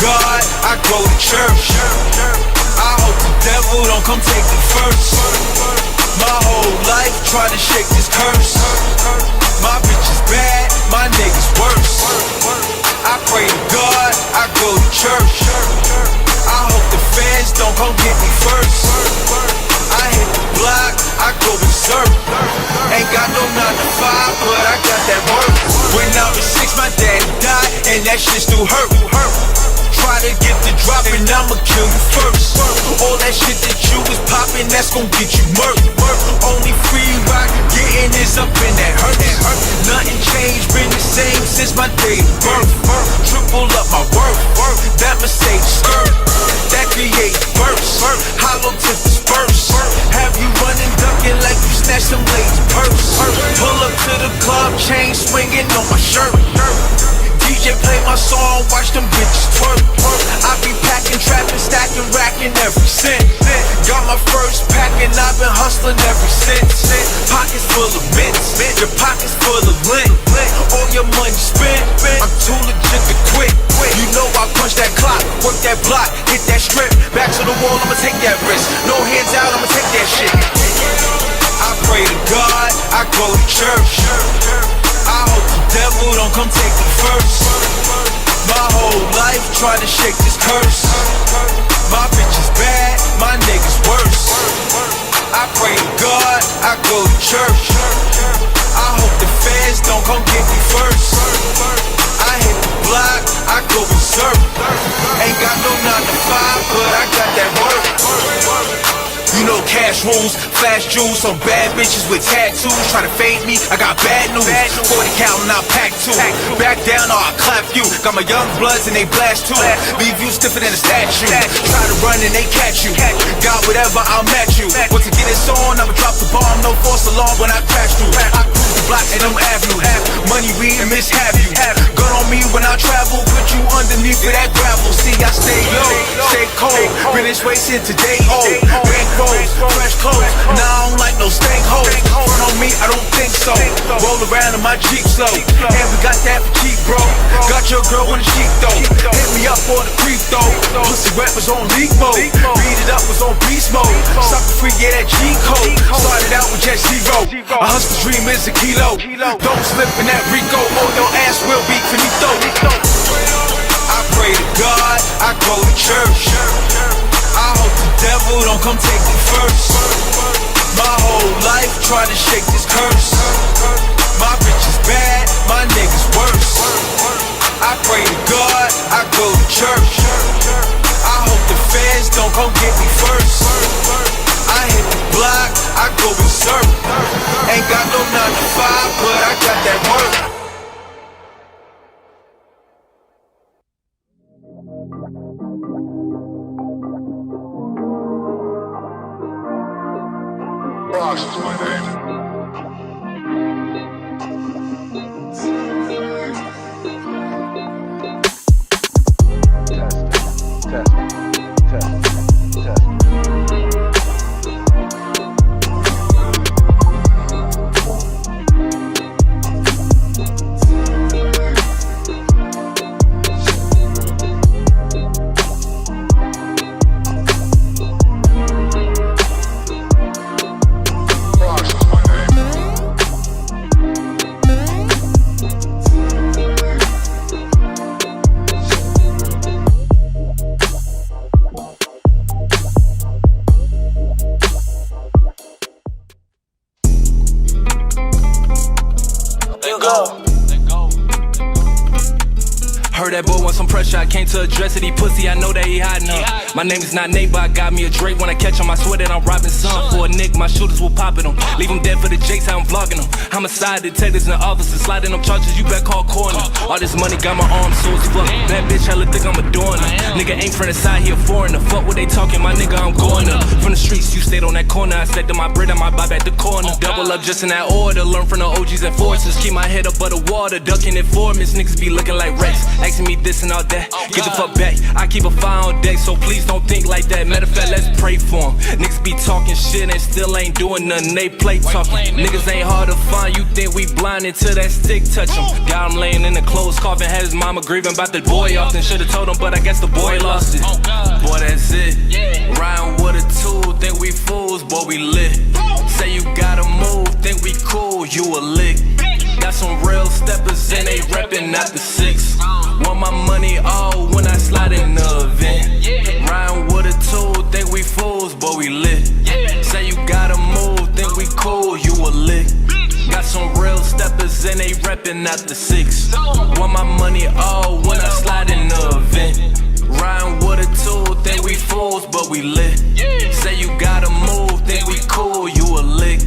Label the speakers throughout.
Speaker 1: God, I go to church. I hope the devil don't come take me first. My whole life trying to shake this curse. My bitch is bad, my niggas worse. I pray to God, I go to church. I hope the fans don't come get me first. I hit the block, I go berserk. Ain't got no 9 to 5, but I got that work. When I was 6, my daddy died, and that shit still hurt. Try to get the drop and I'ma kill you first. All that shit that you was poppin', that's gon' get you murked. Only free rock getting is up in that hurt. Nothing changed, been the same since my day of birth. Triple up my worth, that Mercedes skirt, that create bursts. Hollow tip disperse. Have you running, ducking like you snatched some lady's purse. Pull up to the club, chain swinging on my shirt. DJ play my song, watch them bitches twerk. I be packing, trapping, stacking, racking every cent. Got my first pack and I've been hustling ever since. Pockets full of mints, your pockets full of lint. All your money spent, I'm too legit to quit. You know I punch that clock, work that block, hit that strip. Back to the wall, I'ma take that risk. No hands out, I'ma take that shit. I pray to God, I go to church. I hope the devil don't come take me first. My whole life trying to shake this curse. My bitch is bad, my niggas worse. I pray to God, I go to church. I hope the fans don't come get me first. I hit the block, I go berserk. Ain't got no 9 to 5, but I got that work. You know cash rules, flash jewels, some bad bitches with tattoos try to fade me, I got bad news. 40 count and I pack 2. Back down or I clap you. Got my young bloods and they blast too. Leave you stiffer than a statue. Try to run and they catch you. Got whatever, I'll match you. Once I get this on, I'ma drop the bomb. No false alarm when I crash through. I cruise the blocks and them avenues. Money, weed, and mishap you. Gun on me when I travel, put you underneath of that gravel. See, I stay low, stay cold. Been this way since today old. Bankrolls, fresh clothes. Nah, I don't like no stank hoes. Front on me, I don't think so. Roll around in my Jeep slow. And we got that for cheap, bro. Got your girl on the cheek though. Hit me up on the creep though. Pussy rap was on leak mode. Beat it up was on beast mode. Sucker free, yeah, that G code. Started out with just 0. A hustler's dream is a kilo. Don't slip in that Rico, or your ass will be finito. I pray to God, I go to church. I hope the devil don't come take me first. My whole life trying to shake this curse. My bitch is bad, my niggas worse. I pray to God, I go to church. I hope the fans don't come get me first. I hit the block, I go berserk. Ain't got no 9 to 5, but I got that work.
Speaker 2: Ross is my name.
Speaker 3: Heard that boy want some pressure, I came to address it. He pussy, I know that he hiding her. My name is not Nate, but I got me a Drake. When I catch him, I swear that I'm robbing some. For a Nick, my shooters will pop at him. Leave him dead for the Jakes, how I'm vlogging him. Homicide detectives and officers sliding them charges, you better call corner. All this money got my arms sore as fuck. That bitch hella think I'm adoring her. Nigga ain't from the side, he a foreigner. Fuck what they talking, my nigga, I'm going up. From the streets, you stayed on that corner. I said to my bread, I might buy back the corner. Double up just in that order, learn from the OGs and forces. Keep my head up above the water, ducking informants. Niggas be looking like Rex. asking me this and all that. Get the fuck back, I keep a fire on deck, so please don't think like that. Matter of fact, let's pray for him. Niggas be talking shit and still ain't doing nothing. They play talking. Niggas ain't hard to find. You think we blind until that stick touch him. Got him laying in the clothes, coffin, had his mama grieving about the boy often. Should've told him, but I guess the boy lost it. Boy, that's it. Riding with a tool, think we fools, boy, we lit. Say you gotta move, think we cool, you a lick. Got some real steppers and they reppin' out the 6. Want my money all when I slide in the event. Riding with a tool, think we fools, boy, we lit. Say you gotta move, think we cool, you a lick. Got some real steppers and they reppin' out the 6. Want my money all when I slide in the event. Riding with a tool, think we fools, but we lit. Say you gotta move, think we cool, you a lick.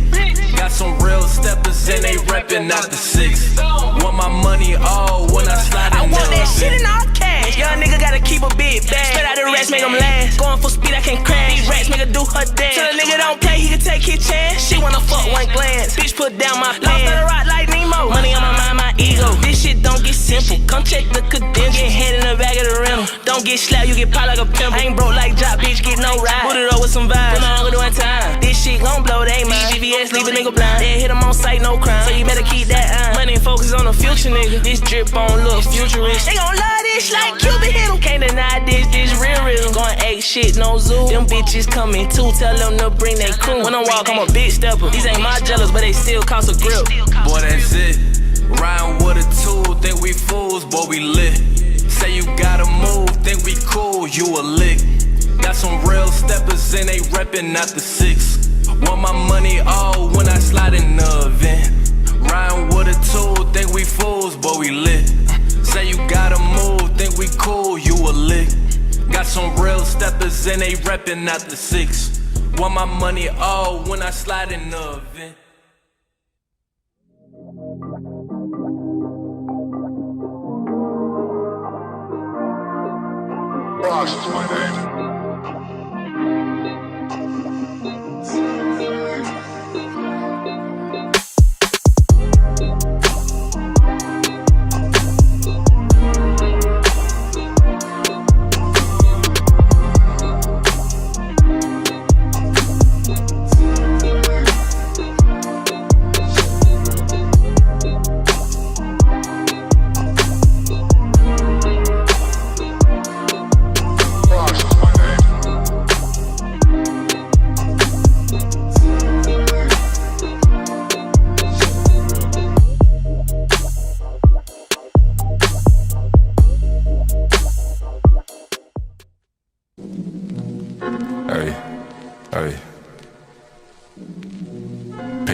Speaker 3: Got some real steppers and they reppin' out the 6. Want my money all when I slide in the event.
Speaker 4: I want that shit in all cash. Young nigga gotta keep a big bag. Straight out the rats, make them last. Going full speed, I can't crash. These rats make her do her dance. Tell a nigga don't play, he can take his chance. She wanna fuck one glance. Bitch put down my plan. Lost on the rock like Nemo. Money on my mind, my ego. This shit don't get simple. Come check the credentials. Get head in the back of the rental. Don't get slapped, you get popped like a pimple. I ain't broke like Jock, bitch, get no ride. Put it up with some vibes. Put my uncle doing time. This shit gon' blow, they ain't mine. VVS leave a nigga blind. They hit him on sight, no crime. So you better keep that eye. Money and focus on the future, nigga. This drip on look futurist. They gon' love this like Cuban hit em. Can't deny this real real. Going ape shit, no zoo. Them bitches coming too, tell them to bring their crew. When I walk, I'm a big stepper. These ain't my jealous, but they still cost a grip.
Speaker 3: Boy, that's it. Riding with a tool, think we fools, boy, we lit. Say you gotta move, think we cool, you a lick. Got some real steppers and they reppin' out the 6. Want my money all when I slide in the event. Riding with a tool, think we fools, boy, we lit. Say you gotta move, think we cool, you a lick. Got some real steppers and they reppin' out the 6. Want my money all when I slide in the event.
Speaker 2: Frost is my name.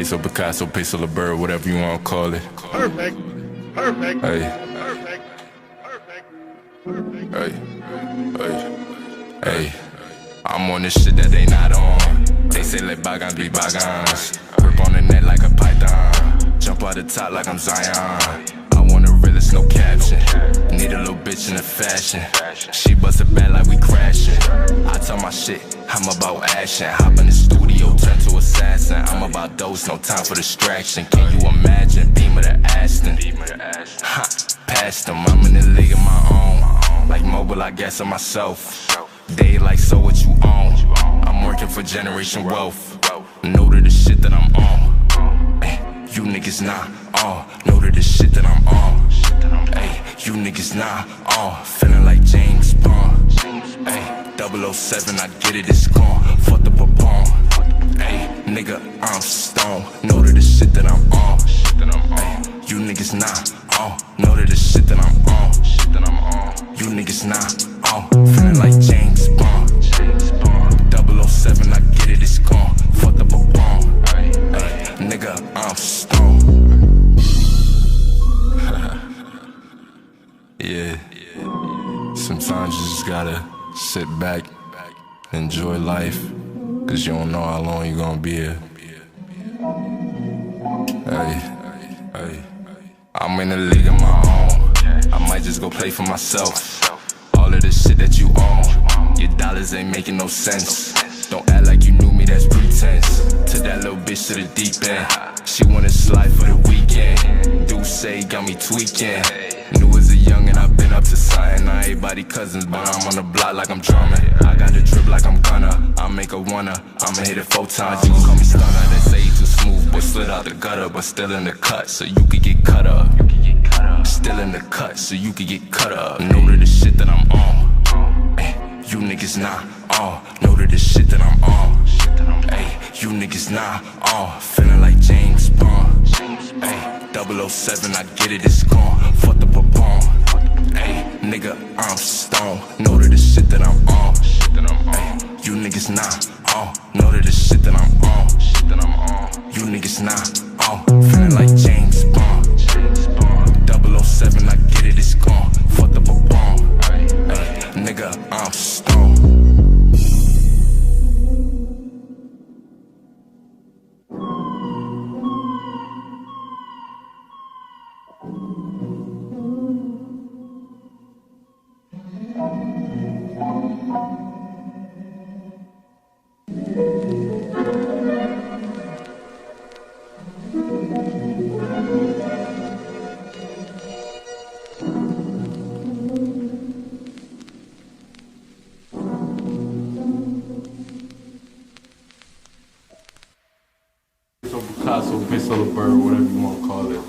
Speaker 3: Peso Picasso, Peso LeBird, whatever you wanna call it.
Speaker 2: Perfect. Perfect.
Speaker 3: Hey.
Speaker 2: Perfect. Perfect. Perfect.
Speaker 3: Hey. I'm on this shit that they not on. They say let bygones be bygones. Grip on the net like a python. Jump out the top like I'm Zion. I want a realist, no caption. Need a little bitch in the fashion. She bust it bad like we crashing. I tell my shit, I'm about action. Hop in the studio, turn to assassin. I'm about dose, no time for distraction. Can you imagine? Beam of the Aston. Ha, past them, I'm in the league of my own. Like mobile, I guess of myself. They like, so what you own? I'm working for generation wealth. Know to the shit that I'm on. Ay, you niggas not on. Know to the shit that I'm on. Ay, you niggas not on. Feeling like James Bond. Ay, 007, I get it, it's gone. Fuck the Papone. Ay, nigga, I'm stone. Know to the shit that I'm on. Ay, you niggas not on. Know to the shit that I'm on. You niggas not on. Feeling like James Bond. 007, I get it, it's gone. Fuck the Papone. Ay, nigga, I'm stone. Yeah. Sometimes you just gotta sit back, enjoy life, cause you don't know how long you gonna be here. Hey, I'm in the league of my own. I might just go play for myself. All of this shit that you own, your dollars ain't making no sense. Don't act like you knew me, that's pretense. Took that little bitch to the deep end. She wanna slide for the weekend. Do say got me tweaking. Knew as a youngin', I've been up to something. Not everybody cousins, but I'm on the block like I'm drumming. I got the drip like I'm gonna. I'll make a wanna. I'ma hit it 4 times. You can call me stunner. They say you too smooth, boy, slid out the gutter, but still in the cut, so you could get cut up. Still in the cut, so you could get cut up. Know to the shit that I'm on. Ay, you niggas not on. Know to the shit that I'm on. Ay, you niggas not on. Feeling like James Bond. Ay, 007, I get it, it's gone. Fuck the Papon. Ay, nigga, I'm stone. Know to the shit that I'm on. Ay, you niggas not on. Know to the shit that I'm on. You niggas not on. Feeling like James Bond. 007, I get it, it's gone. Fuck the Papon. Ay, nigga, I'm stone.
Speaker 5: Picasso, Peso the Bird, whatever you want to call it.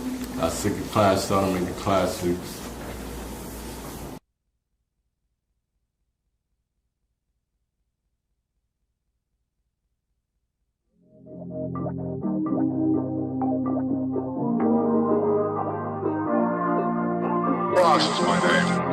Speaker 5: I sick of class, started making classics.
Speaker 2: Ross is my name.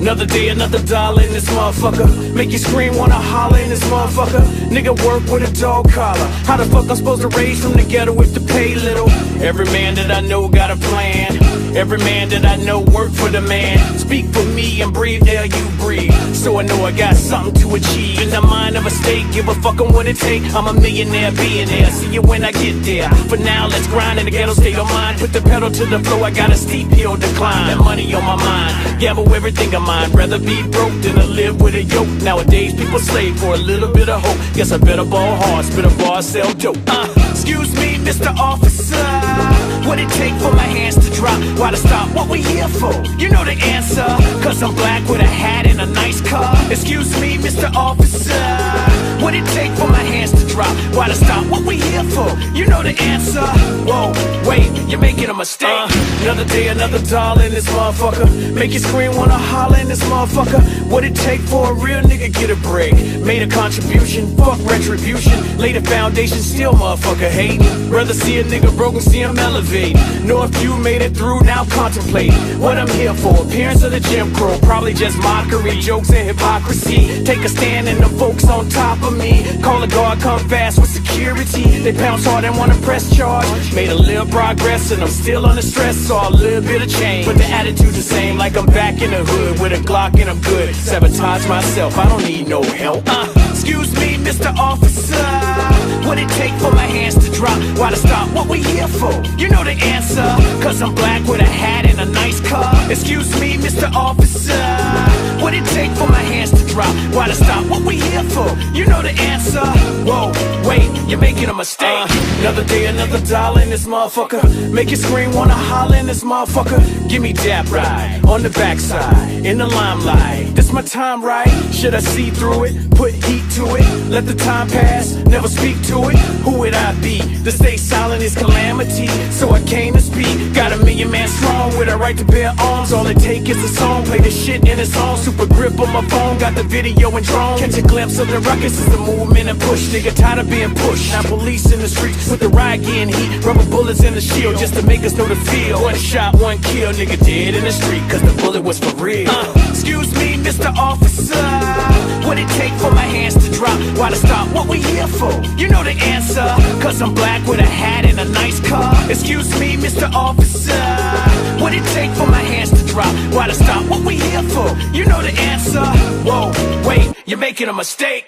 Speaker 4: Another day, another dollar in this motherfucker. Make you scream, wanna holler in this motherfucker. Nigga work with a dog collar. How the fuck I'm supposed to raise from the ghetto if the pay little? Every man that I know got a plan. Every man that I know work for the man. Speak for me and breathe, there you breathe. So I know I got something to achieve. In the mind of a state, give a fuck on what it take. I'm a millionaire, billionaire. See you when I get there. For now, let's grind in the ghetto state of mind. Put the pedal to the floor, I got a steep hill to climb. That money on my mind, gamble everything of mine. Rather be broke than to live with a yoke. Nowadays, people slave for a little bit of hope. Guess I better ball hard, spit a bar, sell dope. Excuse me, Mr. Officer. What it take for my hands to drop? Why to stop? What we here for? You know the answer. Cause I'm black with a hat and a nice car. Excuse me, Mr. Officer. What it take for my hands to drop? Why to stop? What we here for? You know the answer. Whoa, wait, you're making a mistake. Another day, another dollar in this motherfucker. Make you scream, wanna holler in this motherfucker. What it take for a real nigga get a break? Made a contribution, fuck retribution. Laid a foundation, still motherfucker hating. Rather see a nigga broken, see him elevate. Know if you made it through, now contemplate what I'm here for. Appearance of the Jim Crow, probably just mockery, jokes and hypocrisy. Take a stand and the folks on top of me. Call a guard, come fast with security. They pounce hard and wanna press charge. Made a little progress and I'm still under stress, saw a little bit of change. But the attitude's the same, like I'm back in the hood with a Glock and I'm good. Sabotage myself, I don't need no help. Excuse me, Mr. Officer. What it take for my hands to drop? Why to stop? What we here for? You know the answer. Cause I'm black with a hat and a nice car. Excuse me, Mr. Officer. What it take for my hands to drop? Why to stop? What we here for? You know the answer. Whoa, wait, you're making a mistake. Another day, another dollar in this motherfucker. Make you scream, wanna holler in this motherfucker. Give me that ride on the backside, in the limelight. This
Speaker 6: Is my time right? Should I see through it? Put heat to it? Let the time pass? Never speak to it? Who would I be? To stay silent is calamity, so I came to speak. Got a million man strong with a right to bear arms. All it take is a song, play the shit in a song. Super grip on my phone, got the video and drone. Catch a glimpse of the ruckus is the movement and push. Nigga tired of being pushed. Now police in the streets with the riot getting heat. Rubber bullets in the shield just to make us know the feel. One shot, one kill, nigga dead in the street, cause the bullet was for real. Excuse me, Mr. Officer, what it take for my hands to drop? Why to stop? What we here for? You know the answer, cause I'm black with a hat and a nice car. Excuse me, Mr. Officer, what it take for my hands to drop? Why to stop? What we here for? You know the answer. Whoa, wait, you're making a mistake.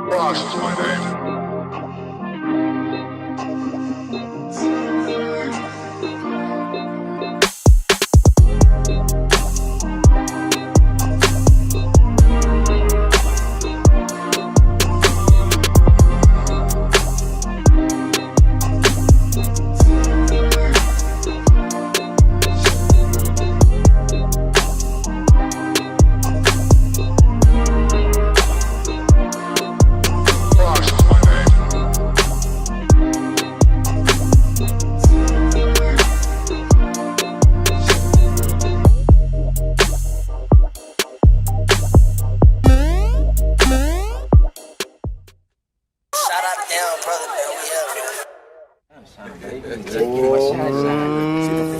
Speaker 2: Boss is my name.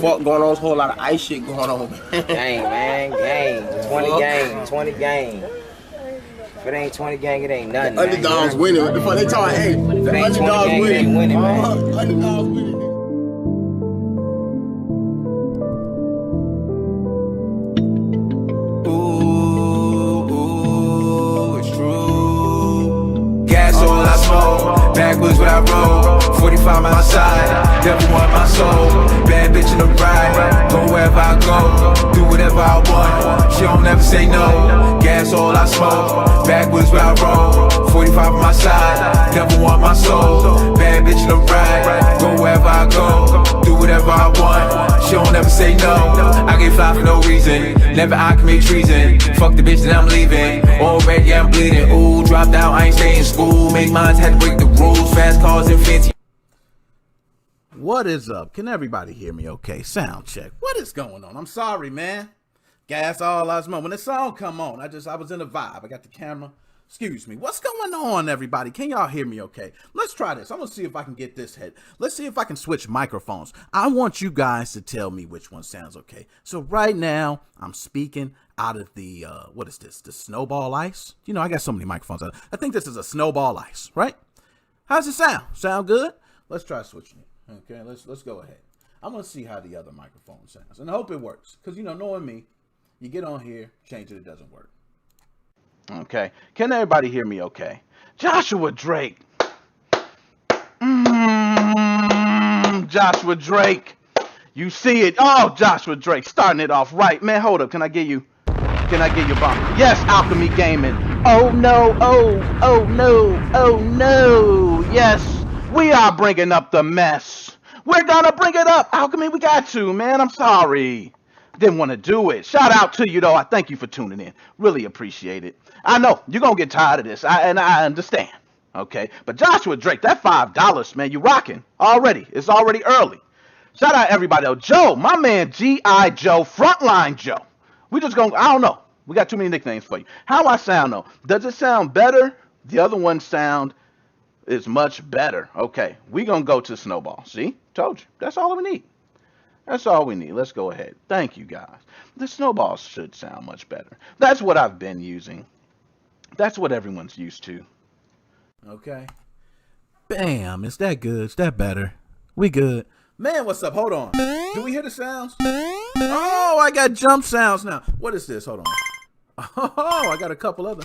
Speaker 7: Fuck going on, there's a whole lot of ice shit going on.
Speaker 8: Gang, man, gang. 20 gang, 20 gang. If it ain't 20 gang, it ain't nothing.
Speaker 7: Underdogs winning. What the fuck they talking? Hey,
Speaker 8: if it ain't 20 gang, it ain't winning, man.
Speaker 7: Underdogs winning.
Speaker 1: Ooh, it's true. Gas all I smoke, backwards what I roll. 45 my side, devil want my soul. Bad bitch in the ride, go wherever I go, do whatever I want. She don't never say no. Gas all I smoke, backwards where I roll. 45 on my side, devil want my soul. Bad bitch in the ride, go wherever I go, do whatever I want. She don't never say no. I get fly for no reason, never I commit treason. Fuck the bitch that I'm leaving, already I'm bleeding. Ooh, dropped out, I ain't stay in school. Make mines, had to break the rules. Fast cars and fancy.
Speaker 9: What is up? Can everybody hear me okay? Sound check. What is going on? I'm sorry, man. Gas all I smoke. When the song come on, I was in a vibe. I got the camera. Excuse me. What's going on, everybody? Can y'all hear me okay? Let's try this. I'm going to see if I can get this head. Let's see if I can switch microphones. I want you guys to tell me which one sounds okay. So right now, I'm speaking out of the, what is this? The snowball ice? You know, I got so many microphones. I think this is a snowball ice, right? How's it sound? Sound good? Let's try switching it. Okay, let's go ahead. I'm gonna see how the other microphone sounds, and I hope it works. Cause you know, knowing me, you get on here, change it doesn't work. Okay, can everybody hear me? Okay, Joshua Drake. Joshua Drake, you see it? Oh, Joshua Drake, starting it off right, man. Hold up, can I get you a bomb? Yes, Alchemy Gaming. Oh no, oh no, oh no. Yes. We are bringing up the mess. We're gonna bring it up. Alchemy, we got to, man. I'm sorry. Didn't want to do it. Shout out to you, though. I thank you for tuning in. Really appreciate it. I know you're gonna get tired of this, and I understand. Okay, but Joshua Drake, that $5, man, you rocking already. It's already early. Shout out everybody, though. Joe, my man, G.I. Joe, Frontline Joe. We just gonna, I don't know. We got too many nicknames for you. How I sound, though? Does it sound better? The other one sound is much better. Okay, we gonna go to Snowball. See, told you. That's all we need. That's all we need. Let's go ahead. Thank you, guys. The Snowball should sound much better. That's what I've been using. That's what everyone's used to. Okay. Bam. Is that good? Is that better?
Speaker 6: We good. Man, what's up? Hold on. Do we hear the sounds? Oh, I got jump sounds now. What is this? Hold on. Oh, I got a couple other.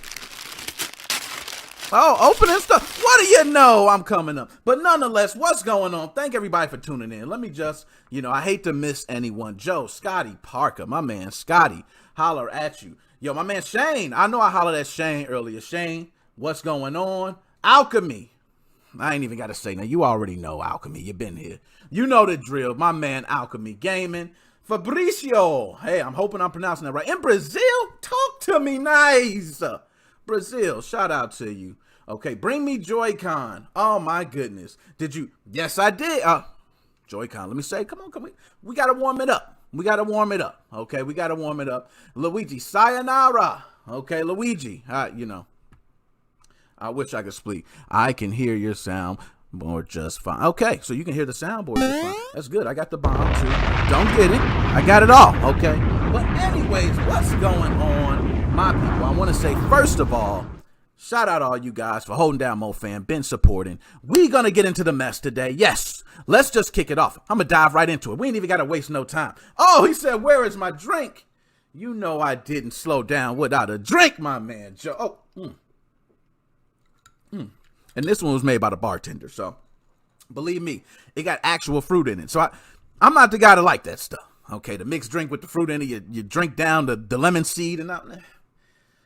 Speaker 6: Oh, opening stuff. What do you know? I'm coming up. But nonetheless, what's going on? Thank everybody for tuning in. Let me just, I hate to miss anyone. Joe, Scotty Parker, my man Scotty, holler at you. Yo, my man Shane. I know I hollered at Shane earlier. Shane, what's going on? Alchemy. I ain't even got to say now. You already know Alchemy. You've been here. You know the drill. My man Alchemy Gaming. Fabricio. Hey, I'm hoping I'm pronouncing that right. In Brazil, talk to me nice. Brazil, shout out to you. Okay, bring me Joy-Con. Oh my goodness. Did you? Yes, I did. Joy-Con, let me say, come on. We got to warm it up. Okay, we got to warm it up. Luigi, sayonara. Okay, Luigi, I wish I could speak. I can hear your soundboard just fine. Okay, so you can hear the soundboard just fine. That's good. I got the bomb too. Don't get it. I got it all. Okay. But anyways, what's going on, my people? I want to say, first of all, shout out all you guys for holding down MoFam, been supporting. We gonna get into the mess today. Yes, let's just kick it off. I'm gonna dive right into it. We ain't even gotta waste no time. Oh, he said, where is my drink? You know I didn't slow down without a drink, my man Joe. And this one was made by the bartender, so believe me, it got actual fruit in it. So I'm not the guy to like that stuff. Okay, the mixed drink with the fruit in it, you drink down the lemon seed and all.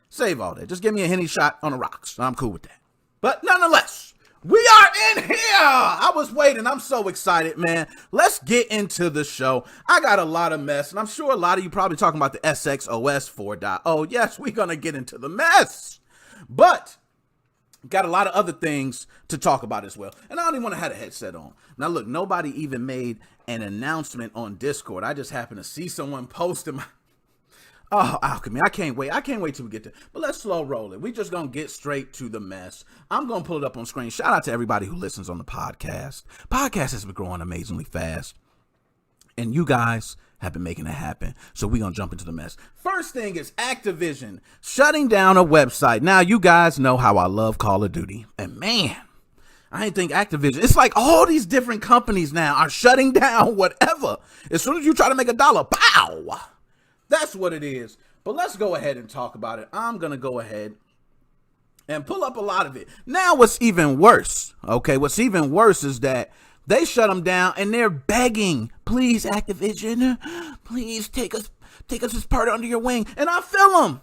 Speaker 6: Save all that. Just give me a Henny shot on the rocks. I'm cool with that. But nonetheless, we are in here. I was waiting. I'm so excited, man. Let's get into the show. I got a lot of mess, and I'm sure a lot of you probably talking about the SXOS 4.0. Yes, we're going to get into the mess. But got a lot of other things to talk about as well. And I don't even want to have a headset on. Now, look, nobody even made an announcement on Discord. I just happened to see someone posting my... Oh, Alchemy, I can't wait. I can't wait till we get there. But let's slow roll it. We just going to get straight to the mess. I'm going to pull it up on screen. Shout out to everybody who listens on the podcast. Podcast has been growing amazingly fast. And you guys have been making it happen. So we're going to jump into the mess. First thing is Activision shutting down a website. Now, you guys know how I love Call of Duty. And man, I didn't think Activision, it's like all these different companies now are shutting down whatever. As soon as you try to make a dollar, pow! That's what it is. But let's go ahead and talk about it. I'm going to go ahead and pull up a lot of it. Now, what's even worse, okay, what's even worse is that they shut them down and they're begging, please, Activision, please take us as part under your wing. And I feel them.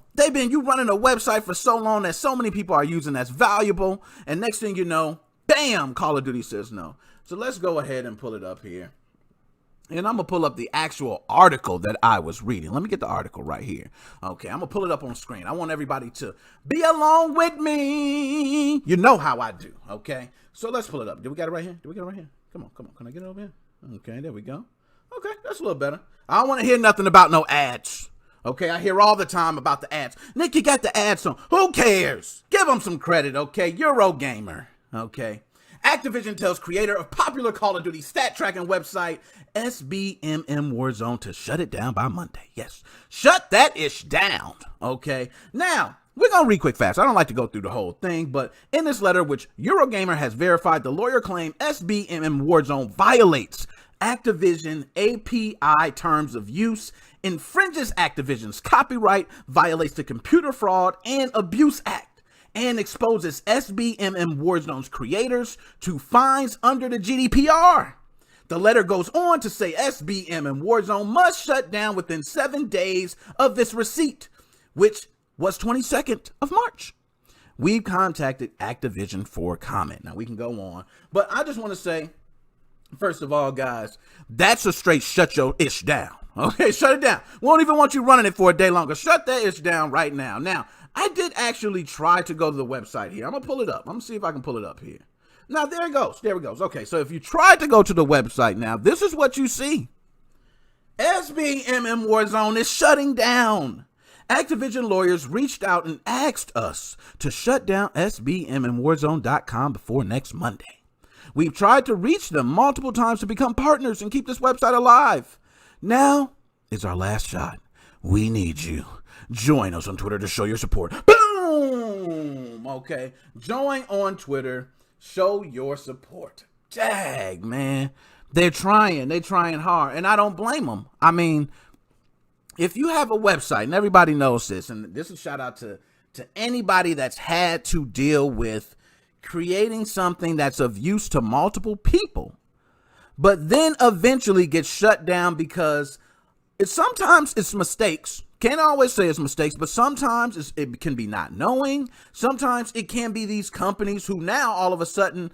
Speaker 6: You running a website for so long that so many people are using that's valuable. And next thing you know, bam, Call of Duty says no. So let's go ahead and pull it up here. And I'm going to pull up the actual article that I was reading. Let me get the article right here. Okay, I'm going to pull it up on screen. I want everybody to be along with me. You know how I do, okay? So let's pull it up. Do we got it right here? Come on. Can I get it over here? Okay, there we go. Okay, that's a little better. I don't want to hear nothing about no ads. Okay, I hear all the time about the ads. Nick, you got the ads on. Who cares? Give them some credit, okay? Eurogamer, okay? Activision tells creator of popular Call of Duty stat tracking website SBMM Warzone to shut it down by Monday. Yes, shut that ish down. Okay, now we're going to read quick fast. I don't like to go through the whole thing, but in this letter, which Eurogamer has verified, the lawyer claimed SBMM Warzone violates Activision API terms of use, infringes Activision's copyright, violates the Computer Fraud and Abuse Act, and exposes SBMM Warzone's creators to fines under the GDPR. The letter goes on to say SBMM Warzone must shut down within 7 days of this receipt, which was 22nd of March. We've contacted Activision for comment. Now we can go on, but I just want to say, first of all, guys, that's a straight shut your ish down. Okay, shut it down. We won't even want you running it for a day longer. Shut that ish down right now. Now, I did actually try to go to the website here. I'm going to pull it up. I'm going to see if I can pull it up here. Now, there it goes. There it goes. Okay, so if you try to go to the website now, this is what you see. SBMM Warzone is shutting down. Activision lawyers reached out and asked us to shut down SBMMWarzone.com before next Monday. We've tried to reach them multiple times to become partners and keep this website alive. Now is our last shot. We need you. Join us on Twitter to show your support. Boom! Okay. Join on Twitter. Show your support. Dag, man.
Speaker 10: They're trying hard, and I don't blame them. I mean, if you have a website, and everybody knows this, and this is a shout out to anybody that's had to deal with creating something that's of use to multiple people, but then eventually gets shut down because sometimes it's mistakes. Can't always say it's mistakes, but sometimes it can be not knowing. Sometimes it can be these companies who now all of a sudden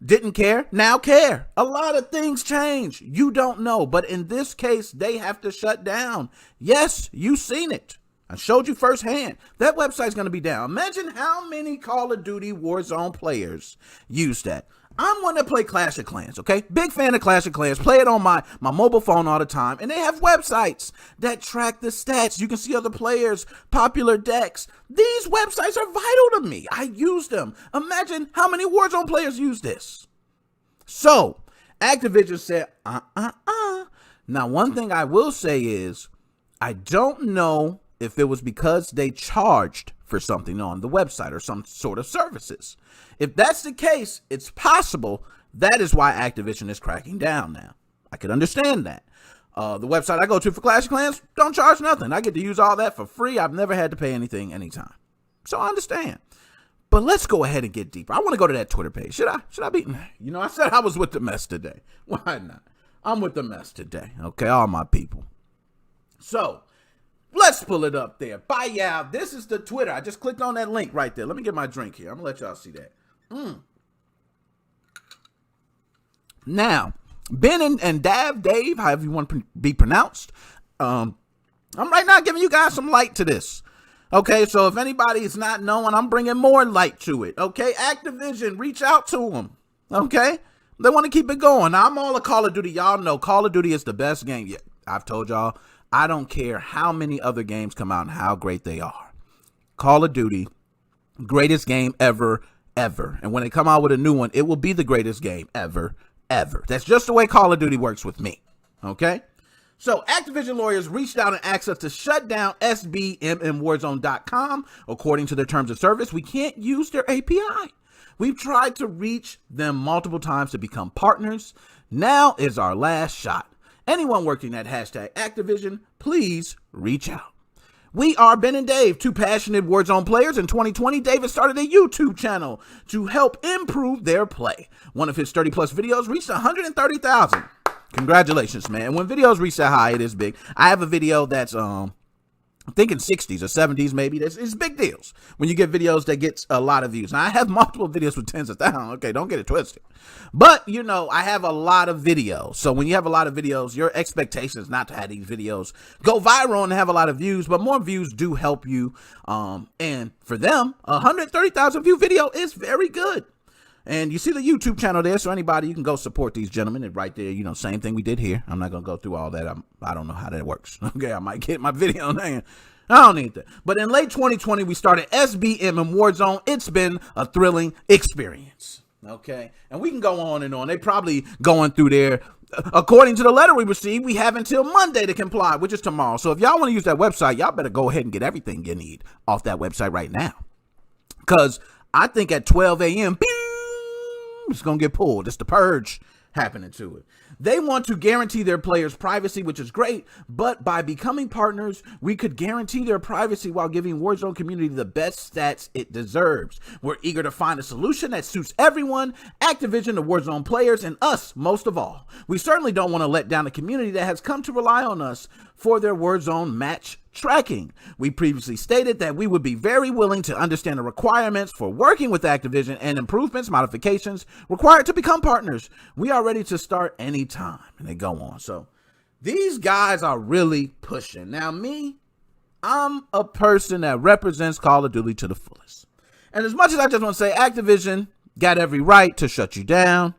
Speaker 10: didn't care, now care. A lot of things change. You don't know. But in this case, they have to shut down. Yes, you've seen it. I showed you firsthand. That website's going to be down. Imagine how many Call of Duty Warzone players use that. I'm one that play Clash of Clans, okay? Big fan of Clash of Clans. Play it on my mobile phone all the time. And they have websites that track the stats. You can see other players, popular decks. These websites are vital to me. I use them. Imagine how many Warzone players use this. So, Activision said, Now, one thing I will say is, I don't know if it was because they charged for something on the website or some sort of services. If that's the case, it's possible that is why Activision is cracking down now. I could understand that. The website I go to for Clash of Clans don't charge nothing. I get to use all that for free. I've never had to pay anything anytime. So I understand. But let's go ahead and get deeper. I want to go to that Twitter page. Should I be? You know, I said I was with the mess today. Why not? I'm with the mess today. Okay, all my people. So let's pull it up there. Bye, y'all. This is the Twitter. I just clicked on that link right there. Let me get my drink here. I'm going to let y'all see that. Now, Ben and Dave, however you want to be pronounced, I'm right now giving you guys some light to this. Okay, so if anybody is not knowing, I'm bringing more light to it. Okay, Activision, reach out to them. Okay, they want to keep it going. Now, I'm all a Call of Duty. Y'all know Call of Duty is the best game yet. I've told y'all, I don't care how many other games come out and how great they are. Call of Duty, greatest game ever. And when they come out with a new one, it will be the greatest game ever. That's just the way Call of Duty works with me. Okay? So Activision lawyers reached out and asked us to shut down SBMM According to their terms of service, we can't use their API. We've tried to reach them multiple times to become partners. Now is our last shot. Anyone working at #Activision, please reach out. We are Ben and Dave, two passionate Warzone players. In 2020, David started a YouTube channel to help improve their play. One of his 30-plus videos reached 130,000. Congratulations, man. When videos reach that high, it is big. I have a video that's, I'm thinking 60s or 70s maybe. It's big deals when you get videos that get a lot of views. Now, I have multiple videos with tens of thousands. Okay, don't get it twisted. But, you know, I have a lot of videos. So when you have a lot of videos, your expectation is not to have these videos go viral and have a lot of views. But more views do help you. And for them, a 130,000 view video is very good. And you see the YouTube channel there, so anybody, you can go support these gentlemen. And right there, you know, same thing we did here. I'm not going to go through all that. I don't know how that works. Okay, I might get my video on there. I don't need that. But in late 2020, we started SBMM Warzone. It's been a thrilling experience. Okay, and we can go on and on. They probably going through there. According to the letter we received, we have until Monday to comply, which is tomorrow. So if y'all want to use that website, y'all better go ahead and get everything you need off that website right now. Because I think at 12 a.m., it's going to get pulled. It's the purge happening to it. They want to guarantee their players' privacy, which is great, but by becoming partners, we could guarantee their privacy while giving Warzone community the best stats it deserves. We're eager to find a solution that suits everyone, Activision, the Warzone players, and us most of all. We certainly don't want to let down the community that has come to rely on us for their Warzone match tracking. We previously stated that we would be very willing to understand the requirements for working with Activision and improvements, modifications required to become partners. We are ready to start anytime. And they go on. So these guys are really pushing. Now me, I'm a person that represents Call of Duty to the fullest. And as much as I just want to say Activision got every right to shut you down,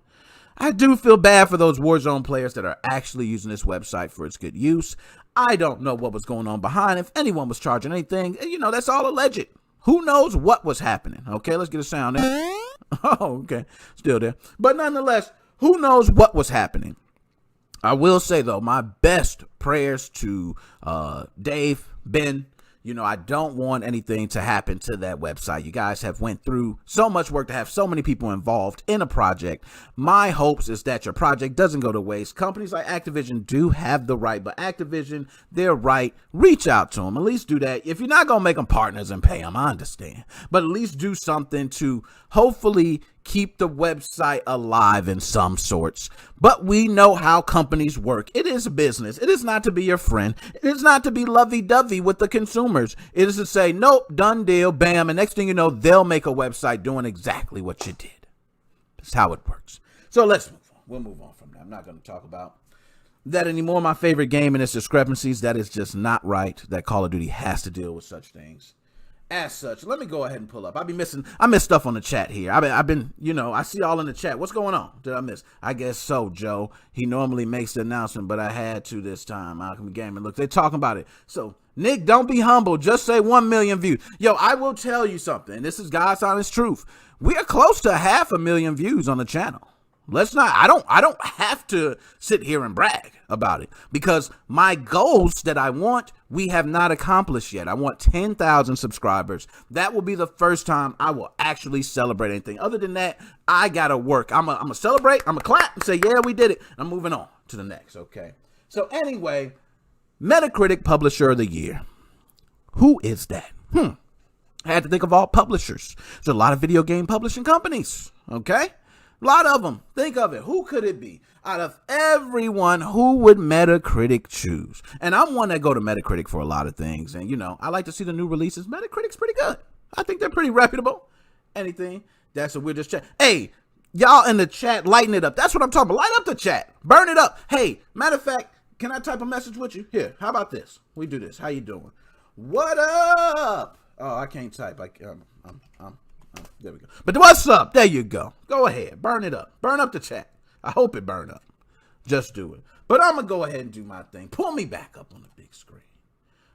Speaker 10: I do feel bad for those Warzone players that are actually using this website for its good use. I don't know what was going on behind. If anyone was charging anything, you know, that's all alleged. Who knows what was happening? Okay, let's get a sound there. Oh, okay. Still there. But nonetheless, who knows what was happening? I will say, though, my best prayers to Dave, Ben, I don't want anything to happen to that website. You guys have went through so much work to have so many people involved in a project. My hopes is that your project doesn't go to waste. Companies like Activision do have the right, but Activision, they're right. Reach out to them. At least do that. If you're not going to make them partners and pay them, I understand. But at least do something to hopefully keep the website alive in some sorts. But we know how companies work. It is a business. It is not to be your friend. It is not to be lovey-dovey with the consumers. It is to say, nope, done deal, bam, and next thing you know, they'll make a website doing exactly what you did. That's how it works. So let's move on. We'll move on from that. I'm not going to talk about that anymore. My favorite game and its discrepancies, that is just not right. That Call of Duty has to deal with such things. As such, let me go ahead and pull up. I missed stuff on the chat here. I've been, I see all in the chat. What's going on? Did I miss? I guess so, Joe. He normally makes the announcement, but I had to this time. Alchemy Gaming. Look, they're talking about it. So, Nick, don't be humble. Just say 1 million views. Yo, I will tell you something. This is God's honest truth. We are close to 500,000 views on the channel. Let's not, I don't have to sit here and brag about it because my goals that I want, we have not accomplished yet. I want 10,000 subscribers. That will be the first time I will actually celebrate anything. Other than that, I got to work. I'm going to celebrate. I'm going to clap and say, yeah, we did it. I'm moving on to the next. Okay. So anyway, Metacritic Publisher of the Year. Who is that? I had to think of all publishers. There's a lot of video game publishing companies. Okay. A lot of them. Think of it. Who could it be? Out of everyone, who would Metacritic choose? And I'm one that go to Metacritic for a lot of things. And, I like to see the new releases. Metacritic's pretty good. I think they're pretty reputable. Anything. That's what we're just chat. Hey, y'all in the chat, lighten it up. That's what I'm talking about. Light up the chat. Burn it up. Hey, matter of fact, can I type a message with you? Here, how about this? We do this. How you doing? What up? Oh, I can't type. There we go. But what's up? There you go. Go ahead. Burn it up. Burn up the chat. I hope it burn up. Just do it. But I'm going to go ahead and do my thing. Pull me back up on the big screen.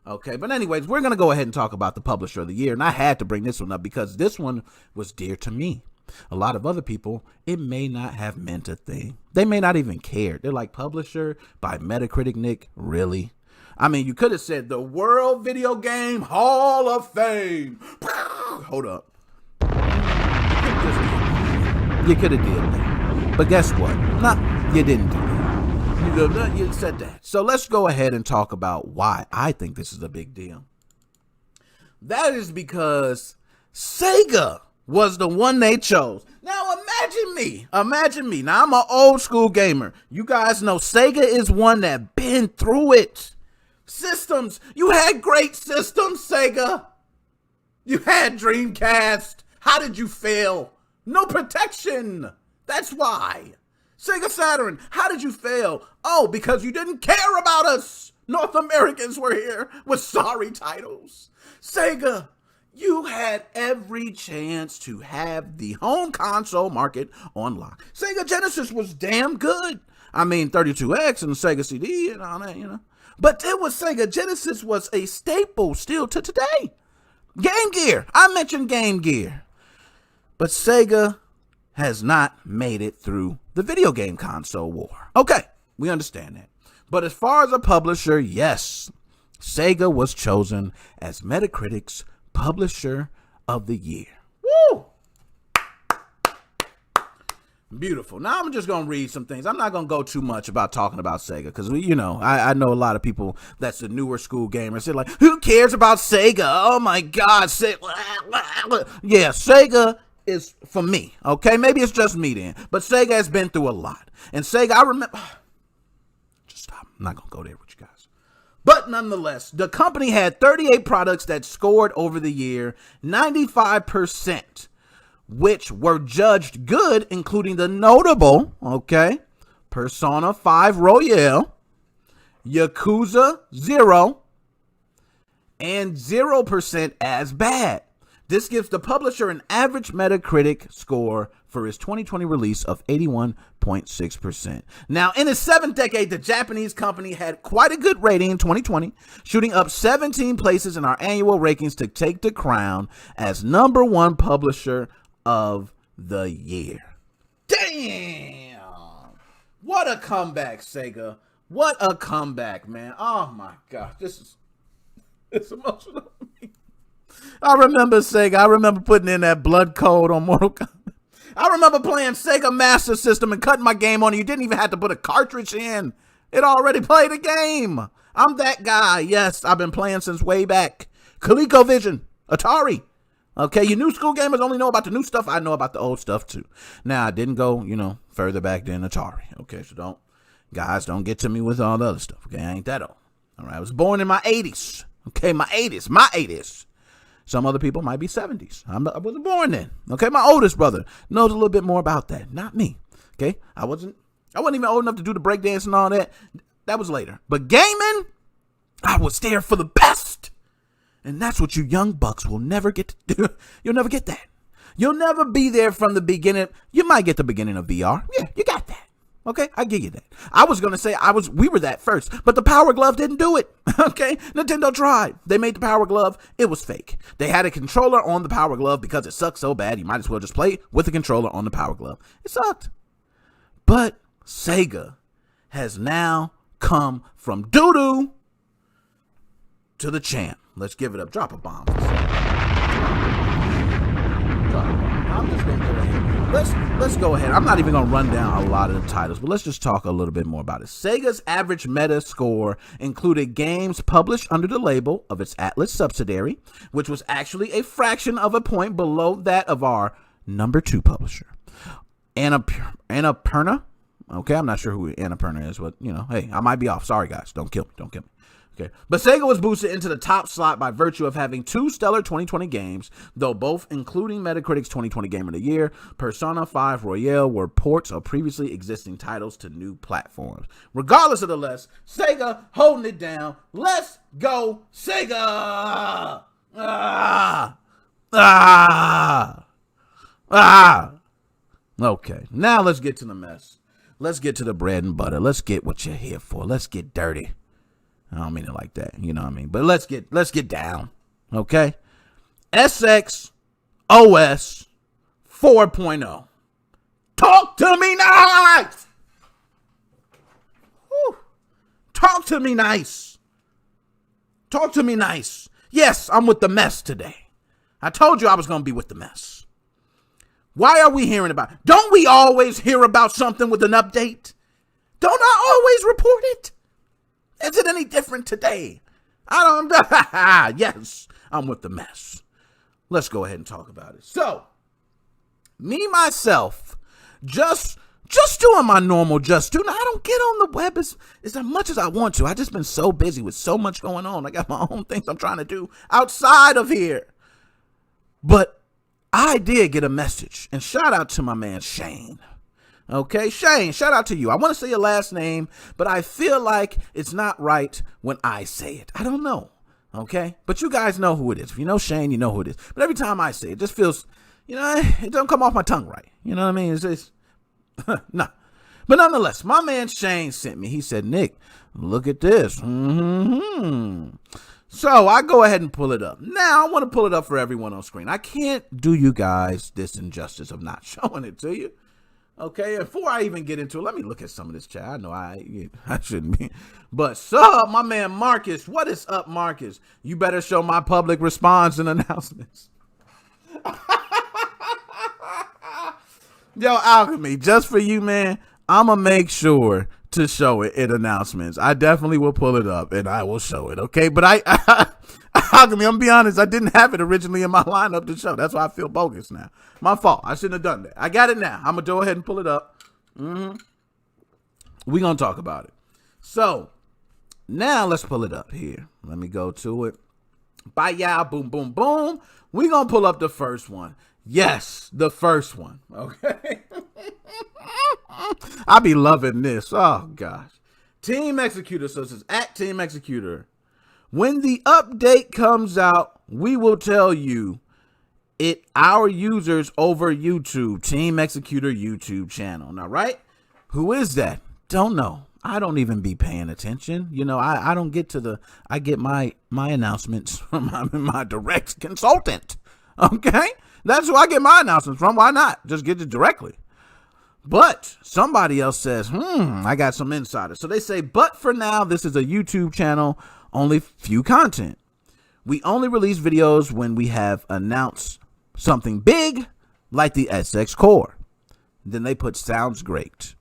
Speaker 10: Okay. But anyways, we're going to go ahead and talk about the Publisher of the Year. And I had to bring this one up because this one was dear to me. A lot of other people, it may not have meant a thing. They may not even care. They're like, Publisher by Metacritic, Nick? Really? I mean, you could have said the World Video Game Hall of Fame. Hold up. You could have did that. But guess what? You didn't do that. You said that. So let's go ahead and talk about why I think this is a big deal. That is because Sega was the one they chose. Now imagine me. Now I'm an old school gamer. You guys know Sega is one that been through it. Systems. You had great systems, Sega. You had Dreamcast. How did you fail? No protection. That's why. Sega Saturn, how did you fail? Oh, because you didn't care about us. North Americans were here with sorry titles. Sega, you had every chance to have the home console market on lock. Sega Genesis was damn good. I mean, 32X and Sega CD and all that, But it was Sega Genesis was a staple still to today. Game Gear. I mentioned Game Gear. But Sega has not made it through the video game console war. Okay, we understand that. But as far as a publisher, yes, Sega was chosen as Metacritic's Publisher of the Year. Woo! Beautiful. Now I'm just going to read some things. I'm not going to go too much about talking about Sega because I know a lot of people that's the newer school gamers. They're like, who cares about Sega? Oh my God. Yeah, Sega is for me. Okay. Maybe it's just me then, but Sega has been through a lot. And Sega, I remember, just stop. I'm not going to go there with you guys. But nonetheless, the company had 38 products that scored over the year, 95%. Which were judged good, including the notable, Persona 5 Royale, Yakuza 0, and 0% as bad. This gives the publisher an average Metacritic score for his 2020 release of 81.6%. Now, in its 7th decade, the Japanese company had quite a good rating in 2020, shooting up 17 places in our annual rankings to take the crown as #1 publisher of the year. Damn! What a comeback, Sega. What a comeback, man. Oh my God. It's emotional. I remember Sega. I remember putting in that blood code on Mortal Kombat. I remember playing Sega Master System and cutting my game on it. You didn't even have to put a cartridge in. It already played the game. I'm that guy. Yes, I've been playing since way back. ColecoVision, Atari. Okay, you new school gamers only know about the new stuff. I know about the old stuff too. Now, I didn't go, further back than Atari. Okay, so don't get to me with all the other stuff. Okay, I ain't that old. All right, I was born in my 80s. Okay, my 80s. Some other people might be 70s. I wasn't born then. Okay, my oldest brother knows a little bit more about that. Not me. Okay, I wasn't even old enough to do the breakdance and all that. That was later. But gaming, I was there for the best. And that's what you young bucks will never get to do. You'll never get that. You'll never be there from the beginning. You might get the beginning of VR. Yeah, you got that. Okay, I give you that. I was going to say we were that first, but the Power Glove didn't do it. Okay, Nintendo tried. They made the Power Glove. It was fake. They had a controller on the Power Glove because it sucked so bad. You might as well just play with the controller on the Power Glove. It sucked. But Sega has now come from doo-doo to the champ. Let's give it up. Drop a bomb. I'm just going to go ahead. Let's go ahead. I'm not even going to run down a lot of the titles, but let's just talk a little bit more about it. Sega's average meta score included games published under the label of its Atlas subsidiary, which was actually a fraction of a point below that of our number 2 publisher, Annapurna. Okay, I'm not sure who Annapurna is, but, hey, I might be off. Sorry, guys. Don't kill me. Okay. But Sega was boosted into the top slot by virtue of having 2 stellar 2020 games, though both, including Metacritic's 2020 Game of the Year, Persona 5 Royale, were ports of previously existing titles to new platforms. Regardless of the less, Sega holding it down. Let's go, Sega! Okay, now let's get to the mess. Let's get to the bread and butter. Let's get what you're here for. Let's get dirty. I don't mean it like that, you know what I mean? But let's get down, okay? SXOS 4.0. Talk to me nice! Whew. Talk to me nice. Talk to me nice. Yes, I'm with the mess today. I told you I was going to be with the mess. Why are we hearing about it? Don't we always hear about something with an update? Don't I always report it? Is it any different today? I don't know. Yes, I'm with the mess. Let's go ahead and talk about it. So, myself, just doing my normal just do. Now, I don't get on the web as much as I want to. I've just been so busy with so much going on. I got my own things I'm trying to do outside of here. But I did get a message, and shout out to my man Shane. Okay, Shane, shout out to you. I want to say your last name, but I feel like it's not right when I say it. I don't know, okay? But you guys know who it is. If you know Shane, you know who it is. But every time I say it, it just feels, it don't come off my tongue right. You know what I mean? It's just, no. But nonetheless, my man Shane sent me. He said, Nick, look at this. So I go ahead and pull it up. Now, I want to pull it up for everyone on screen. I can't do you guys this injustice of not showing it to you. Okay, before I even get into it, let me look at some of this chat. I know I shouldn't be. But my man Marcus. What is up, Marcus? You better show my public response and announcements. Yo, Alchemy, just for you, man, I'm going to make sure to show it in announcements. I definitely will pull it up and I will show it, okay? But Alchemy, I'm going to be honest, I didn't have it originally in my lineup to show. That's why I feel bogus now. My fault. I shouldn't have done that. I got it now. I'm going to go ahead and pull it up. We're going to talk about it. So, now let's pull it up here. Let me go to it. Bye, y'all. Boom, boom, boom. We're going to pull up the first one. Yes, the first one. Okay. I be loving this. Oh, gosh. Team Executor. So this is at Team Executor. When the update comes out, we will tell you it our users over YouTube, Team Executor YouTube channel. Now, right? Who is that? Don't know. I don't even be paying attention. I don't get to I get my announcements from my direct consultant. Okay? That's who I get my announcements from. Why not? Just get it directly. But somebody else says, I got some insiders. So they say, but for now, this is a YouTube channel, only few content. We only release videos when we have announced something big, like the SX core. Then they put sounds great.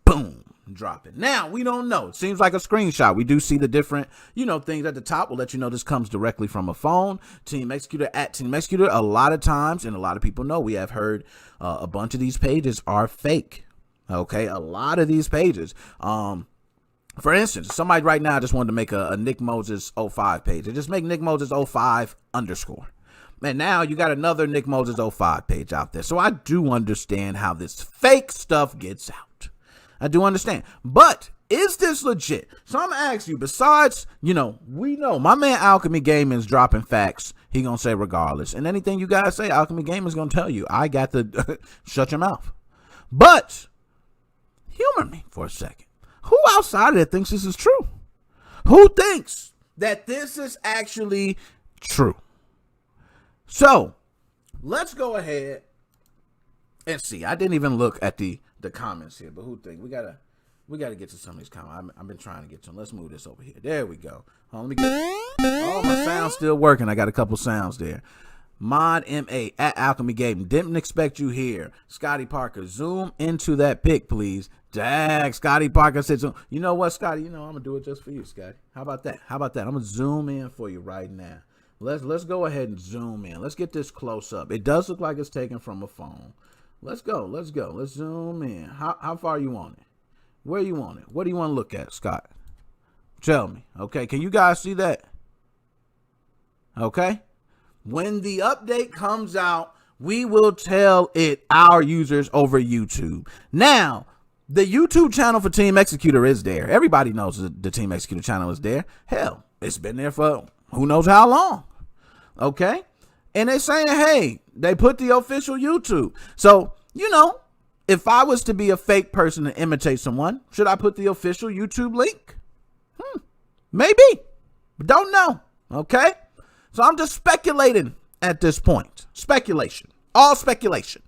Speaker 10: Boom. Drop it. Now, we don't know. It seems like a screenshot. We do see the different, things at the top. We'll let you know this comes directly from a phone. Team Executor at Team Executor. A lot of times, and a lot of people know, we have heard a bunch of these pages are fake. Okay, a lot of these pages. For instance, somebody right now just wanted to make a NickMoses05 page. They just make NickMoses05 _. And now you got another NickMoses05 page out there. So I do understand how this fake stuff gets out. I do understand. But is this legit? So I'm going to ask you, besides, we know my man Alchemy Gaming is dropping facts. He going to say regardless. And anything you guys say, Alchemy Gaming is going to tell you. I got to shut your mouth. But humor me for a second. Who outside of it thinks this is true? Who thinks that this is actually true? So let's go ahead and see. I didn't even look at the comments here, but who think we gotta get to some of these comments. I've been trying to get to them. Let's move this over here. There we go. Let me get. Oh, my sound's still working. I got a couple sounds there. Mod MA at Alchemy Gaming. Didn't expect you here. Scotty Parker, zoom into that pic, please. Dag, Scotty Parker said so. You know what, Scotty? I'm gonna do it just for you, Scotty. How about that? I'm gonna zoom in for you right now. Let's go ahead and zoom in. Let's get this close up. It does look like it's taken from a phone. Let's go. Let's zoom in. How far you want it? Where you want it? What do you want to look at, Scott? Tell me. Okay, can you guys see that? Okay. When the update comes out, we will tell our users over YouTube. Now, the YouTube channel for Team Executor is there. Everybody knows the Team Executor channel is there. Hell, it's been there for who knows how long. Okay. And they're saying, hey, they put the official YouTube. So, if I was to be a fake person and imitate someone, should I put the official YouTube link? Maybe. But don't know. Okay. So I'm just speculating at this point. Speculation. All speculation.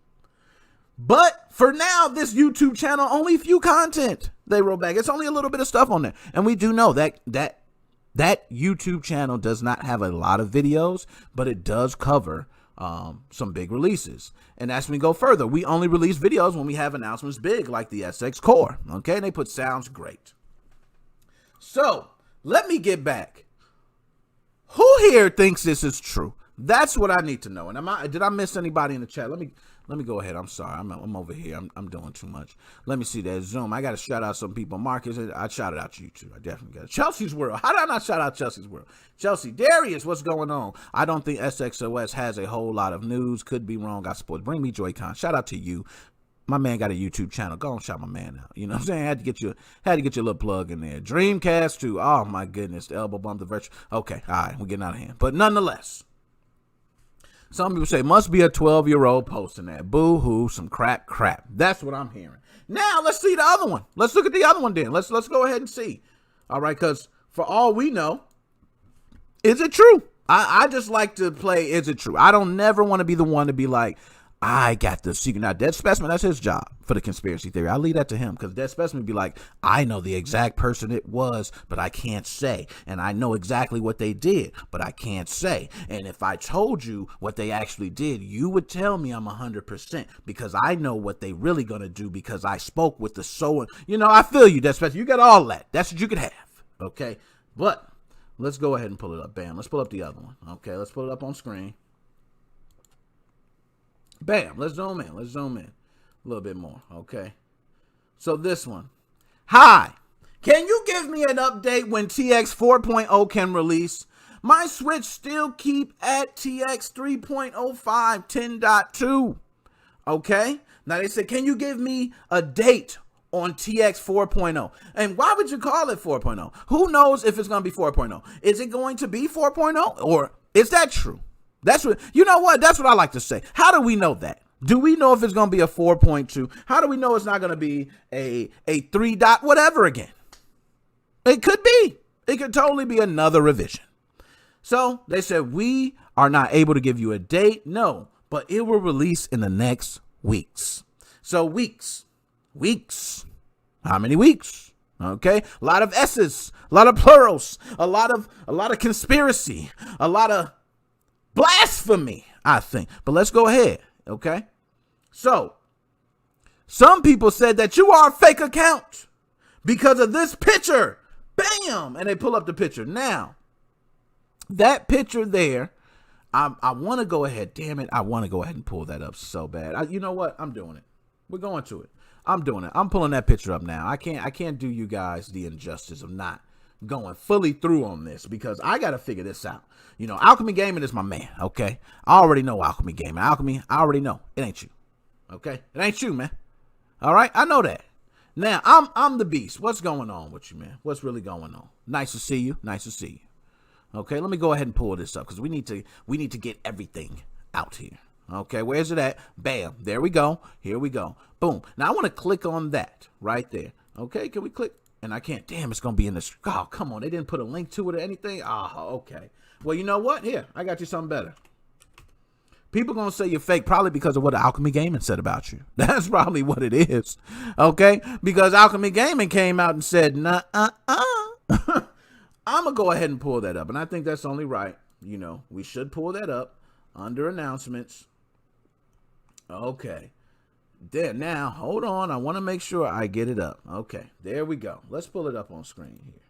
Speaker 10: But for now, this YouTube channel, only a few content they roll back. It's only a little bit of stuff on there. And we do know that YouTube channel does not have a lot of videos, but it does cover some big releases. And as we go further, we only release videos when we have announcements big, like the SX core. Okay, and they put sounds great. So let me get back. Who here thinks this is true? That's what I need to know. And did I miss anybody in the chat? Let me go ahead. I'm sorry. I'm over here. I'm doing too much. Let me see that Zoom. I got to shout out some people. Marcus, I shouted out you too. I definitely got it. Chelsea's World. How did I not shout out Chelsea's World? Chelsea, Darius, what's going on? I don't think SXOS has a whole lot of news. Could be wrong. I suppose. Bring me Joy-Con. Shout out to you. My man got a YouTube channel. Go and shout my man out. You know what I'm saying? Had to get your little plug in there. Dreamcast too. Oh my goodness. The elbow bump, the virtual. Okay. All right. We're getting out of hand. But nonetheless. Some people say, must be a 12-year-old posting that. Boo-hoo, some crap. That's what I'm hearing. Now, let's see the other one. Let's look at the other one then. Let's go ahead and see. All right, because for all we know, is it true? I just like to play, is it true? I don't never want to be the one to be like, I got the secret. Now, Dead Specimen, that's his job for the conspiracy theory. I leave that to him because Dead Specimen be like, I know the exact person it was, but I can't say. And I know exactly what they did, but I can't say. And if I told you what they actually did, you would tell me I'm 100% because I know what they really going to do because I spoke with the soul. I feel you, Dead Specimen. You got all that. That's what you could have. Okay. But let's go ahead and pull it up. Bam. Let's pull up the other one. Okay. Let's pull it up on screen. Bam, let's zoom in a little bit more, okay? So this one. Hi, can you give me an update when TX 4.0 can release? My Switch still keep at TX 3.05 10.2, okay? Now they said, can you give me a date on TX 4.0? And why would you call it 4.0? Who knows if it's going to be 4.0? Is it going to be 4.0 or is that true? That's what, that's what I like to say. How do we know that? Do we know if it's going to be a 4.2? How do we know it's not going to be a 3 dot whatever again? It could be. It could totally be another revision. So they said, we are not able to give you a date. No, but it will release in the next weeks. So weeks. How many weeks? Okay, a lot of S's, a lot of plurals, a lot of conspiracy, a lot of blasphemy, I think. But let's go ahead. Okay, so some people said that you are a fake account because of this picture. Bam, and they pull up the picture. Now, that picture there, I want to go ahead. Damn it, I want to go ahead and pull that up so bad. You know what? I'm doing it. We're going to it. I'm doing it. I'm pulling that picture up now. I can't do you guys the injustice of not going fully through on this because I got to figure this out. You know, Alchemy Gaming is my man, okay? I already know Alchemy Gaming. Alchemy, I already know. It ain't you, okay? It ain't you, man. All right? I know that. Now, I'm the beast. What's going on with you, man? What's really going on? Nice to see you. Nice to see you. Okay, let me go ahead and pull this up because we need to get everything out here. Okay, where's it at? Bam, there we go. Here we go. Boom. Now I want to click on that right there. Okay, can we click? And I can't. Damn, it's gonna be in this. Oh, come on. They didn't put a link to it or anything. Oh, okay. Well, you know what? Here, I got you something better. People gonna say you're fake probably because of what Alchemy Gaming said about you. That's probably what it is. Okay, because Alchemy Gaming came out and said, nah, I'm gonna go ahead and pull that up, and I think that's only right. You know, we should pull that up under announcements. Okay. There, now, hold on. I want to make sure I get it up. Okay, there we go. Let's pull it up on screen here.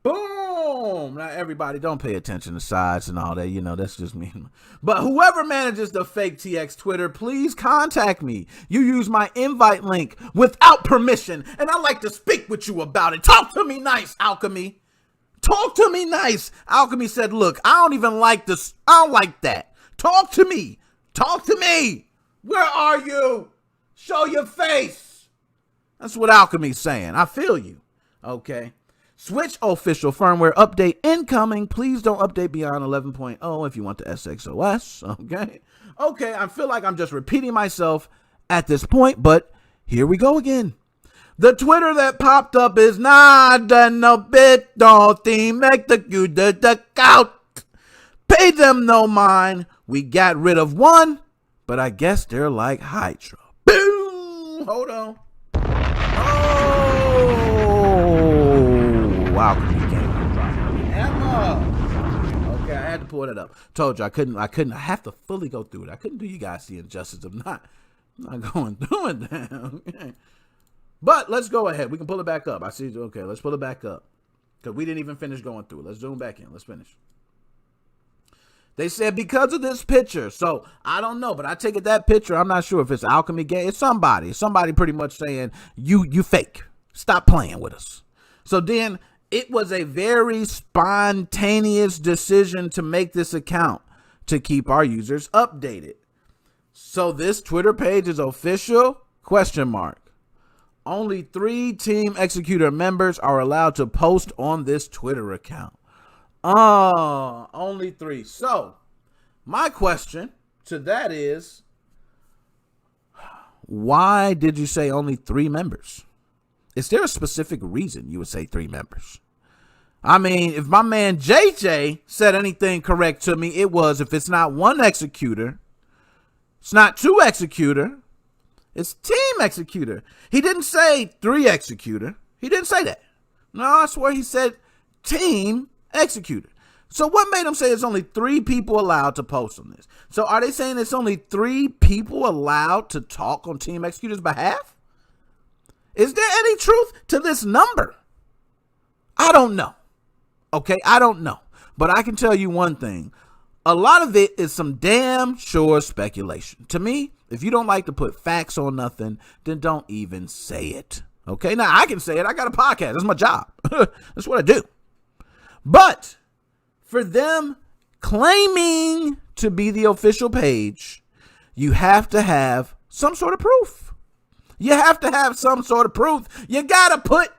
Speaker 10: Boom! Now, everybody, don't pay attention to sides and all that. You know, that's just me. But whoever manages the fake TX Twitter, please contact me. You use my invite link without permission, and I'd like to speak with you about it. Talk to me nice, Alchemy. Talk to me nice. Alchemy said, look, I don't even like this. I don't like that. Talk to me. Talk to me. Where are you? Show your face. That's what Alchemy's saying. I feel you. Okay. Switch official firmware update incoming. Please don't update beyond 11.0 if you want the SXOS. Okay. Okay. I feel like I'm just repeating myself at this point, but here we go again. The Twitter that popped up is not no bit, don't theme, make the good the out. Pay them no mind. We got rid of one, but I guess they're like Hydra. Boom! Hold on. Oh! Wow, Emma! Okay, I had to pull that up. Told you I couldn't. I have to fully go through it. I couldn't do you guys the injustice of not going through it then. Okay. But let's go ahead. We can pull it back up. I see. Okay, let's pull it back up. Because we didn't even finish going through it. Let's zoom back in. Let's finish. They said because of this picture. So I don't know, but I take it that picture. I'm not sure if it's Alchemy Game. It's somebody. Somebody pretty much saying you fake. Stop playing with us. So then it was a very spontaneous decision to make this account to keep our users updated. So this Twitter page is official? ? Only 3 Team Executor members are allowed to post on this Twitter account. Only 3. So, my question to that is, why did you say only 3 members? Is there a specific reason you would say 3 members? I mean, if my man JJ said anything correct to me, it was if it's not 1 executor, it's not 2 executor, it's Team Executor. He didn't say 3 executor. He didn't say that. No, I swear he said Team Executor. So what made him say it's only 3 people allowed to post on this? So are they saying it's only 3 people allowed to talk on Team Executor's behalf? Is there any truth to this number? I don't know. Okay, I don't know. But I can tell you one thing. A lot of it is some damn sure speculation. To me, if you don't like to put facts on nothing, then don't even say it. Okay, now I can say it. I got a podcast. That's my job. That's what I do. But for them claiming to be the official page, you have to have some sort of proof. You have to have some sort of proof. You got to put,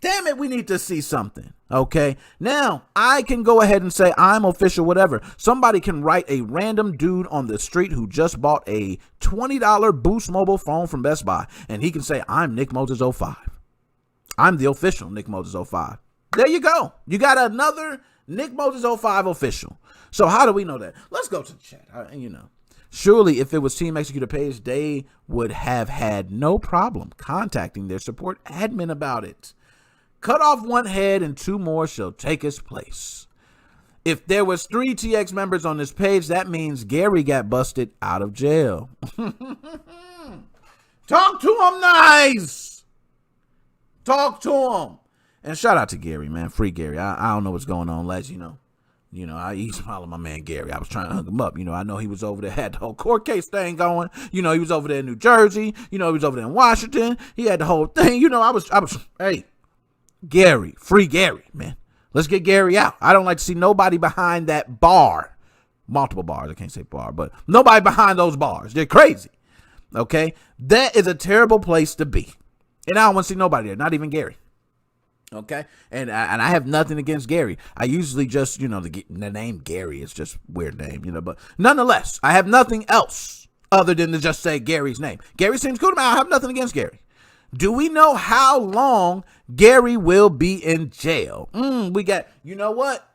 Speaker 10: damn it, we need to see something. Okay, now I can go ahead and say I'm official, whatever. Somebody can write a random dude on the street who just bought a $20 Boost mobile phone from Best Buy, and he can say, I'm NickMoses05. I'm the official NickMoses05. There you go. You got another NickMoses05 official. So how do we know that? Let's go to the chat. Surely, if it was Team Executor page, they would have had no problem contacting their support admin about it. Cut off one head and 2 more shall take its place. If there was 3 TX members on this page, that means Gary got busted out of jail. Talk to him nice. Talk to him. And shout out to Gary, man. Free Gary. I don't know what's going on, Les, I used to follow my man Gary. I was trying to hook him up. I know he was over there, had the whole court case thing going. He was over there in New Jersey. He was over there in Washington. He had the whole thing. Hey, Gary, free Gary, man. Let's get Gary out. I don't like to see nobody behind that bar. Multiple bars. I can't say bar, but nobody behind those bars. They're crazy. Okay? That is a terrible place to be. And I don't want to see nobody there, not even Gary. Okay, and I have nothing against Gary. I usually just, the name Gary is just a weird name, but nonetheless, I have nothing else other than to just say Gary's name. Gary seems cool to me. I have nothing against Gary. Do we know how long Gary will be in jail? We got, you know what?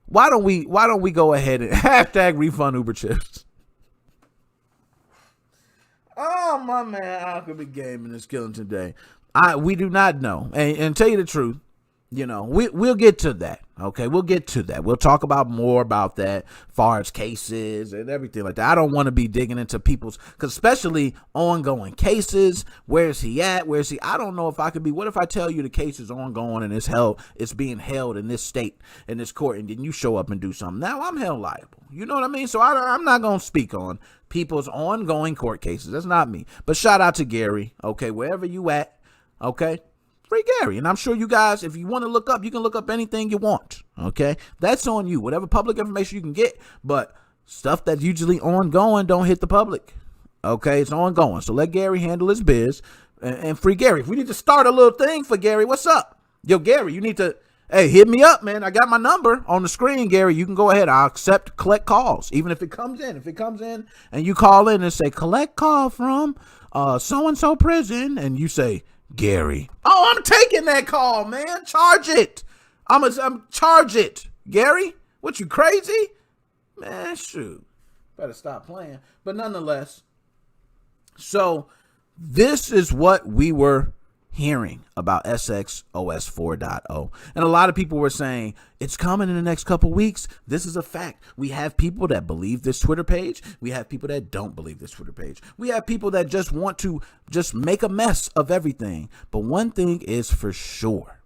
Speaker 10: Why don't we go ahead and hashtag refund Uber chips? Oh, my man, Alchemy Gaming is killing today. We do not know. And tell you the truth, we'll get to that. Okay, we'll get to that. We'll talk about more about that far as cases and everything like that. I don't want to be digging into people's, because especially ongoing cases. Where is he at? Where is he? I don't know if I could be. What if I tell you the case is ongoing and it's being held in this state, in this court, and then you show up and do something? Now I'm held liable. You know what I mean? So I'm not going to speak on people's ongoing court cases. That's not me. But shout out to Gary. Okay, wherever you at. Okay, free Gary. And I'm sure you guys, if you want to look up, you can look up anything you want. Okay, that's on you. Whatever public information you can get, but stuff that's usually ongoing don't hit the public. Okay, it's ongoing. So let Gary handle his biz and free Gary. If we need to start a little thing for Gary, what's up? Yo, Gary, you need to, hey, hit me up, man. I got my number on the screen, Gary. You can go ahead. I'll collect calls, even if it comes in. If it comes in and you call in and say, collect call from so-and-so prison, and you say, Gary. Oh, I'm taking that call, man. Charge it. I'm charge it. Gary, what, you crazy? Man, shoot. Better stop playing. But nonetheless, so this is what we were hearing about SXOS 4.0. And a lot of people were saying it's coming in the next couple weeks. This is a fact. We have people that believe this Twitter page. We have people that don't believe this Twitter page. We have people that just want to just make a mess of everything. But one thing is for sure.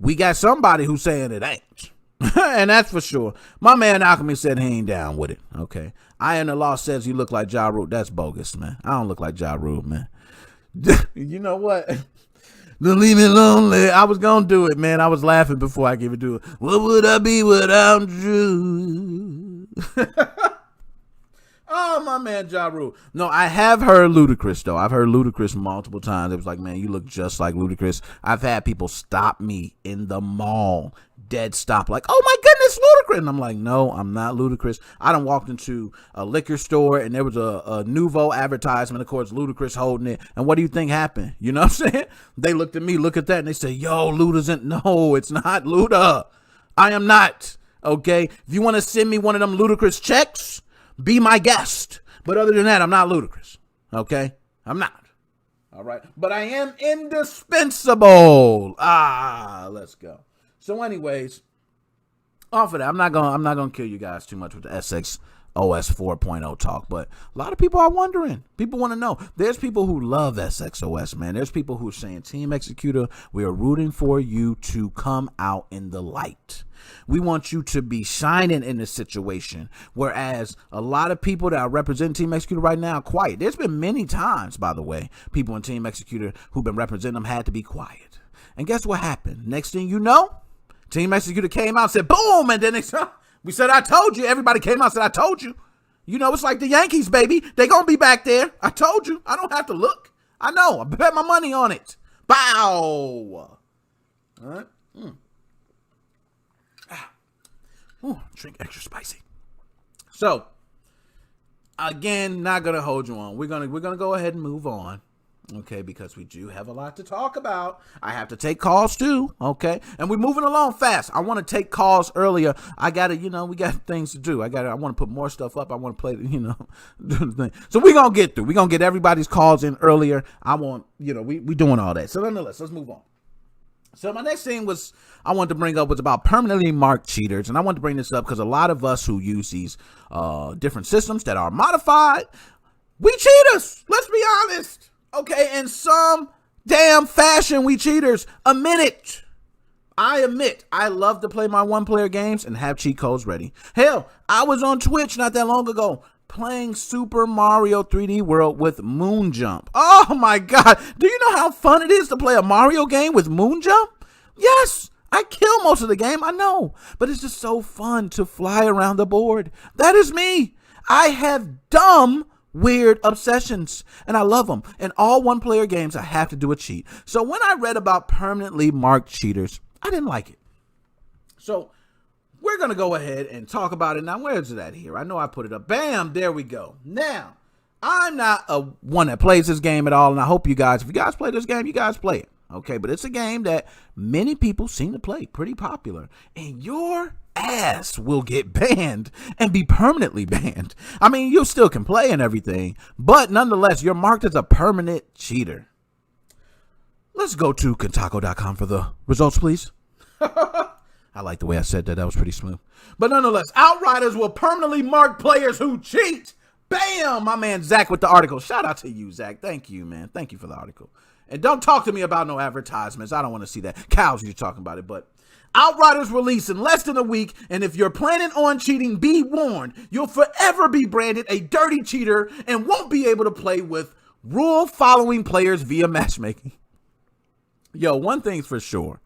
Speaker 10: We got somebody who's saying it ain't. And that's for sure. My man Alchemy said he ain't down with it. Okay. Iron the Law says you look like Ja Rule. That's bogus, man. I don't look like Ja Rule, man. You know what? Don't leave me lonely. I was gonna do it, man. I was laughing before I gave it to it. What would I be without you? Oh, my man, Ja Rule. No, I have heard Ludacris, though. I've heard Ludacris multiple times. It was like, man, you look just like Ludacris. I've had people stop me in the mall, dead stop, like, oh, my goodness, Ludacris. And I'm like, no, I'm not Ludacris. I done walked into a liquor store, and there was a Nouveau advertisement. Of course, Ludacris holding it. And what do you think happened? You know what I'm saying? They looked at me, look at that, and they say, yo, Luda's in. No, it's not Luda. I am not. Okay? If you want to send me one of them Ludacris checks, be my guest. But other than that, I'm not Ludacris. Okay? I'm not. All right? But I am indispensable. Let's go. So anyways, off of that, I'm not gonna kill you guys too much with the SXOS 4.0 talk, but a lot of people are wondering. People want to know. There's people who love SXOS, man. There's people who are saying, Team Executor, we are rooting for you to come out in the light. We want you to be shining in this situation. Whereas a lot of people that are representing Team Executor right now are quiet. There's been many times, by the way, people in Team Executor who've been representing them had to be quiet. And guess what happened? Next thing you know, Team Executor came out and said, boom, and then we said, I told you. Everybody came out and said, I told you. You know, it's like the Yankees, baby. They gonna be back there. I told you. I don't have to look. I know. I bet my money on it. Bow. All right. Drink extra spicy. So, again, not gonna hold you on. We're gonna go ahead and move on. Okay, because we do have a lot to talk about. I have to take calls too, okay? And we're moving along fast. I want to take calls earlier. I got to, we got things to do. I want to put more stuff up. I want to play, do the thing. So we're going to get through. We're going to get everybody's calls in earlier. I want, we doing all that. So nonetheless, let's move on. So my next thing I wanted to bring up was about permanently marked cheaters. And I want to bring this up because a lot of us who use these different systems that are modified, we cheaters. Let's be honest. Okay, in some damn fashion, we cheaters. Admit it. I admit, I love to play my one-player games and have cheat codes ready. Hell, I was on Twitch not that long ago playing Super Mario 3D World with Moon Jump. Oh my God. Do you know how fun it is to play a Mario game with Moon Jump? Yes, I kill most of the game, I know. But it's just so fun to fly around the board. That is me. I have dumb weird obsessions and I love them. In all one-player games, I have to do a cheat. So when I read about permanently marked cheaters, I didn't like it. So we're going to go ahead and talk about it. Now, where is it at here? I know I put it up. Bam, there we go. Now, I'm not a one that plays this game at all, and I hope if you guys play this game, you guys play it. Okay, but it's a game that many people seem to play, pretty popular, and your ass will get banned and be permanently banned. I mean, you still can play and everything, but nonetheless, you're marked as a permanent cheater. Let's go to Kotaku.com for the results, please. I like the way I said that. That was pretty smooth. But nonetheless, Outriders will permanently mark players who cheat. Bam! My man Zach with the article. Shout out to you, Zach. Thank you, man. Thank you for the article. And don't talk to me about no advertisements. I don't want to see that. Cows, you're talking about it. But Outriders release in less than a week. And if you're planning on cheating, be warned. You'll forever be branded a dirty cheater and won't be able to play with rule-following players via matchmaking. Yo, one thing's for sure.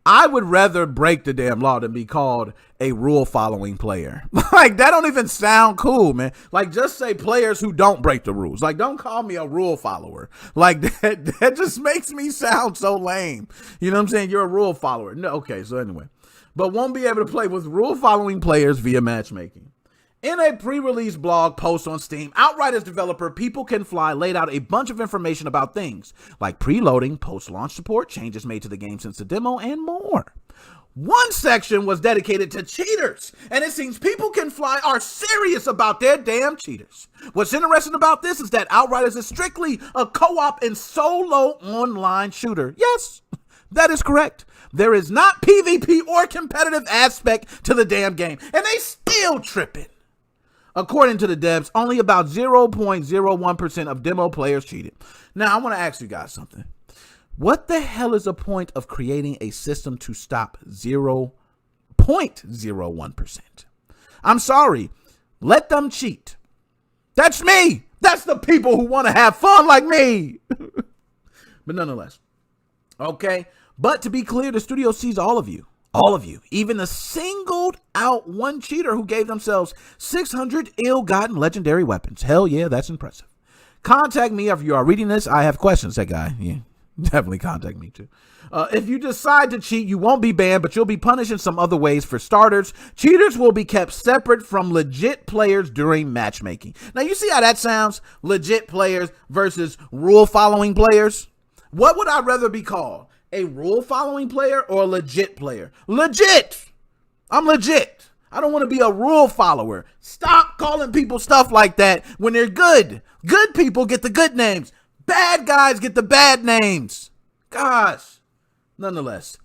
Speaker 10: I would rather break the damn law than be called a rule-following player. Like, that don't even sound cool, man. Like, just say players who don't break the rules. Like, don't call me a rule follower. Like, that just makes me sound so lame. You know what I'm saying? You're a rule follower. No, okay, so anyway. But won't be able to play with rule-following players via matchmaking. In a pre-release blog post on Steam, Outriders developer People Can Fly laid out a bunch of information about things like preloading, post-launch support, changes made to the game since the demo, and more. One section was dedicated to cheaters, and it seems People Can Fly are serious about their damn cheaters. What's interesting about this is that Outriders is strictly a co-op and solo online shooter. Yes, that is correct. There is not PvP or competitive aspect to the damn game, and they still tripping. According to the devs, only about 0.01% of demo players cheated. Now, I want to ask you guys something. What the hell is the point of creating a system to stop 0.01%? I'm sorry. Let them cheat. That's me. That's the people who want to have fun like me. But nonetheless. Okay. But to be clear, the studio sees all of you. All of you, even the singled out one cheater who gave themselves 600 ill-gotten legendary weapons. Hell yeah, that's impressive. Contact me if you are reading this. I have questions. That guy, yeah, definitely contact me too. If you decide to cheat, you won't be banned, but you'll be punished in some other ways. For starters, cheaters will be kept separate from legit players during matchmaking. Now, you see how that sounds? Legit players versus rule-following players. What would I rather be called? A rule-following player or a legit player? Legit! I'm legit. I don't want to be a rule follower. Stop calling people stuff like that when they're good. Good people get the good names. Bad guys get the bad names. Gosh. Nonetheless.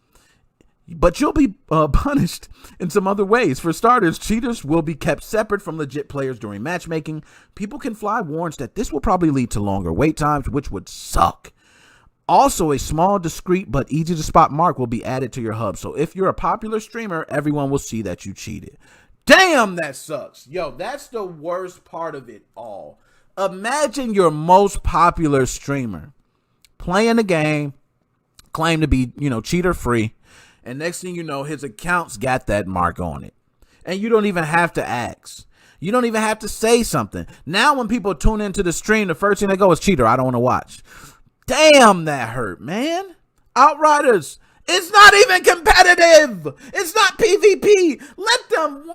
Speaker 10: But you'll be punished in some other ways. For starters, cheaters will be kept separate from legit players during matchmaking. People Can Fly warns that this will probably lead to longer wait times, which would suck. Also, a small, discreet, but easy to spot mark will be added to your hub. So if you're a popular streamer, everyone will see that you cheated. Damn, that sucks. Yo, that's the worst part of it all. Imagine your most popular streamer playing the game, claim to be, cheater free. And next thing you know, his account's got that mark on it. And you don't even have to ask. You don't even have to say something. Now, when people tune into the stream, the first thing they go is cheater. I don't want to watch. Damn, that hurt, man. Outriders, it's not even competitive. It's not PvP. Let them.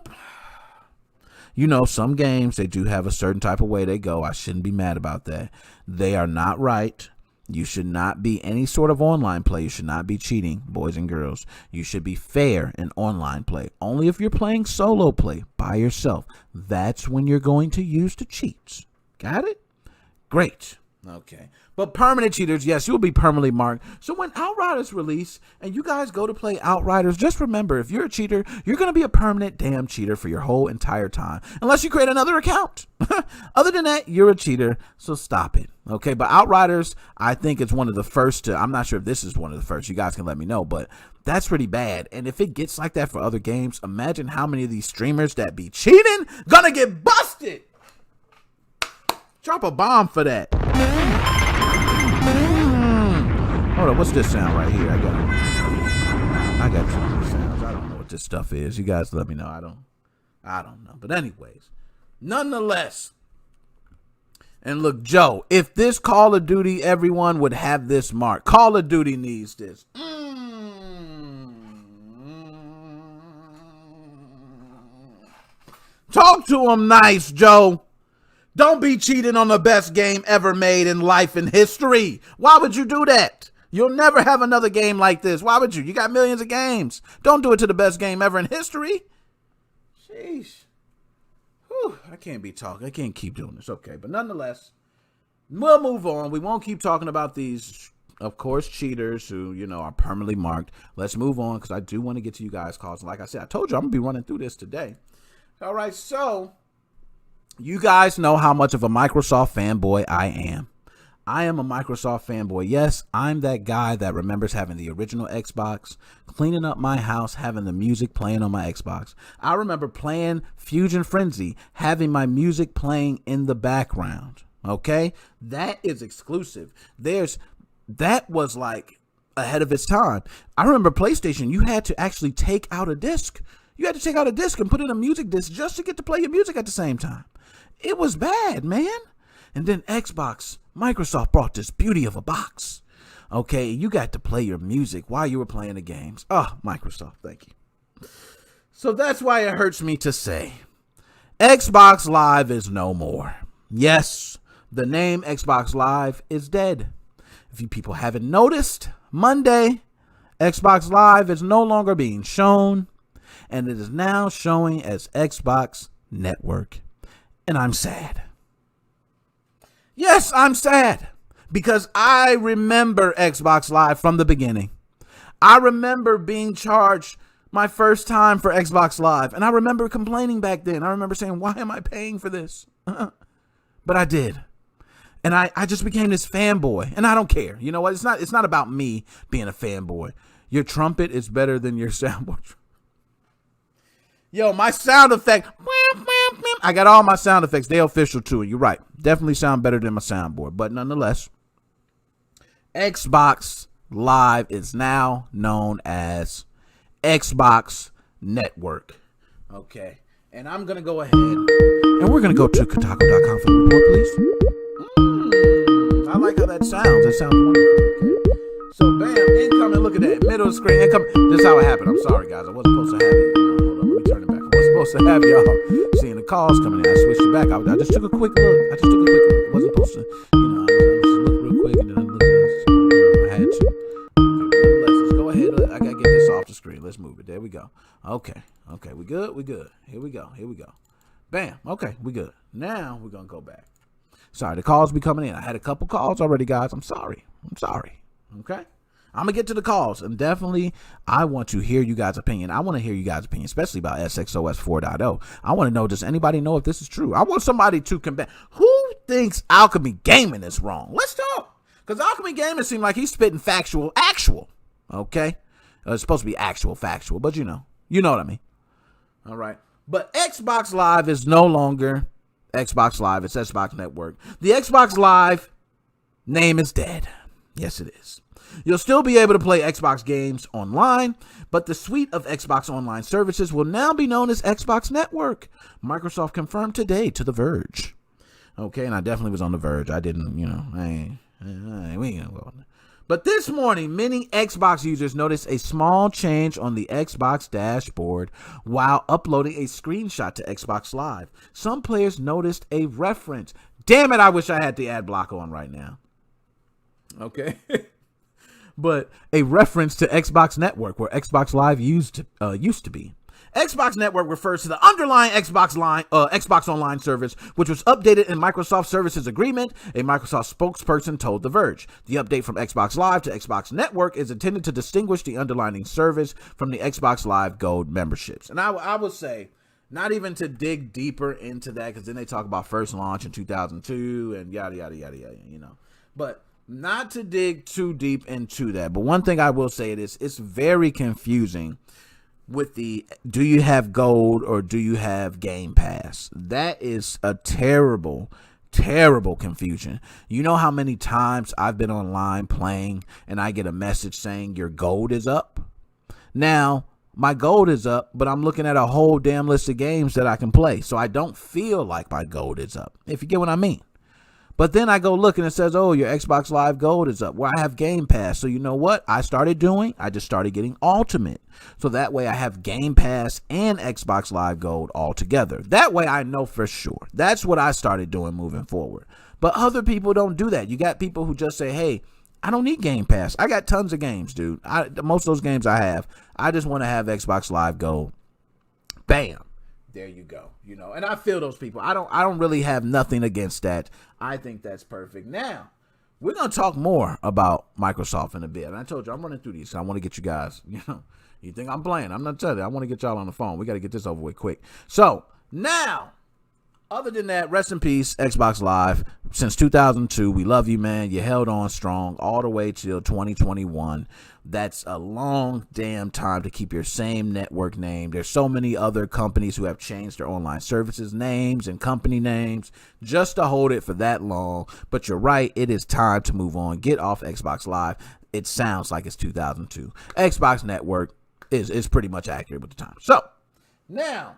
Speaker 10: Some games, they do have a certain type of way they go. I shouldn't be mad about that. They are not right. You should not be any sort of online play. You should not be cheating, boys and girls. You should be fair in online play. Only if you're playing solo play by yourself. That's when you're going to use the cheats. Got it? Great. Okay. But permanent cheaters, yes, you'll be permanently marked. So when Outriders release and you guys go to play Outriders, just remember, if you're a cheater, you're going to be a permanent damn cheater for your whole entire time. Unless you create another account. Other than that, you're a cheater, so stop it. Okay, but Outriders, I think it's one of the first to, I'm not sure if this is one of the first, you guys can let me know, but that's pretty bad. And if it gets like that for other games, imagine how many of these streamers that be cheating gonna get busted. Drop a bomb for that. Hold on, what's this sound right here? I got two sounds. I don't know what this stuff is. You guys let me know. I don't know. But anyways, nonetheless. And look, Joe, if this Call of Duty, everyone would have this mark. Call of Duty needs this. Talk to him nice, Joe. Don't be cheating on the best game ever made in life and history. Why would you do that? You'll never have another game like this. Why would you? You got millions of games. Don't do it to the best game ever in history. Sheesh. Whew, I can't be talking. I can't keep doing this. Okay, but nonetheless, we'll move on. We won't keep talking about these, of course, cheaters who, you know, are permanently marked. Let's move on because I do want to get to you guys' calls. Like I said, I told you I'm going to be running through this today. All right, so you guys know how much of a Microsoft fanboy I am. I am a Microsoft fanboy. Yes, I'm that guy that remembers having the original Xbox, cleaning up my house, having the music playing on my Xbox. I remember playing Fusion Frenzy, having my music playing in the background. Okay? That is exclusive. That was like ahead of its time. I remember PlayStation, you had to actually take out a disc. You had to take out a disc and put in a music disc just to get to play your music at the same time. It was bad, man. And then Xbox, Microsoft brought this beauty of a box. Okay, you got to play your music while you were playing the games. Oh, Microsoft, thank you. So that's why it hurts me to say, Xbox Live is no more. Yes, the name Xbox Live is dead. If you people haven't noticed, Monday, Xbox Live is no longer being shown, and it is now showing as Xbox Network. And I'm sad. Yes, I'm sad because I remember Xbox Live from the beginning. I remember being charged my first time for Xbox Live, and I remember complaining back then. I remember saying, why am I paying for this? But I did. And I just became this fanboy, and I don't care. You know what? It's not about me being a fanboy. Your trumpet is better than your soundboard. Yo, my sound effect. I got all my sound effects. They're official too. You're right. Definitely sound better than my soundboard. But nonetheless, Xbox Live is now known as Xbox Network. Okay. And I'm going to go ahead and we're going to go to Kotaku.com for the report, please. I like how that sounds. It sounds wonderful. Okay. So, bam, incoming. Look at that. Middle of the screen. Incoming. This is how it happened. I'm sorry, guys. I wasn't supposed to have it. Hold on. Let me turn it back. I wasn't supposed to have y'all seeing the calls coming in. I switched it back. I just took a quick look. It wasn't supposed to, I just looked real quick and then I looked at it. I had to. Okay, let's go ahead. I got to get this off the screen. Let's move it. There we go. Okay. We good. Here we go. Bam. Okay. We good. Now we're going to go back. Sorry. The calls be coming in. I had a couple calls already, guys. I'm sorry. Okay. I'm going to get to the calls, and definitely I want to hear you guys' opinion. I want to hear you guys' opinion, especially about SXOS 4.0. I want to know, does anybody know if this is true? I want somebody to combat. Who thinks Alchemy Gaming is wrong? Let's talk. Because Alchemy Gaming seems like he's spitting actual. Okay? It's supposed to be factual, but you know what I mean. All right. But Xbox Live is no longer Xbox Live. It's Xbox Network. The Xbox Live name is dead. Yes, it is. You'll still be able to play Xbox games online, but the suite of Xbox Online services will now be known as Xbox Network. Microsoft confirmed today to The Verge. Okay, and I definitely was on The Verge. I didn't, we ain't gonna go on. But this morning, many Xbox users noticed a small change on the Xbox dashboard while uploading a screenshot to Xbox Live. Some players noticed a reference. Damn it, I wish I had the ad block on right now. Okay. But a reference to Xbox Network, where Xbox Live used to be. Xbox Network refers to the underlying Xbox Online service, which was updated in Microsoft Services Agreement, a Microsoft spokesperson told The Verge. The update from Xbox Live to Xbox Network is intended to distinguish the underlying service from the Xbox Live Gold memberships. And I would say, not even to dig deeper into that, because then they talk about first launch in 2002 and yada, yada, yada, yada, you know. But not to dig too deep into that. But one thing I will say is it's very confusing with the do you have gold or do you have Game Pass. That is a terrible confusion. You know how many times I've been online playing and I get a message saying your gold is up? Now, my gold is up, but I'm looking at a whole damn list of games that I can play, so I don't feel like my gold is up, if you get what I mean. But then I go look and it says, oh, your Xbox Live Gold is up. Well, I have Game Pass. So you know what I started doing? I just started getting Ultimate. So that way I have Game Pass and Xbox Live Gold all together. That way I know for sure. That's what I started doing moving forward. But other people don't do that. You got people who just say, hey, I don't need Game Pass. I got tons of games, dude. Most of those games I have, I just want to have Xbox Live Gold. Bam. There you go. You know, and I feel those people. I don't really have nothing against that. I think that's perfect. Now, we're going to talk more about Microsoft in a bit. And I told you, I'm running through these, so I want to get you guys, you know, you think I'm playing. I'm not telling you. I want to get y'all on the phone. We got to get this over with quick. So, now, other than that, rest in peace, Xbox Live. Since 2002, we love you, man. You held on strong all the way till 2021. That's a long damn time to keep your same network name. There's so many other companies who have changed their online services names and company names just to hold it for that long. But you're right, it is time to move on. Get off Xbox Live. It sounds like it's 2002. Xbox Network is pretty much accurate with the time. So, now,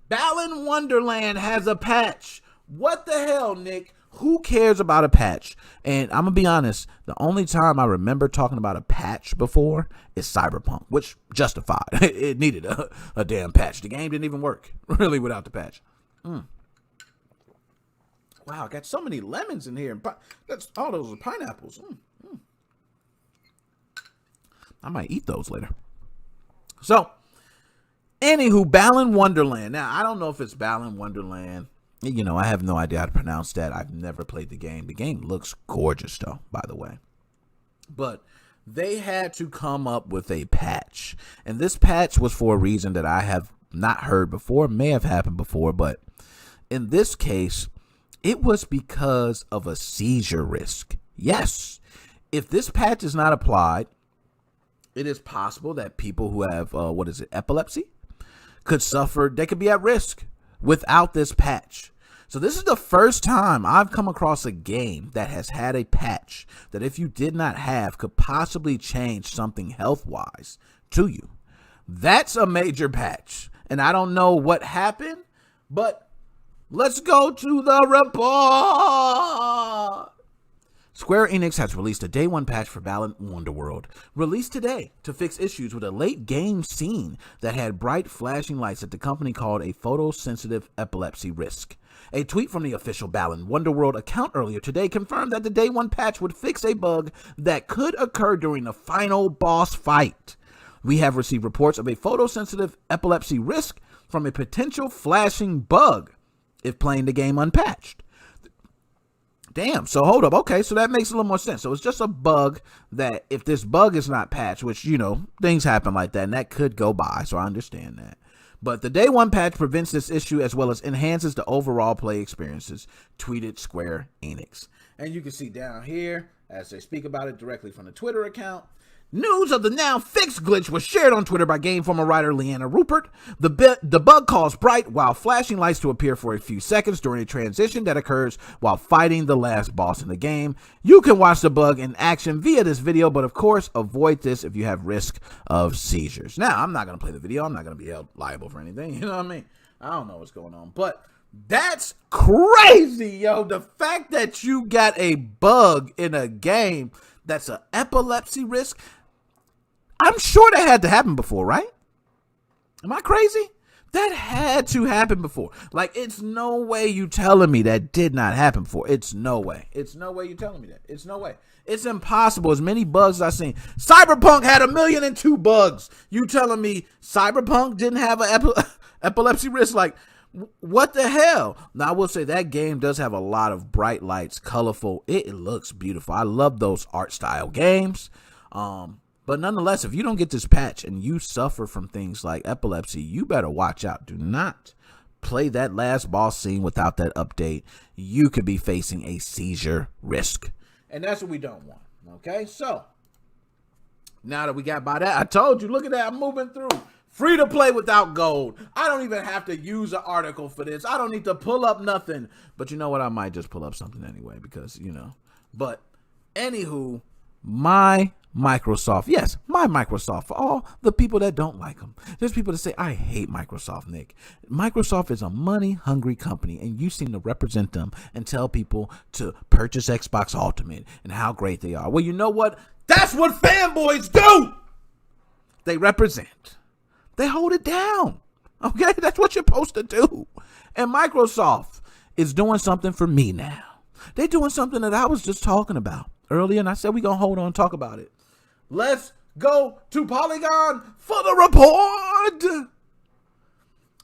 Speaker 10: Balan Wonderland has a patch. What the hell, Nick? Who cares about a patch? And I'm going to be honest, the only time I remember talking about a patch before is Cyberpunk, which justified. It needed a damn patch. The game didn't even work, really, without the patch. Wow, I got so many lemons in here. That's all those are pineapples. I might eat those later. So, anywho, Balan Wonderland. Now, I don't know if it's Balan Wonderland. You know, I have no idea how to pronounce that. I've never played the game. The game looks gorgeous, though, by the way. But they had to come up with a patch. And this patch was for a reason that I have not heard before, may have happened before. But in this case, it was because of a seizure risk. Yes, if this patch is not applied, it is possible that people who have, epilepsy, could suffer. They could be at risk without this patch. So this is the first time I've come across a game that has had a patch that if you did not have could possibly change something health-wise to you. That's a major patch. And I don't know what happened, but let's go to the report. Square Enix has released a day one patch for Balan Wonderworld, released today to fix issues with a late game scene that had bright flashing lights that the company called a photosensitive epilepsy risk. A tweet from the official Balan Wonderworld account earlier today confirmed that the day one patch would fix a bug that could occur during the final boss fight. We have received reports of a photosensitive epilepsy risk from a potential flashing bug if playing the game unpatched. Damn, so hold up. Okay, so that makes a little more sense. So it's just a bug that if this bug is not patched, which, you know, things happen like that, and that could go by, so I understand that. But the day one patch prevents this issue as well as enhances the overall play experiences, tweeted Square Enix. And you can see down here, as they speak about it directly from the Twitter account, news of the now fixed glitch was shared on Twitter by game former writer Leanna Rupert. The bug caused bright while flashing lights to appear for a few seconds during a transition that occurs while fighting the last boss in the game. You can watch the bug in action via this video, but of course, avoid this if you have risk of seizures. Now, I'm not going to play the video. I'm not going to be held liable for anything. You know what I mean? I don't know what's going on, but that's crazy, yo. The fact that you got a bug in a game that's an epilepsy risk, I'm sure that had to happen before, right? Am I crazy? That had to happen before. Like, it's no way you telling me that did not happen before. It's no way. It's no way you telling me that. It's no way. It's impossible. As many bugs as I've seen. Cyberpunk had 1,000,002 bugs. You telling me Cyberpunk didn't have an epilepsy risk? Like, what the hell? Now, I will say that game does have a lot of bright lights, colorful. It looks beautiful. I love those art style games. But nonetheless, if you don't get this patch and you suffer from things like epilepsy, you better watch out. Do not play that last boss scene without that update. You could be facing a seizure risk. And that's what we don't want. Okay, so now that we got by that, I told you, look at that, I'm moving through. Free to play without gold. I don't even have to use an article for this. I don't need to pull up nothing. But you know what? I might just pull up something anyway because, you know. But anywho, my Microsoft. Yes, my Microsoft. For all the people that don't like them. There's people that say, I hate Microsoft, Nick. Microsoft is a money-hungry company, and you seem to represent them and tell people to purchase Xbox Ultimate and how great they are. Well, you know what? That's what fanboys do! They represent. They hold it down. Okay? That's what you're supposed to do. And Microsoft is doing something for me now. They're doing something that I was just talking about earlier, and I said we're going to hold on and talk about it. Let's go to Polygon for the report.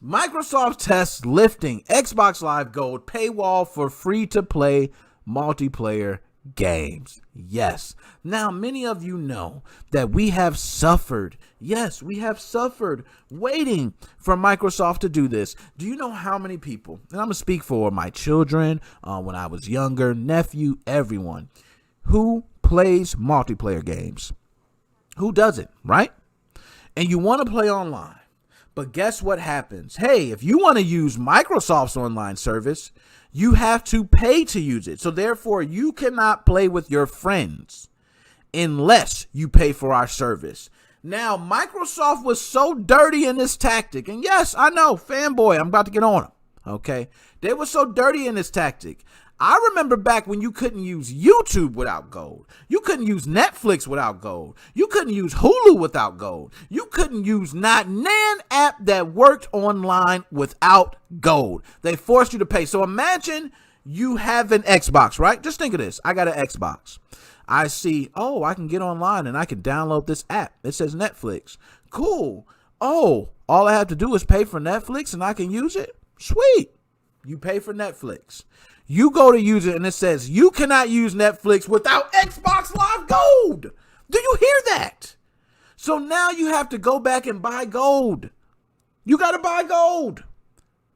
Speaker 10: Microsoft tests lifting Xbox Live Gold paywall for free-to-play multiplayer games. Yes. Now, many of you know that we have suffered. Yes, we have suffered waiting for Microsoft to do this. Do you know how many people, and I'm going to speak for my children, when I was younger, nephew, everyone, who plays multiplayer games? Who doesn't, right? And you want to play online. But guess what happens? Hey, if you want to use Microsoft's online service, you have to pay to use it. So therefore, you cannot play with your friends unless you pay for our service. Now, Microsoft was so dirty in this tactic. And yes, I know, fanboy, I'm about to get on them. Okay? They were so dirty in this tactic. I remember back when you couldn't use YouTube without gold. You couldn't use Netflix without gold. You couldn't use Hulu without gold. You couldn't use not an app that worked online without gold. They forced you to pay. So imagine you have an Xbox, right? Just think of this. I got an Xbox. I see, oh, I can get online and I can download this app. It says Netflix. Cool. Oh, all I have to do is pay for Netflix and I can use it? Sweet. You pay for Netflix. You go to use it and it says you cannot use Netflix without Xbox Live Gold. Do you hear that? So now you have to go back and buy gold. You got to buy gold.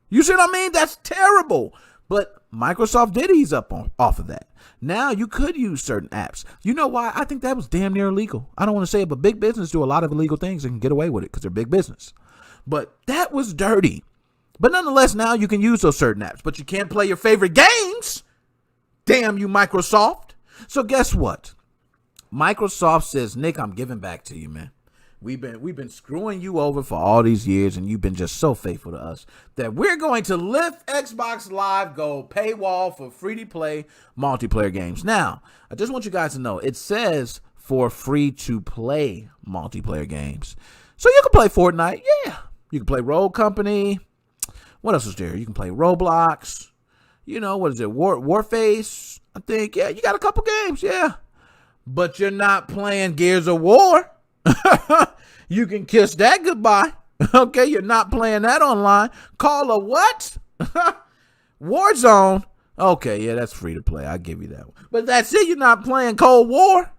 Speaker 10: You see what I mean? That's terrible. But Microsoft did ease up off of that. Now you could use certain apps. You know why? I think that was damn near illegal. I don't want to say it, but big business do a lot of illegal things and can get away with it because they're big business. But that was dirty. But nonetheless, now you can use those certain apps, but you can't play your favorite games. Damn you, Microsoft. So guess what? Microsoft says, Nick, I'm giving back to you, man. We've been screwing you over for all these years, and you've been just so faithful to us that we're going to lift Xbox Live Gold paywall for free-to-play multiplayer games. Now, I just want you guys to know, it says for free-to-play multiplayer games. So you can play Fortnite, yeah. You can play Rogue Company. What else is there? You can play Roblox. You know, what is it? Warface, I think. Yeah, you got a couple games, yeah. But you're not playing Gears of War. You can kiss that goodbye. Okay, you're not playing that online. Call of what? Warzone. Okay, yeah, that's free to play. I'll give you that one. But that's it. You're not playing Cold War.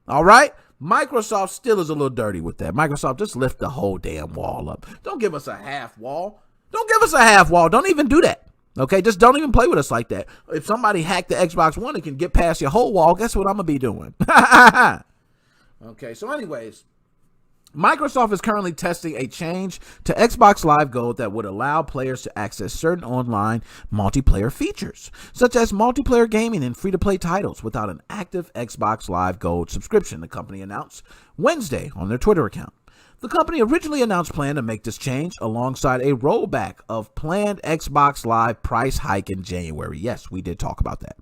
Speaker 10: All right? Microsoft still is a little dirty with that. Microsoft, just lift the whole damn wall up. Don't give us a half wall. Don't give us a half wall. Don't even do that. Okay, just don't even play with us like that. If somebody hacked the Xbox One and can get past your whole wall, guess what I'm going to be doing? Okay, so anyways, Microsoft is currently testing a change to Xbox Live Gold that would allow players to access certain online multiplayer features, such as multiplayer gaming and free-to-play titles without an active Xbox Live Gold subscription, the company announced Wednesday on their Twitter account. The company originally announced plan to make this change alongside a rollback of planned Xbox Live price hike in January. Yes, we did talk about that.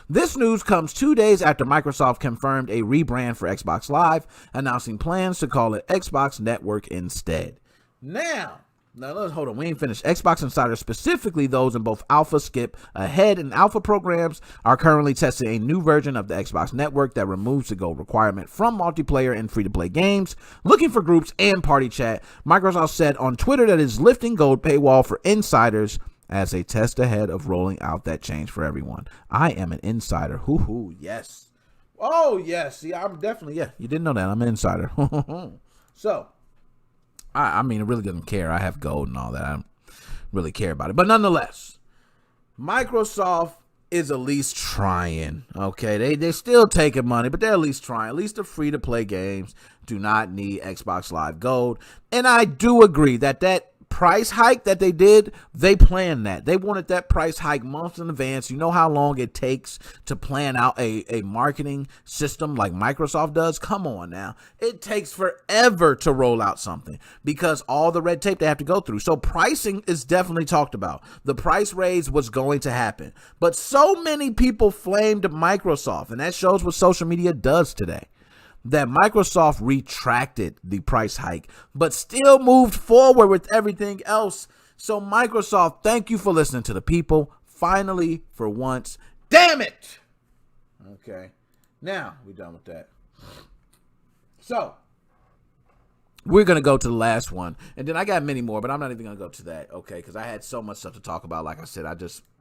Speaker 10: This news comes 2 days after Microsoft confirmed a rebrand for Xbox Live, announcing plans to call it Xbox Network instead. Now, Now, let's hold on. We ain't finished. Xbox Insider, specifically those in both Alpha, Skip, Ahead, and Alpha programs, are currently testing a new version of the Xbox Network that removes the gold requirement from multiplayer and free-to-play games, looking for groups and party chat. Microsoft said on Twitter that it's lifting gold paywall for insiders as a test ahead of rolling out that change for everyone. I am an insider. Hoo-hoo, yes. Oh, yes. See, I'm definitely, yeah, you didn't know that. I'm an insider. So, I mean, it really doesn't care. I have gold and all that. I don't really care about it. But nonetheless, Microsoft is at least trying, okay? They're still taking money, but they're at least trying. At least the free-to-play games do not need Xbox Live Gold. And I do agree that price hike that they did, they planned that. They wanted that price hike months in advance. You know how long it takes to plan out a marketing system like Microsoft does? Come on now. It takes forever to roll out something because all the red tape they have to go through. So pricing is definitely talked about. The price raise was going to happen. But so many people flamed Microsoft, and that shows what social media does today, that Microsoft retracted the price hike, but still moved forward with everything else. So Microsoft, thank you for listening to the people. Finally, for once. Damn it! Okay. Now, we're done with that. So, we're going to go to the last one. And then I got many more, but I'm not even going to go to that, okay? Because I had so much stuff to talk about. Like I said,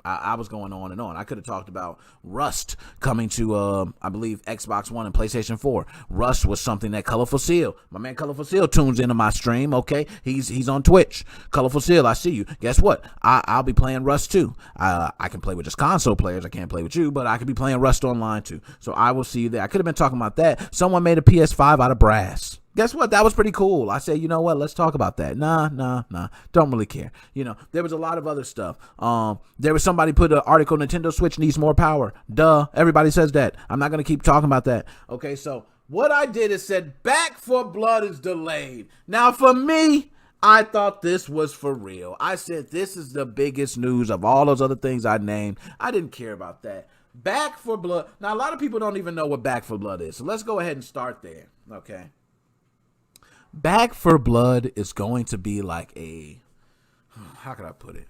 Speaker 10: I was going on and on. I could have talked about Rust coming to, I believe, Xbox One and PlayStation 4. Rust was something that Colorful Seal, my man Colorful Seal, tunes into my stream, okay? He's on Twitch. Colorful Seal, I see you. Guess what? I'll be playing Rust too. I can play with just console players. I can't play with you, but I could be playing Rust online too. So I will see you there. I could have been talking about that. Someone made a PS5 out of brass. Guess what? That was pretty cool. I said, you know what? Let's talk about that. Nah. Don't really care. You know, there was a lot of other stuff. There was somebody put an article, Nintendo Switch needs more power. Duh. Everybody says that. I'm not going to keep talking about that. Okay, so what I did is said Back 4 Blood is delayed. Now, for me, I thought this was for real. I said this is the biggest news of all those other things I named. I didn't care about that. Back 4 Blood. Now, a lot of people don't even know what Back 4 Blood is. So let's go ahead and start there. Okay. Back 4 Blood is going to be like how can I put it?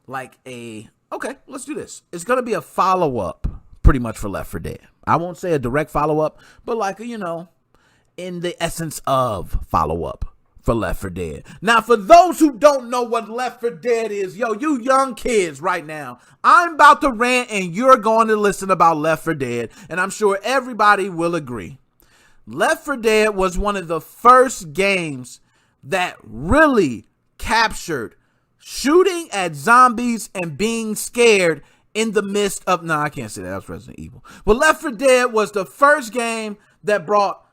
Speaker 10: Okay, let's do this. It's going to be a follow-up pretty much for Left 4 Dead. I won't say a direct follow-up, but in the essence of follow-up for Left 4 Dead. Now, for those who don't know what Left 4 Dead is, you young kids right now, I'm about to rant and you're going to listen about Left 4 Dead, and I'm sure everybody will agree. Left 4 Dead was one of the first games that really captured shooting at zombies and being scared in the midst of... No, I can't say that. That was Resident Evil. But Left 4 Dead was the first game that brought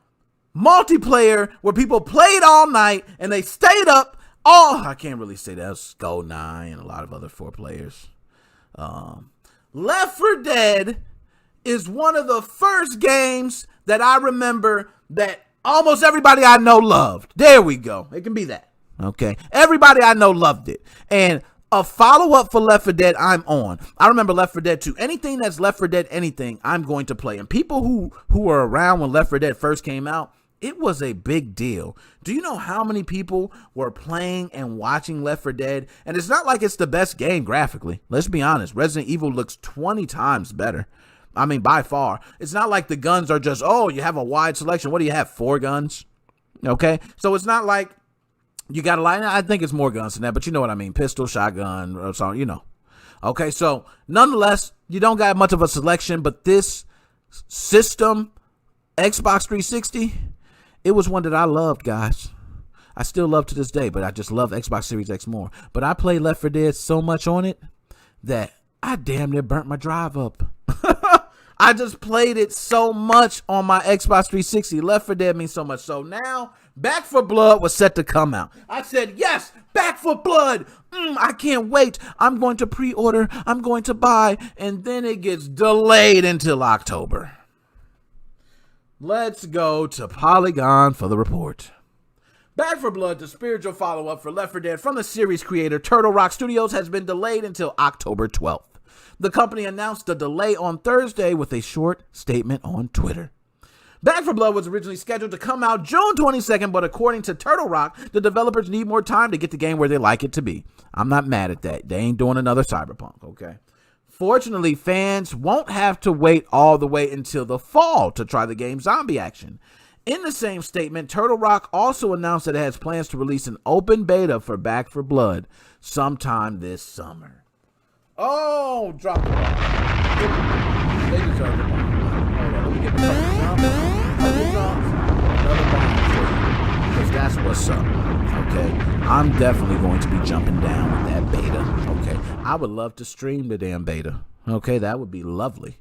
Speaker 10: multiplayer where people played all night and they stayed up all... I can't really say that. It was GoldenEye and a lot of other 4 players. Left 4 Dead is one of the first games that I remember that almost everybody I know loved. There we go. It can be that. Okay. Everybody I know loved it. And a follow-up for Left 4 Dead, I'm on. I remember Left 4 Dead 2. Anything that's Left 4 Dead anything, I'm going to play. And people who were around when Left 4 Dead first came out, it was a big deal. Do you know how many people were playing and watching Left 4 Dead? And it's not like it's the best game graphically. Let's be honest. Resident Evil looks 20 times better. I mean, by far. It's not like the guns are just, you have a wide selection. What do you have, 4 guns? Okay? So it's not like you got a line. I think it's more guns than that, but you know what I mean. Pistol, shotgun, or something, Okay, so nonetheless, you don't got much of a selection, but this system, Xbox 360, it was one that I loved, guys. I still love to this day, but I just love Xbox Series X more. But I played Left 4 Dead so much on it that I damn near burnt my drive up. I just played it so much on my Xbox 360. Left 4 Dead means so much. So now, Back 4 Blood was set to come out. I said, yes, Back 4 Blood. I can't wait. I'm going to pre-order. I'm going to buy. And then it gets delayed until October. Let's go to Polygon for the report. Back 4 Blood, the spiritual follow-up for Left 4 Dead from the series creator Turtle Rock Studios, has been delayed until October 12th. The company announced the delay on Thursday with a short statement on Twitter. Back 4 Blood was originally scheduled to come out June 22nd, but according to Turtle Rock, the developers need more time to get the game where they like it to be. I'm not mad at that. They ain't doing another Cyberpunk, okay? Fortunately, fans won't have to wait all the way until the fall to try the game's zombie action. In the same statement, Turtle Rock also announced that it has plans to release an open beta for Back 4 Blood sometime this summer. Oh, drop the bomb. They deserve the bomb. Hold on, let me get the another bomb for you, because that's what's up. Okay, I'm definitely going to be jumping down with that beta. Okay, I would love to stream the damn beta. Okay, that would be lovely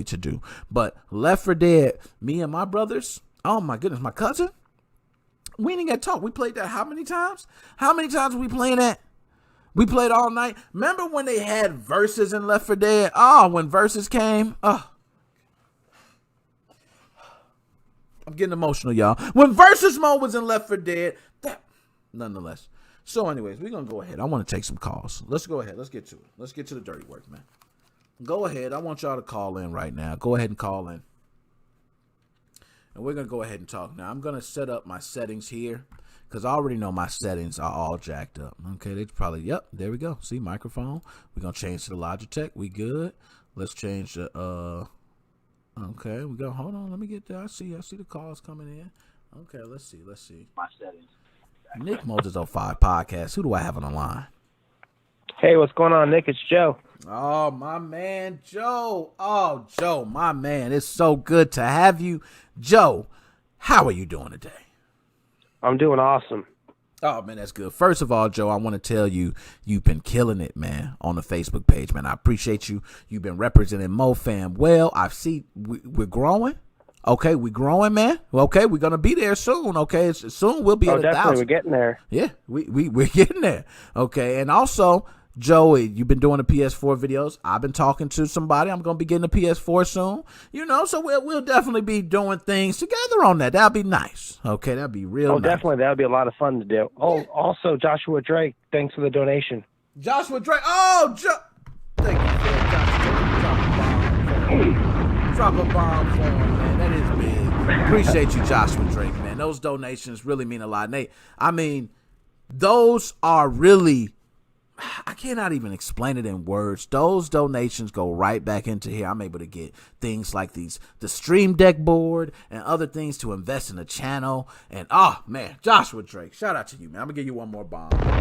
Speaker 10: to do. But Left 4 Dead, me and my brothers, oh my goodness, my cousin, we didn't get talk. We played that how many times? How many times were we playing that? We played all night. Remember when they had verses in Left 4 Dead? Oh, when verses came, oh. I'm getting emotional, y'all. When versus mode was in Left 4 Dead, that, nonetheless. So anyways, we're going to go ahead. I want to take some calls. Let's go ahead. Let's get to it. Let's get to the dirty work, man. Go ahead. I want y'all to call in right now. Go ahead and call in. And we're going to go ahead and talk. Now, I'm going to set up my settings here because I already know my settings are all jacked up. Okay, they probably, yep, there we go. See, microphone. We're going to change to the Logitech. We good. Let's change the, okay, we go. Hold on, let me get there. I see the calls coming in. Okay, let's see.
Speaker 8: My settings.
Speaker 10: NickMoses05 podcast. Who do I have on the line?
Speaker 11: Hey, what's going on, Nick? It's Joe.
Speaker 10: Oh, my man, Joe. Oh, Joe, my man. It's so good to have you. Joe, how are you doing today?
Speaker 11: I'm doing awesome.
Speaker 10: Oh, man, that's good. First of all, Joe, I want to tell you, you've been killing it, man, on the Facebook page, man. I appreciate you. You've been representing MoFam well. I see we're growing. Okay, we're growing, man. Okay, we're going to be there soon, okay? Soon we'll be at 1,000.
Speaker 11: Definitely, we're getting there.
Speaker 10: Yeah, we're getting there, okay? And also, Joe, you've been doing the PS4 videos. I've been talking to somebody. I'm going to be getting a PS4 soon, so we'll definitely be doing things together on that. That'll be nice, okay? That'll be real nice.
Speaker 11: Definitely. That'll be a lot of fun to do. Oh, also, Joshua Drake, thanks for the donation.
Speaker 10: Joshua Drake. Oh, thank you for that, Drop a bomb for him, man. That is big. Appreciate you, Joshua Drake, man. Those donations really mean a lot. Those are really, I cannot even explain it in words. Those donations go right back into here. I'm able to get things like the Stream Deck board and other things to invest in the channel. And oh man, Joshua Drake, shout out to you, man. I'm gonna give you one more bomb. You know what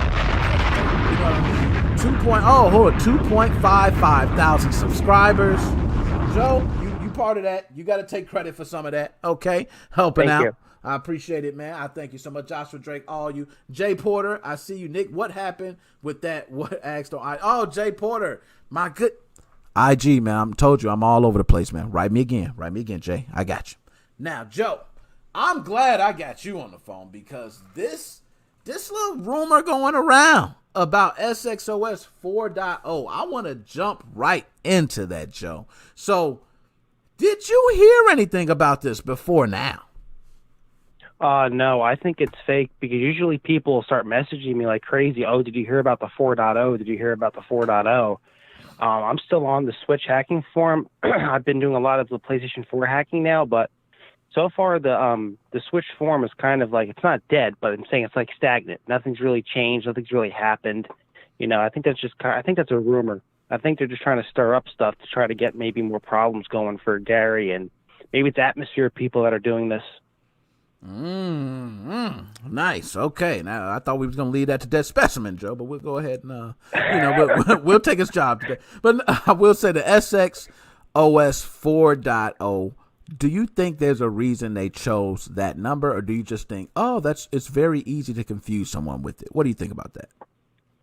Speaker 10: I mean? 2.55 thousand subscribers. Joe, you part of that. You got to take credit for some of that. Okay, helping out. You. I appreciate it, man. I thank you so much, Joshua Drake, all you. Jay Porter, I see you. Nick, what happened with that? What asked on Oh, Jay Porter, my good IG, man. I told you I'm all over the place, man. Write me again, Jay. I got you. Now, Joe, I'm glad I got you on the phone because this little rumor going around about SXOS 4.0, I want to jump right into that, Joe. So, did you hear anything about this before now?
Speaker 11: No, I think it's fake because usually people start messaging me like crazy. Oh, did you hear about the 4.0? Did you hear about the 4.0? I'm still on the Switch hacking forum. I've been doing a lot of the PlayStation 4 hacking now, but so far the Switch forum is kind of like, it's not dead, but I'm saying it's like stagnant. Nothing's really changed. Nothing's really happened. I think that's a rumor. I think they're just trying to stir up stuff to try to get maybe more problems going for Gary, and maybe it's atmosphere people that are doing this.
Speaker 10: Nice. Okay. Now I thought we was gonna leave that to Dead Specimen, Joe, but we'll go ahead and we'll take his job today. But I will say the SXOS 4.0. Do you think there's a reason they chose that number, or do you just think, it's very easy to confuse someone with it? What do you think about that?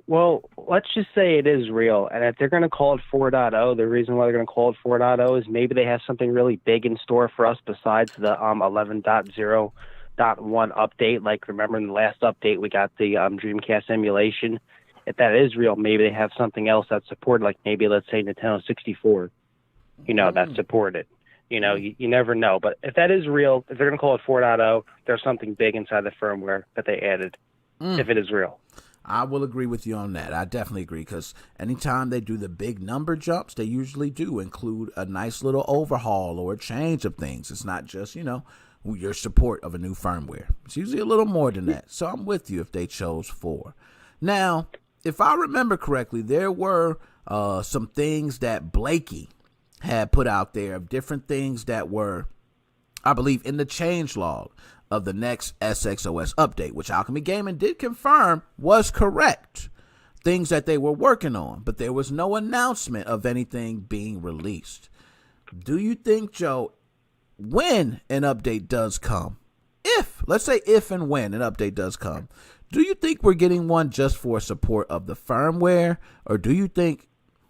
Speaker 11: Well, let's just say it is real, and if they're going to call it 4.0, the reason why they're going to call it 4.0 is maybe they have something really big in store for us besides the 11.0.1 update. Like, remember in the last update, we got the Dreamcast emulation. If that is real, maybe they have something else that's supported, like maybe, let's say, Nintendo 64, that's supported. You never know. But if that is real, if they're going to call it 4.0, there's something big inside the firmware that they added, if it is real.
Speaker 10: I will agree with you on that. I definitely agree, because anytime they do the big number jumps, they usually do include a nice little overhaul or a change of things. It's not just, your support of a new firmware. It's usually a little more than that. So I'm with you if they chose 4. Now, if I remember correctly, there were some things that Blakey had put out there of different things that were, I believe, in the change log of the next SXOS update, which Alchemy Gaming did confirm was correct. Things that they were working on, but there was no announcement of anything being released. Do you think, Joe, when an update does come, let's say if and when an update does come, do you think we're getting one just for support of the firmware, or do you think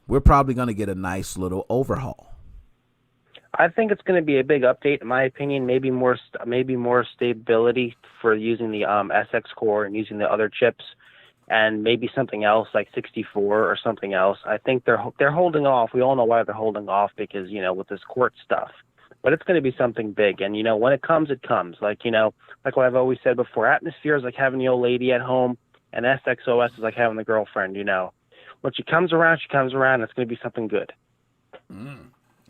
Speaker 10: we're probably going to get a nice little overhaul?
Speaker 11: I think it's going to be a big update, in my opinion. Maybe more stability for using the SX core and using the other chips, and maybe something else like 64 or something else. I think they're holding off. We all know why they're holding off, because with this court stuff. But it's going to be something big, and when it comes, it comes. Like what I've always said before, Atmosphere is like having the old lady at home, and SXOS is like having the girlfriend. When she comes around, it's going to be something good.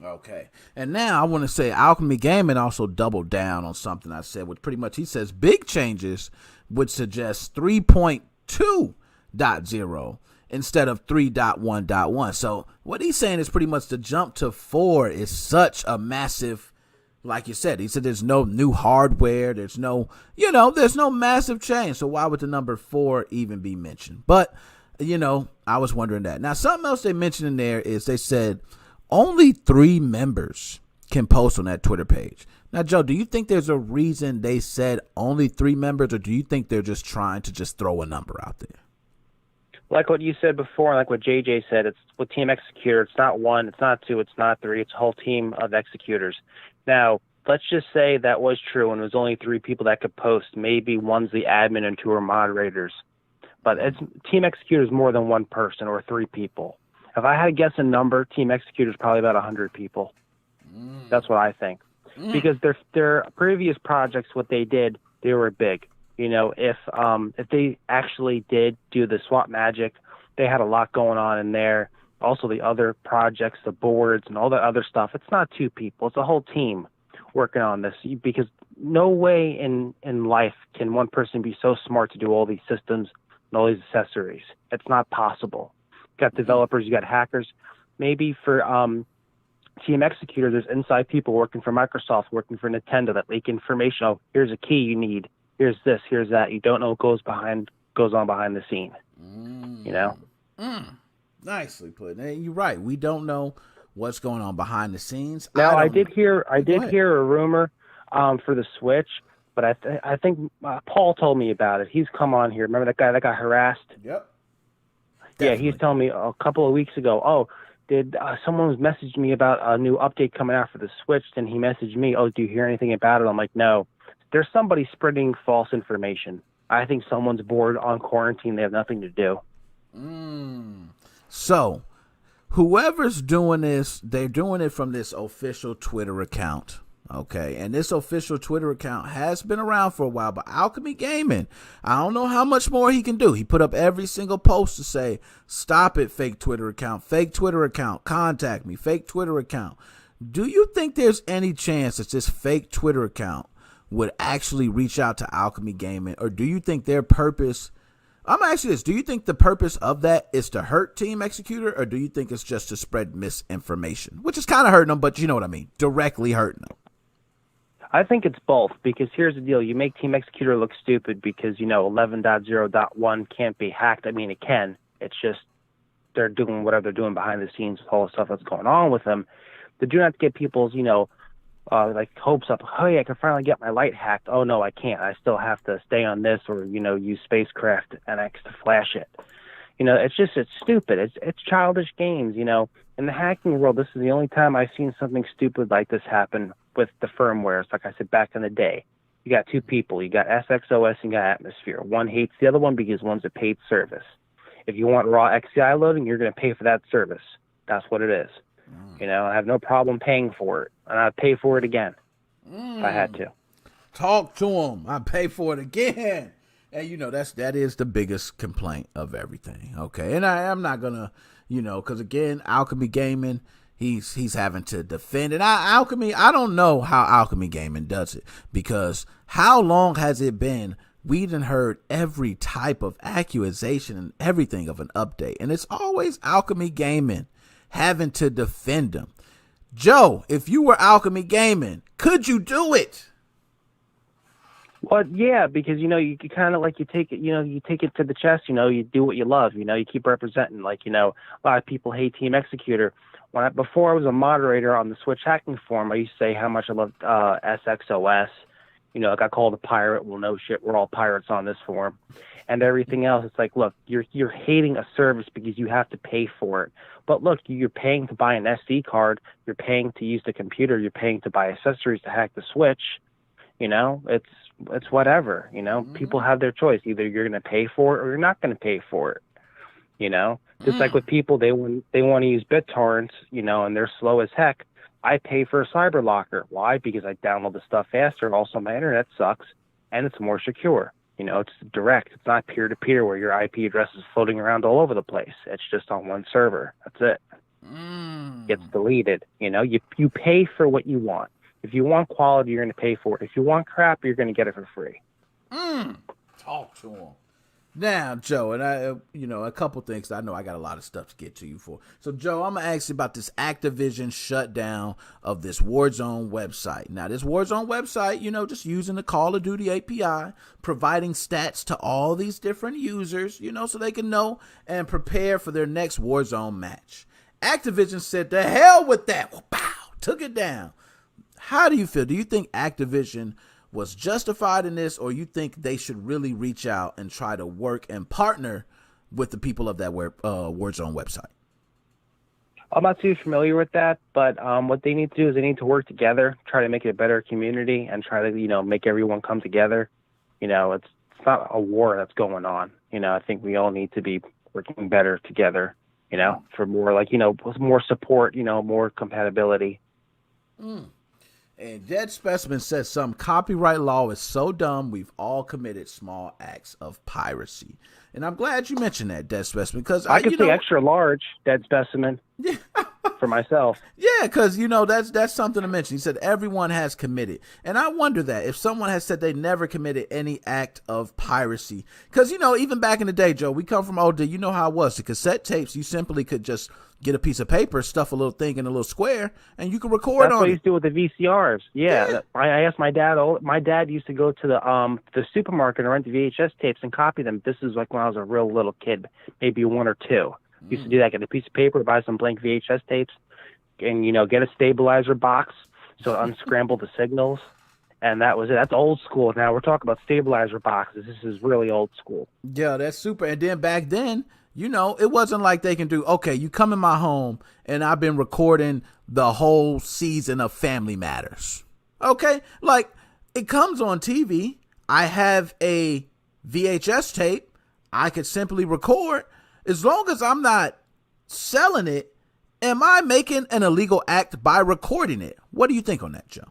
Speaker 10: Okay. And now I want to say Alchemy Gaming also doubled down on something I said, which pretty much he says big changes would suggest 3.2.0 instead of 3.1.1. So what he's saying is pretty much the jump to 4 is such a massive, like you said, he said there's no new hardware. There's no, there's no massive change. So why would the number 4 even be mentioned? But, I was wondering that. Now, something else they mentioned in there is they said only 3 members can post on that Twitter page. Now, Joe, do you think there's a reason they said only 3 members, or do you think they're just trying to just throw a number out there?
Speaker 11: Like what you said before, like what JJ said, it's with Team Executor. It's not 1, it's not 2, it's not 3. It's a whole team of executors. Now, let's just say that was true and it was only 3 people that could post. Maybe one's the admin and 2 are moderators. But Team Executor is more than 1 person or 3 people. If I had to guess a number, Team Executor is probably about 100 people. That's what I think. Because their previous projects, what they did, they were big. If they actually did do the swap magic, they had a lot going on in there. Also, the other projects, the boards and all that other stuff, it's not 2 people. It's a whole team working on this, because no way in life can 1 person be so smart to do all these systems and all these accessories. It's not possible. You got developers, you got hackers. Maybe for Team Executor, there's inside people working for Microsoft, working for Nintendo that leak information. Oh, here's a key you need. Here's this, here's that. You don't know what goes on behind the scene.
Speaker 10: Nicely put. And you're right. We don't know what's going on behind the scenes.
Speaker 11: Now, I did hear a rumor for the Switch, but I think Paul told me about it. He's come on here. Remember that guy that got harassed?
Speaker 10: Yep.
Speaker 11: Definitely. Yeah, he's telling me a couple of weeks ago, someone was messaging me about a new update coming out for the Switch, and he messaged me, do you hear anything about it? I'm like, no. There's somebody spreading false information. I think someone's bored on quarantine. They have nothing to do.
Speaker 10: So, whoever's doing this, they're doing it from this official Twitter account. Okay, and this official Twitter account has been around for a while, but Alchemy Gaming, I don't know how much more he can do. He put up every single post to say, stop it, fake Twitter account, contact me, fake Twitter account. Do you think there's any chance that this fake Twitter account would actually reach out to Alchemy Gaming, or do you think their purpose, I'm gonna ask you this, do you think the purpose of that is to hurt Team Executor, or do you think it's just to spread misinformation, which is kind of hurting them, but you know what I mean, directly hurting them?
Speaker 11: I think it's both, because here's the deal. You make Team Executor look stupid because, 11.0.1 can't be hacked. I mean, it can. It's just they're doing whatever they're doing behind the scenes with all the stuff that's going on with them. They do not get people's, hopes up. Oh, yeah, I can finally get my light hacked. Oh, no, I can't. I still have to stay on this or, use Spacecraft NX to flash it. It's stupid. It's childish games, In the hacking world, this is the only time I've seen something stupid like this happen with the firmwares. Like I said, back in the day, you got 2 people. You got SXOS and you got Atmosphere. One hates the other one because one's a paid service. If you want raw XCI loading, you're going to pay for that service. That's what it is. I have no problem paying for it, and I'd pay for it again if I had to.
Speaker 10: Talk to him. I'd pay for it again. And that is the biggest complaint of everything. Okay. And I'm not gonna, because again, Alchemy Gaming, he's having to defend it. Alchemy, I don't know how Alchemy Gaming does it, because how long has it been? We done heard every type of accusation and everything of an update, and it's always Alchemy Gaming having to defend them. Joe, if you were Alchemy Gaming, could you do it?
Speaker 11: Well, yeah, because you kind of like you take it to the chest. You do what you love. You keep representing. Like a lot of people hate Team Executor. Before I was a moderator on the Switch hacking forum, I used to say how much I loved SXOS. I got called a pirate. Well, no shit, we're all pirates on this forum, and everything else. It's like, look, you're hating a service because you have to pay for it. But look, you're paying to buy an SD card. You're paying to use the computer. You're paying to buy accessories to hack the Switch. It's whatever. People have their choice. Either you're going to pay for it or you're not going to pay for it. Just like with people, they want to use BitTorrents, and they're slow as heck. I pay for a cyber locker. Why? Because I download the stuff faster. Also, my internet sucks, and it's more secure. It's direct. It's not peer-to-peer where your IP address is floating around all over the place. It's just on one server. That's it. Gets deleted. You pay for what you want. If you want quality, you're going to pay for it. If you want crap, you're going to get it for free.
Speaker 10: Talk to him. Now, Joe, and a couple things. I know I got a lot of stuff to get to you for. So, Joe, I'm going to ask you about this Activision shutdown of this Warzone website. Now, this Warzone website, just using the Call of Duty API, providing stats to all these different users, so they can know and prepare for their next Warzone match. Activision said, the hell with that. Pow, took it down. How do you feel? Do you think Activision was justified in this, or you think they should really reach out and try to work and partner with the people of that Warzone website?
Speaker 11: I'm not too familiar with that, but what they need to do is they need to work together, try to make it a better community, and try to make everyone come together. It's not a war that's going on. I think we all need to be working better together. For more with more support. More compatibility.
Speaker 10: And Dead Specimen says some copyright law is so dumb, we've all committed small acts of piracy. And I'm glad you mentioned that, Dead Specimen, because
Speaker 11: I could say extra large, Dead Specimen, for myself.
Speaker 10: Yeah, because, that's something to mention. He said everyone has committed. And I wonder that if someone has said they never committed any act of piracy. Because, even back in the day, Joe, we come from old day. You know how it was. The cassette tapes, you simply could just get a piece of paper, stuff a little thing in a little square, and you can record on it.
Speaker 11: That's what I used to do with the VCRs. Yeah. I asked my dad. My dad used to go to the supermarket and rent the VHS tapes and copy them. This is like when I was a real little kid, maybe 1 or 2. Used to do that, get a piece of paper, buy some blank VHS tapes, and, get a stabilizer box so it unscrambled the signals. And that was it. That's old school. Now we're talking about stabilizer boxes. This is really old school.
Speaker 10: Yeah, that's super. And then back then, it wasn't like they can do, okay, you come in my home and I've been recording the whole season of Family Matters. Okay? Like, it comes on TV. I have a VHS tape. I could simply record. As long as I'm not selling it, am I making an illegal act by recording it? What do you think on that, Joe?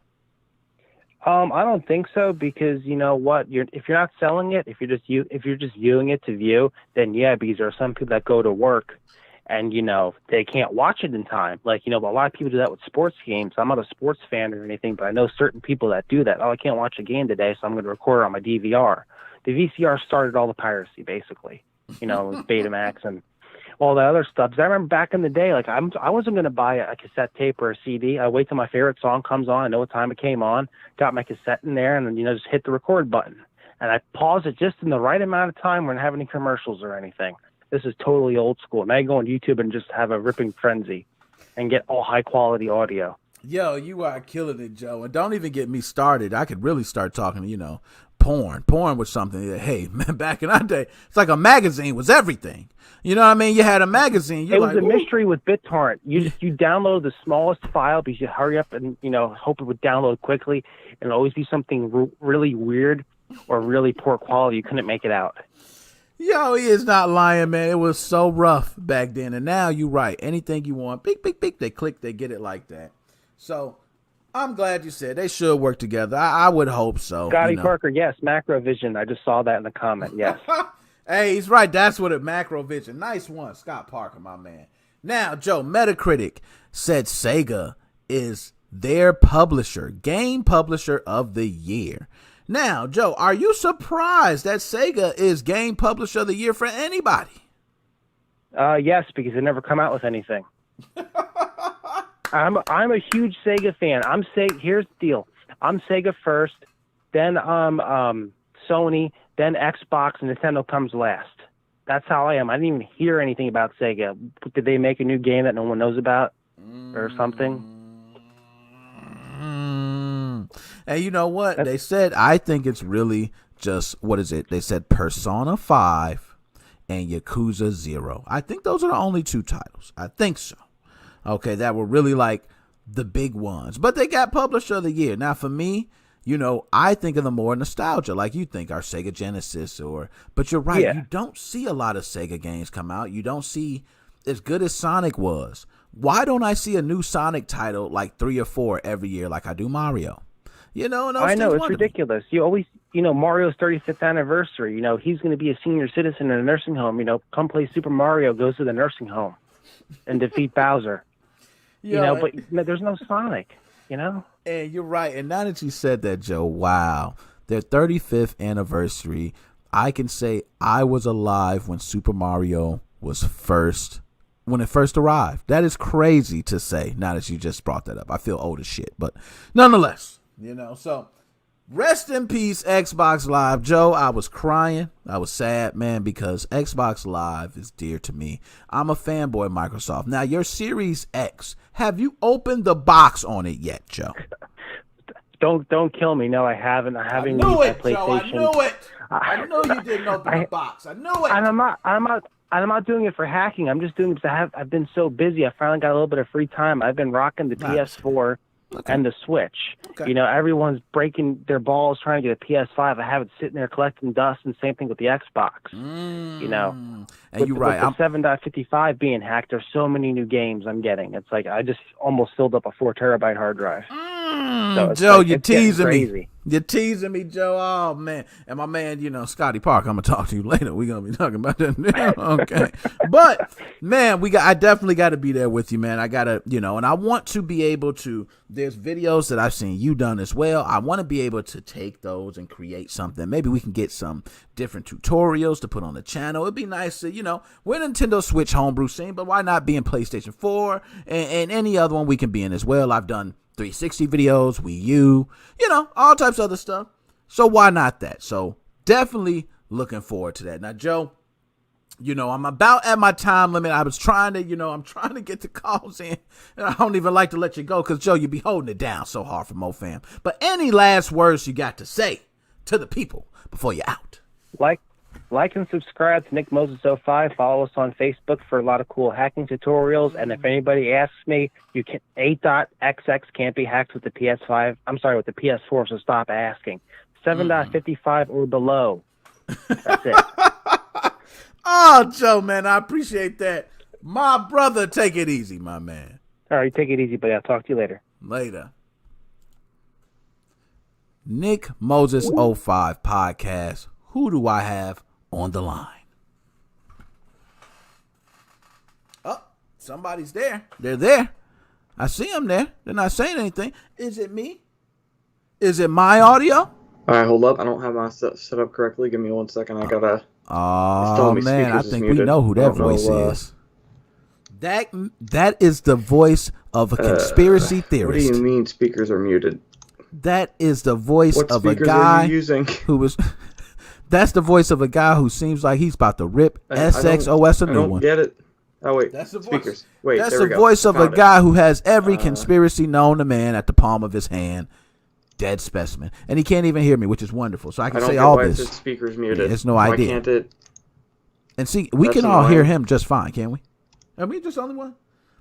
Speaker 11: I don't think so, because you know what? If you're not selling it, if you're just viewing it to view, then yeah, because there are some people that go to work and they can't watch it in time. Like a lot of people do that with sports games. I'm not a sports fan or anything, but I know certain people that do that. Oh, I can't watch a game today, so I'm going to record it on my DVR. The VCR started all the piracy, basically. With Betamax and all that other stuff. 'Cause I remember back in the day, like I wasn't going to buy a cassette tape or a CD. I wait till my favorite song comes on. I know what time it came on. Got my cassette in there, and then just hit the record button. And I pause it just in the right amount of time when I don't have any commercials or anything. This is totally old school. Now you go on YouTube and just have a ripping frenzy and get all high quality audio.
Speaker 10: Yo, you are killing it, Joe. And don't even get me started. I could really start talking, porn. Porn was something that, hey, man, back in our day, it's like a magazine was everything. You know what I mean? You had a magazine.
Speaker 11: It was a mystery with BitTorrent. You download the smallest file because you hurry up and, hope it would download quickly. And always be something really weird or really poor quality. You couldn't make it out.
Speaker 10: Yo, he is not lying, man. It was so rough back then. And now you're right. Anything you want, beep, beep, beep, they click, they get it like that. So, I'm glad you said they should work together. I would hope so.
Speaker 11: Scotty Parker, yes. Macrovision. I just saw that in the comment. Yes.
Speaker 10: Hey, he's right. That's what it. Macrovision. Nice one, Scott Parker, my man. Now, Joe, Metacritic said Sega is their publisher, game publisher of the year. Now, Joe, are you surprised that Sega is game publisher of the year for anybody?
Speaker 11: Yes, because they never come out with anything. I'm a huge Sega fan. Here's the deal. I'm Sega first, then Sony, then Xbox, and Nintendo comes last. That's how I am. I didn't even hear anything about Sega. Did they make a new game that no one knows about or something?
Speaker 10: And you know what? They said, I think it's really just, what is it? They said Persona 5 and Yakuza 0. I think those are the only two titles. I think so. Okay, that were really like the big ones. But they got Publisher of the Year. Now, for me, you know, I think of the more nostalgia, like you think our Sega Genesis but you're right. Yeah. You don't see a lot of Sega games come out. You don't see, as good as Sonic was, why don't I see a new Sonic title like 3 or 4 every year like I do Mario? You know, and
Speaker 11: I know, it's ridiculous. You always, Mario's 35th anniversary, he's going to be a senior citizen in a nursing home. Come play Super Mario, goes to the nursing home and defeat Bowser. But there's no Sonic, And
Speaker 10: you're right. And now that you said that, Joe, wow, their 35th anniversary, I can say I was alive when Super Mario was when it first arrived. That is crazy to say now that you just brought that up. I feel old as shit, but nonetheless. So rest in peace, Xbox Live. Joe, I was crying. I was sad, man, because Xbox Live is dear to me. I'm a fanboy of Microsoft. Now, your Series X, have you opened the box on it yet, Joe?
Speaker 11: Don't kill me. No, I haven't. I haven't used my PlayStation.
Speaker 10: Joe, I knew it. I knew you didn't open the box. I knew it.
Speaker 11: And I'm not doing it for hacking. I'm just doing it because I've been so busy. I finally got a little bit of free time. I've been rocking the PS4. Okay. And the Switch. Okay. Everyone's breaking their balls trying to get a PS5. I have it sitting there collecting dust, and same thing with the Xbox. And
Speaker 10: you're right.
Speaker 11: With the 7.55 being hacked, there's so many new games I'm getting. It's like I just almost filled up a 4 terabyte hard drive.
Speaker 10: So Joe, you're teasing me. You're teasing me, Joe. Oh, man. And my man, Scotty Park, I'm going to talk to you later. We're going to be talking about that. Okay. But, man, I definitely got to be there with you, man. I got to, and I want to be able to, there's videos that I've seen you done as well. I want to be able to take those and create something. Maybe we can get some different tutorials to put on the channel. It'd be nice to, we're Nintendo Switch homebrew scene, but why not be in PlayStation 4 and any other one we can be in as well? I've done 360 videos, Wii U, all types of other stuff. So why not that? So definitely looking forward to that. Now, Joe, I'm about at my time limit. I was trying to, I'm trying to get the calls in. And I don't even like to let you go because, Joe, you be holding it down so hard for MoFam. But any last words you got to say to the people before you're out?
Speaker 11: Like and subscribe to NickMoses05. Follow us on Facebook for a lot of cool hacking tutorials. And if anybody asks me, 8.xx can't be hacked with the PS5. I'm sorry, with the PS4, so stop asking. 7.55 or below. That's it.
Speaker 10: Oh, Joe, man, I appreciate that. My brother, take it easy, my man.
Speaker 11: All right, take it easy, buddy. I'll talk to you later.
Speaker 10: Later. NickMoses05 podcast. Who do I have on the line? Oh, somebody's there. They're there. I see them there. They're not saying anything. Is it me? Is it my audio?
Speaker 12: All right, hold up. I don't have my set up correctly. Give me 1 second. I gotta.
Speaker 10: Oh man, I think we know who that voice is. That is the voice of a conspiracy theorist.
Speaker 12: What do you mean speakers are muted?
Speaker 10: That is the voice of a guy
Speaker 12: are you using?
Speaker 10: Who was. That's the voice of a guy who seems like he's about to rip SXOS a new one.
Speaker 12: I don't get it. Oh wait,
Speaker 10: that's the
Speaker 12: speakers.
Speaker 10: Voice.
Speaker 12: Wait,
Speaker 10: that's the voice of a guy who has every conspiracy known to man at the palm of his hand. Dead specimen, and he can't even hear me, which is wonderful. So I can say all this.
Speaker 12: Speakers muted.
Speaker 10: Yeah, it's no idea.
Speaker 12: Why can't it?
Speaker 10: And see, we can all hear him just fine, can't we? Are we just the only one?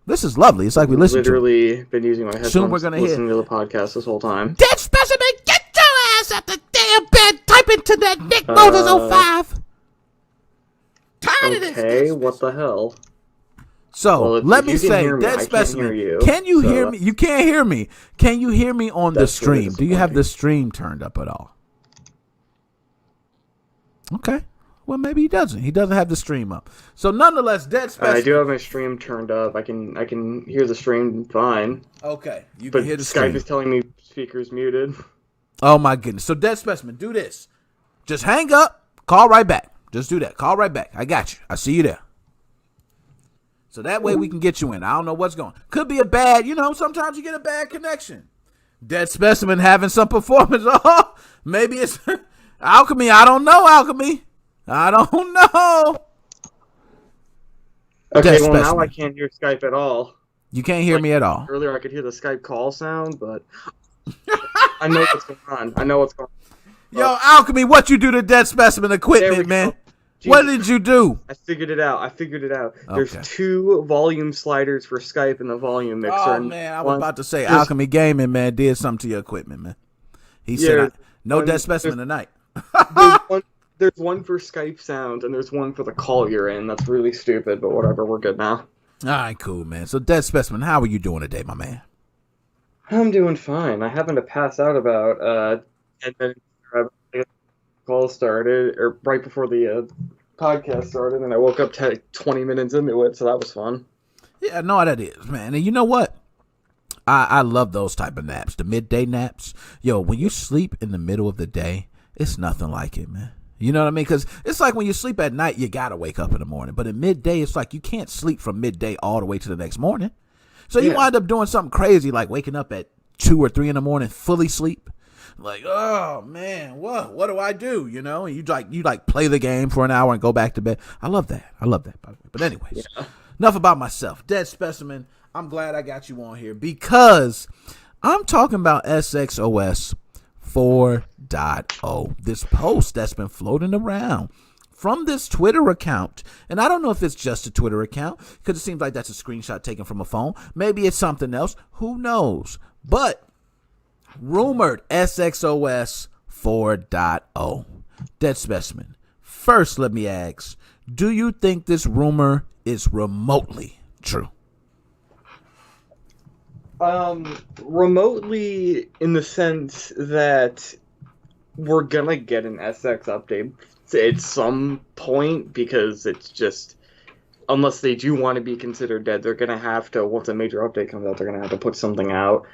Speaker 10: This is lovely. It's like we listen to.
Speaker 12: Literally been using my headphones.
Speaker 10: Soon we're gonna
Speaker 12: listening to the podcast this whole time.
Speaker 10: Dead specimen, get your ass at the damn bed. Type into that NickMoses05. Tired of this.
Speaker 12: Okay, what the hell?
Speaker 10: So
Speaker 12: Well,
Speaker 10: let me
Speaker 12: you can
Speaker 10: say,
Speaker 12: hear me,
Speaker 10: Dead
Speaker 12: I
Speaker 10: Specimen,
Speaker 12: can't hear you,
Speaker 10: can you
Speaker 12: so
Speaker 10: hear me? You can't hear me. Can you hear me on the
Speaker 12: That's really
Speaker 10: stream? Do you have
Speaker 12: disappointing.
Speaker 10: the stream turned up at all? Okay. Well, maybe he doesn't. He doesn't have the stream up. So nonetheless, Dead Specimen.
Speaker 12: I do have my stream turned up. I can hear the stream fine.
Speaker 10: Okay, you
Speaker 12: But
Speaker 10: can hear the
Speaker 12: Skype
Speaker 10: stream.
Speaker 12: is telling me speaker's muted.
Speaker 10: Oh my goodness. So Dead Specimen, do this. Just hang up, call right back. Just do that. Call right back. I got you. I see you there. So that way we can get you in. I don't know what's going on. Could be a bad, sometimes you get a bad connection. Dead Specimen having some performance. Oh, maybe it's Alchemy. I don't know, Alchemy. I don't know.
Speaker 12: Okay,
Speaker 10: Dead
Speaker 12: well now
Speaker 10: Specimen.
Speaker 12: I can't hear Skype at all.
Speaker 10: You can't hear me at all.
Speaker 12: Earlier I could hear the Skype call sound, but I know what's going on. I know what's going on.
Speaker 10: Yo, Alchemy, what you do to Dead Specimen
Speaker 12: There
Speaker 10: equipment,
Speaker 12: we
Speaker 10: man?
Speaker 12: go.
Speaker 10: What
Speaker 12: Jesus.
Speaker 10: did you do?
Speaker 12: I figured it out. There's
Speaker 10: Okay.
Speaker 12: 2 volume sliders for Skype in the volume mixer.
Speaker 10: Oh
Speaker 12: and
Speaker 10: man, I was
Speaker 12: one-
Speaker 10: about to say
Speaker 12: just-
Speaker 10: Alchemy Gaming, man, did something to your equipment, man. He said, "No
Speaker 12: one-
Speaker 10: Dead Specimen tonight."
Speaker 12: there's one for Skype sound, and there's one for the call you're in. That's really stupid, but whatever. We're good now.
Speaker 10: All right, cool, man. So Dead Specimen, how are you doing today, my man?
Speaker 12: I'm doing fine. I happened to pass out about 10 minutes after the call started, or right before the podcast started, and I woke up 20 minutes into it, so that was fun.
Speaker 10: Yeah, no, that is, man. And you know what? I love those type of naps, the midday naps. Yo, when you sleep in the middle of the day, it's nothing like it, man. You know what I mean? Because it's like when you sleep at night, you got to wake up in the morning. But at midday, it's like you can't sleep from midday all the way to the next morning. So you wind up doing something crazy, like waking up at 2 or 3 in the morning, fully sleep. Like, oh man, what do I do? And you play the game for an hour and go back to bed. I love that. By the way. But anyways, enough about myself. Dead Specimen, I'm glad I got you on here because I'm talking about SXOS 4.0. This post that's been floating around from this Twitter account. And I don't know if it's just a Twitter account because it seems like that's a screenshot taken from a phone. Maybe it's something else. Who knows? But rumored SXOS 4.0. Dead Specimen. First, let me ask, do you think this rumor is remotely true?
Speaker 12: Remotely in the sense that we're gonna get an SX update at some point, because it's just, unless they do want to be considered dead, they're gonna have to, once a major update comes out, they're gonna have to put something out.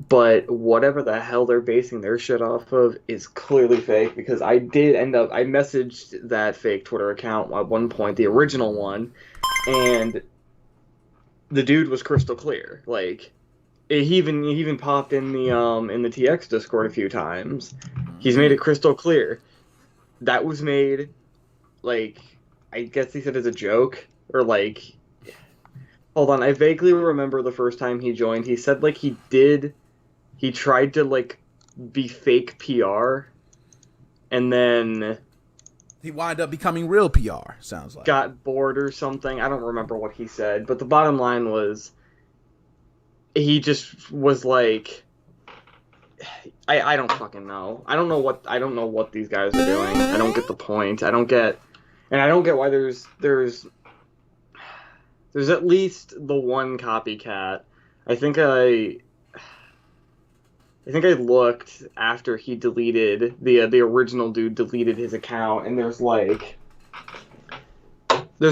Speaker 12: But whatever the hell they're basing their shit off of is clearly fake, because I messaged that fake Twitter account at one point, the original one, and the dude was crystal clear. Like, he even popped in the TX Discord a few times. He's made it crystal clear. That was made, like, I guess he said as a joke, or like, hold on, I vaguely remember the first time he joined, he said like he tried to like be fake PR, and then
Speaker 10: he wound up becoming real PR, sounds like.
Speaker 12: Got bored or something. I don't remember what he said, but the bottom line was, he just was like, I don't fucking know. I don't know what these guys are doing. I don't get the point. I don't get why there's at least the one copycat. I think I looked after he deleted the original dude deleted his account, and there's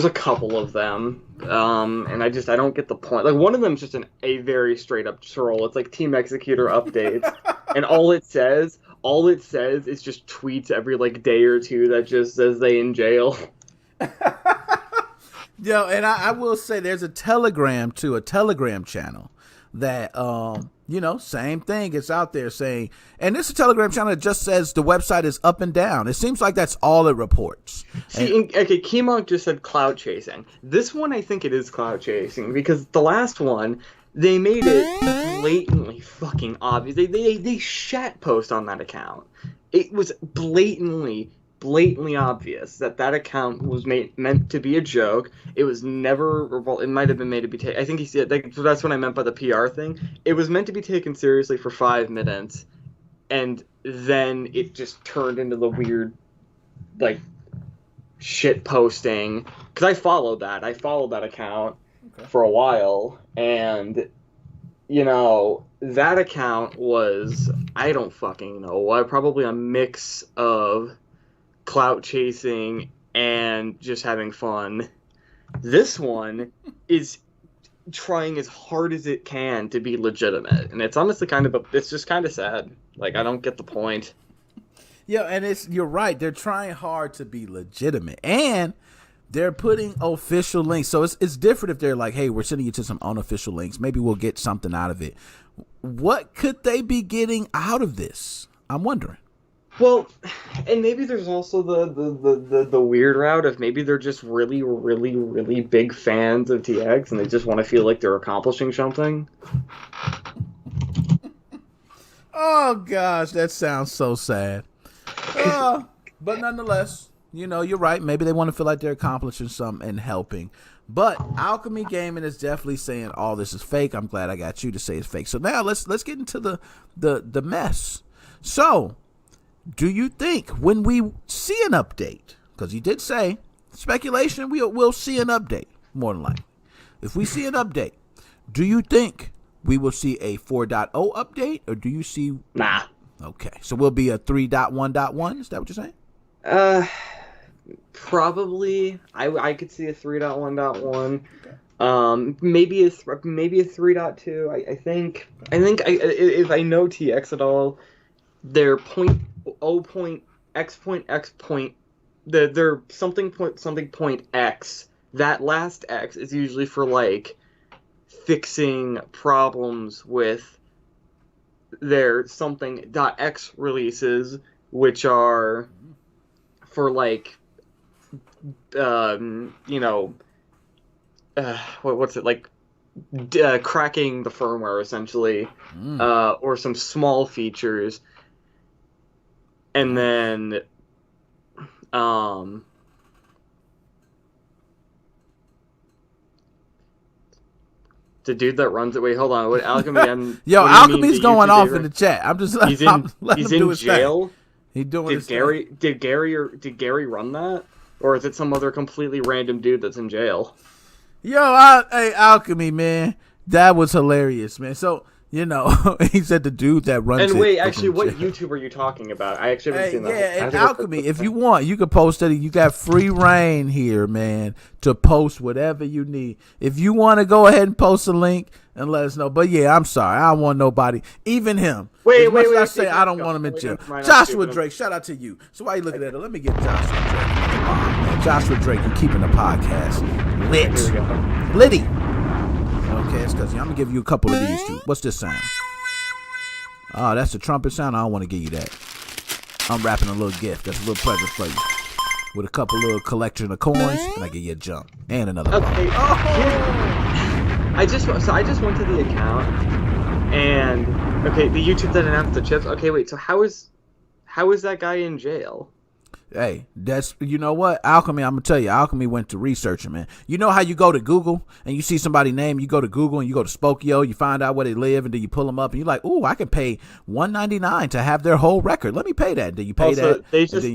Speaker 12: a couple of them, and I don't get the point. Like, one of them's just a very straight up troll. It's like Team Executor updates, and all it says is just tweets every like day or two that just says they in jail.
Speaker 10: Yo, and I will say there's a Telegram channel that same thing. It's out there saying, and this is a Telegram channel that just says the website is up and down. It seems like that's all it reports.
Speaker 12: Okay, Keymonk just said cloud chasing. This one, I think it is cloud chasing, because the last one, they made it blatantly fucking obvious. They shat post on that account. It was blatantly obvious that account was meant to be a joke. It was never, well, it might have been made to be taken. I think he said, so that's what I meant by the PR thing. It was meant to be taken seriously for 5 minutes, and then it just turned into the weird, like, shit posting. Because I followed that account. for a while, and that account was, I don't fucking know, probably a mix of clout chasing and just having fun. This one is trying as hard as it can to be legitimate, and it's honestly it's just kind of sad. Like, I don't get the point.
Speaker 10: Yeah, and you're right. They're trying hard to be legitimate, and they're putting official links. So it's different if they're like, hey, we're sending you to some unofficial links. Maybe we'll get something out of it. What could they be getting out of this? I'm wondering.
Speaker 12: Well, and maybe there's also the weird route of maybe they're just really, really, really big fans of TX and they just want to feel like they're accomplishing something.
Speaker 10: Oh, gosh, that sounds so sad. But nonetheless, you're right. Maybe they want to feel like they're accomplishing something and helping. But Alchemy Gaming is definitely saying all this is fake. I'm glad I got you to say it's fake. So now let's get into the mess. So, do you think when we see an update, because you did say speculation, we'll see an update more than likely. If we see an update, do you think we will see a 4.0 update, or do you see?
Speaker 12: Nah.
Speaker 10: Okay, so we'll be a 3.1.1. Is that what you're saying?
Speaker 12: Probably. I could see a 3.1.1. Maybe a 3.2. I think if I know TX at all, their their something point X. That last X is usually for like fixing problems with their something.x releases, which are for like what's it like, cracking the firmware essentially, or some small features, and then the dude that runs it. Wait, hold on. What Alchemy?
Speaker 10: Yo, Alchemy's going off in the chat. I'm just. He's
Speaker 12: in jail.
Speaker 10: He doing.
Speaker 12: Did Gary run that, or is it some other completely random dude that's in jail?
Speaker 10: Yo, hey Alchemy, man, that was hilarious, man. So he said the dude that runs it.
Speaker 12: And wait, actually, what YouTube are you talking about? I actually haven't seen that.
Speaker 10: Yeah, and Alchemy, if you want, you can post it. You got free reign here, man, to post whatever you need. If you want to go ahead and post a link and let us know. But yeah, I'm sorry, I don't want nobody, even him.
Speaker 12: Wait.
Speaker 10: I say I don't want him in jail. Joshua Drake, shout out to you. So why you looking at it? Let me get Joshua Drake. Joshua Drake, you keeping the podcast lit, Liddy. Okay, it's because I'm going to give you a couple of these two. What's this sound? Oh, that's the trumpet sound? I don't want to give you that. I'm wrapping a little gift. That's a little present for you. With a couple little collection of coins, and I give you a jump. And another one.
Speaker 12: Okay. I just went to the account, and okay, the YouTube that announced the chips. Okay, wait, so how is that guy in jail?
Speaker 10: Hey, that's, you know what, Alchemy, I'm gonna tell you, Alchemy went to researching, man. You know how you go to Google and you see somebody's name, you go to Google and you go to Spokio, you find out where they live, and then you pull them up and you're like, ooh, I can pay $1.99 to have their whole record. Let me pay that. Then you pay that.
Speaker 12: They just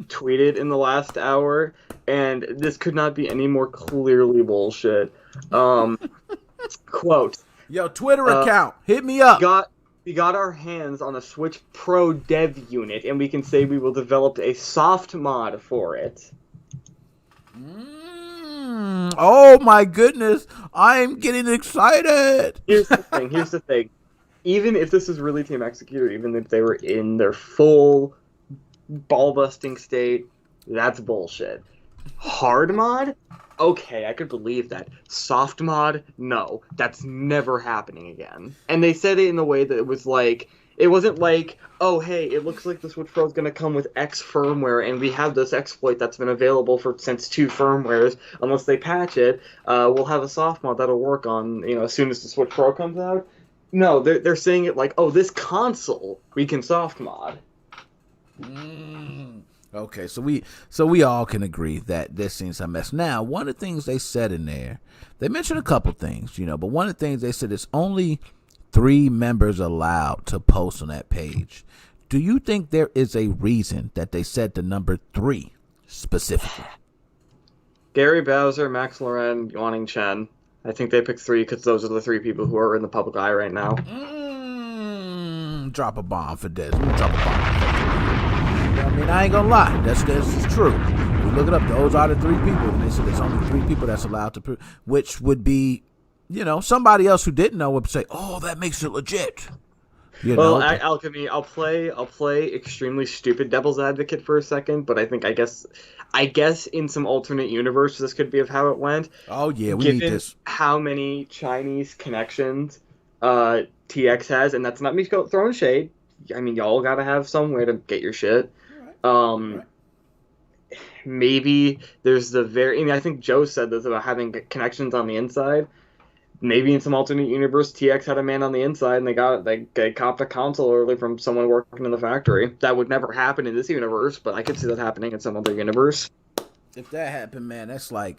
Speaker 12: tweeted in the last hour, and this could not be any more clearly bullshit. Quote.
Speaker 10: Yo, Twitter account, hit me up.
Speaker 12: We got our hands on a Switch Pro dev unit, and we can say we will develop a soft mod for it.
Speaker 10: Oh my goodness, I'm getting excited.
Speaker 12: Here's the thing. Even if this is really Team Executor, even if they were in their full ball-busting state, that's bullshit. Hard mod? Okay, I could believe that. Soft mod? No. That's never happening again. And they said it in a way that it was like, it wasn't like, oh, hey, it looks like the Switch Pro is going to come with X firmware, and we have this exploit that's been available since 2 firmwares. Unless they patch it, we'll have a soft mod that'll work on, as soon as the Switch Pro comes out. No, they're saying it like, oh, this console, we can soft mod.
Speaker 10: Okay, so we all can agree that this seems a mess. Now, one of the things they said in there, they mentioned a couple things, but one of the things they said is only 3 members allowed to post on that page. Do you think there is a reason that they said the number 3 specifically?
Speaker 12: Gary Bowser, Max Loren, Yuaning Chen. I think they picked 3 because those are the 3 people who are in the public eye right now.
Speaker 10: Drop a bomb for this. Drop a bomb. I mean, I ain't gonna lie. That's true. We look it up. Those are the 3 people, and they said there's only 3 people that's allowed to prove, which would be, somebody else who didn't know would say, "Oh, that makes it legit."
Speaker 12: Alchemy, I'll play extremely stupid devil's advocate for a second, but I guess in some alternate universe this could be of how it went.
Speaker 10: Oh yeah, we need this.
Speaker 12: How many Chinese connections TX has, and that's not me throwing shade. I mean, y'all gotta have somewhere to get your shit. Right. Maybe there's I think Joe said this about having connections on the inside. Maybe in some alternate universe, TX had a man on the inside, and they copped a console early from someone working in the factory. That would never happen in this universe, but I could see that happening in some other universe.
Speaker 10: If that happened, man, that's like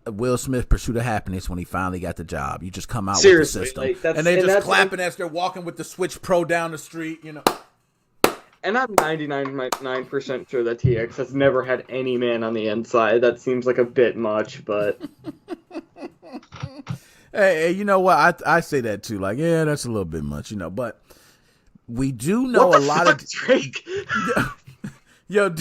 Speaker 10: Will Smith Pursuit of Happiness when he finally got the job. You just come out
Speaker 12: Seriously,
Speaker 10: with the system, and they're just clapping as they're walking with the Switch Pro down the street,
Speaker 12: And I'm 99% sure that TX has never had any man on the inside. That seems like a bit much, but...
Speaker 10: Hey, you know what? I say that too. Like, yeah, that's a little bit much, but we do know a lot of
Speaker 12: Drake.
Speaker 10: Yo,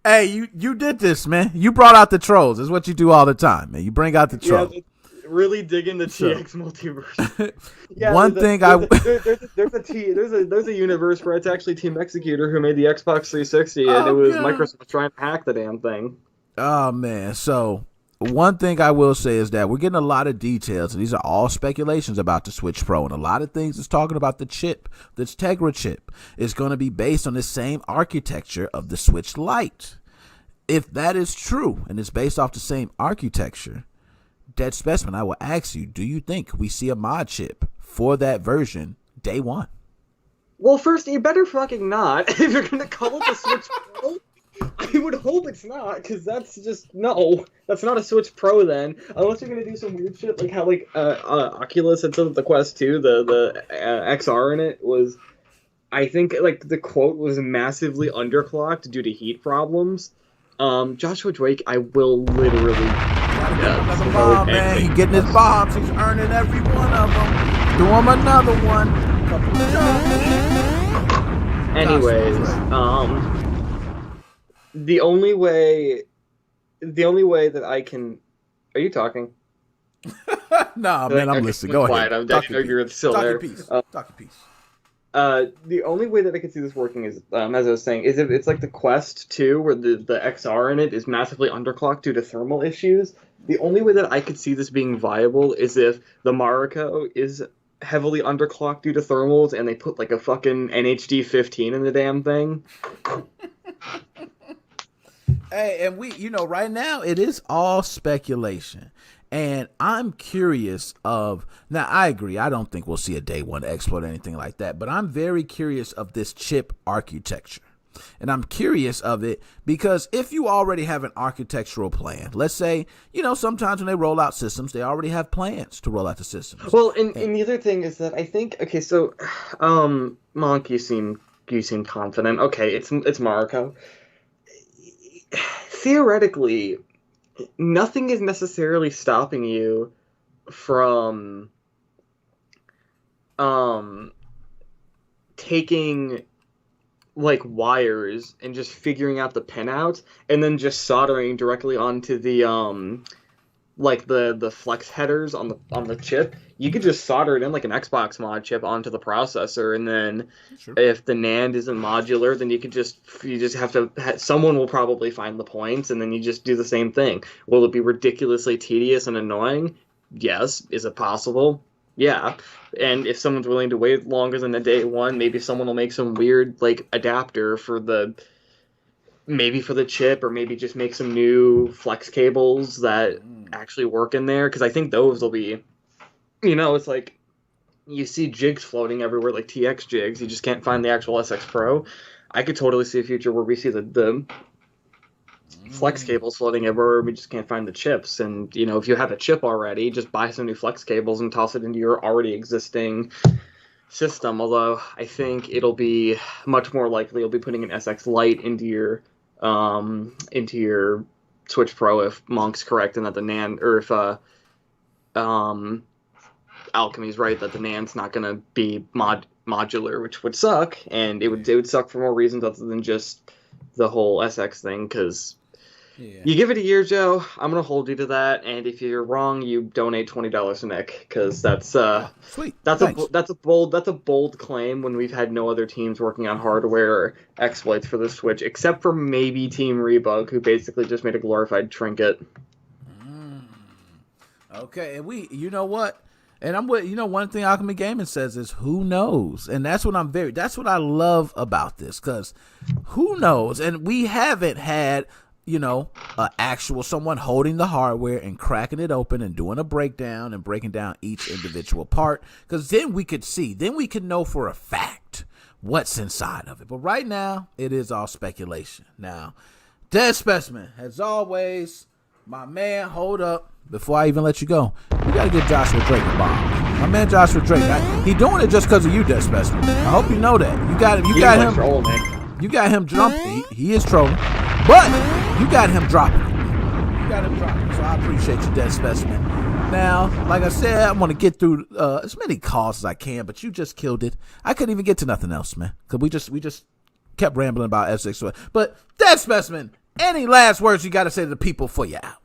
Speaker 10: hey, you did this, man. You brought out the trolls. That's what you do all the time, man. You bring out the trolls.
Speaker 12: Yeah, really dig into TX multiverse. Yeah,
Speaker 10: one thing
Speaker 12: there's a universe where it's actually Team Executor who made the Xbox 360, and it was Microsoft trying to hack the damn thing.
Speaker 10: Oh man, so. One thing I will say is that we're getting a lot of details, and these are all speculations about the Switch Pro, and a lot of things is talking about the chip. This Tegra chip is going to be based on the same architecture of the Switch Lite. If that is true, and it's based off the same architecture, Dead Specimen, I will ask you, do you think we see a mod chip for that version day one?
Speaker 12: Well, first, you better fucking not. If you're going to call it the Switch Pro, I would hope it's not, because that's just, no. That's not a Switch Pro then. Unless you're going to do some weird shit, like how, Oculus had said that the Quest 2, the XR in it was, I think, the quote was massively underclocked due to heat problems. Joshua Drake, I will literally...
Speaker 10: Another bomb, man. He's getting his bombs. He's earning every one of them. Do him another one.
Speaker 12: Anyways, the only way that I can... Are you talking?
Speaker 10: Nah, man, I'm listening. Go ahead.
Speaker 12: I didn't know you were still there.
Speaker 10: Talk your piece.
Speaker 12: The only way that I can see this working is, as I was saying, is if it's like the Quest 2, where the XR in it is massively underclocked due to thermal issues. The only way that I could see this being viable is if the Mariko is heavily underclocked due to thermals, and they put like a fucking NHD 15 in the damn thing.
Speaker 10: Hey, and we, right now it is all speculation. And I'm curious now I agree, I don't think we'll see a day one exploit or anything like that, but I'm very curious of this chip architecture. And I'm curious of it because if you already have an architectural plan, let's say, sometimes when they roll out systems, they already have plans to roll out the systems.
Speaker 12: Well, and the other thing is that I think, okay, so, Monk, you seem confident. Okay, it's Mariko. Theoretically, nothing is necessarily stopping you from taking wires and just figuring out the pinouts and then just soldering directly onto the the flex headers on the chip. You could just solder it in like an Xbox mod chip onto the processor, and then if the NAND isn't modular, then you just have to someone will probably find the points, and then you just do the same thing. Will it be ridiculously tedious and annoying? Yes. Is it possible? Yeah. And if someone's willing to wait longer than a day one, maybe someone will make some weird adapter for the chip, or maybe just make some new flex cables that actually work in there, because I think those will be, it's like you see jigs floating everywhere, like TX jigs. You just can't find the actual SX Pro. I could totally see a future where we see the flex cables floating everywhere. We just can't find the chips. And, if you have a chip already, just buy some new flex cables and toss it into your already existing system. Although I think it'll be much more likely you'll be putting an SX Lite into your Switch Pro if Monk's correct and that the NAND, or if Alchemy's right that the NAND's not going to be modular, which would suck, and it would suck for more reasons other than just the whole SX thing, because you give it a year, Joe, I'm going to hold you to that, and if you're wrong, you donate $20 to Nick, because that's
Speaker 10: sweet.
Speaker 12: That's a bold claim when we've had no other teams working on hardware exploits for the Switch, except for maybe Team Rebug, who basically just made a glorified trinket.
Speaker 10: Okay, and you know what? And I'm with, one thing Alchemy Gaming says is who knows? And that's what that's what I love about this, because who knows? And we haven't had, actual someone holding the hardware and cracking it open and doing a breakdown and breaking down each individual part, because then we could know for a fact what's inside of it. But right now, it is all speculation. Now, Dead Specimen, as always, my man, hold up. Before I even let you go, you gotta give Joshua Drake a bomb. My man Joshua Drake, he doing it just because of you, Dead Specimen. I hope you know that. You got him jumping. He is trolling, but you got him dropping. So I appreciate you, Dead Specimen. Now, like I said, I'm gonna get through as many calls as I can, but you just killed it. I couldn't even get to nothing else, man, because we just kept rambling about SXOS. But Dead Specimen, any last words you gotta say to the people before you out?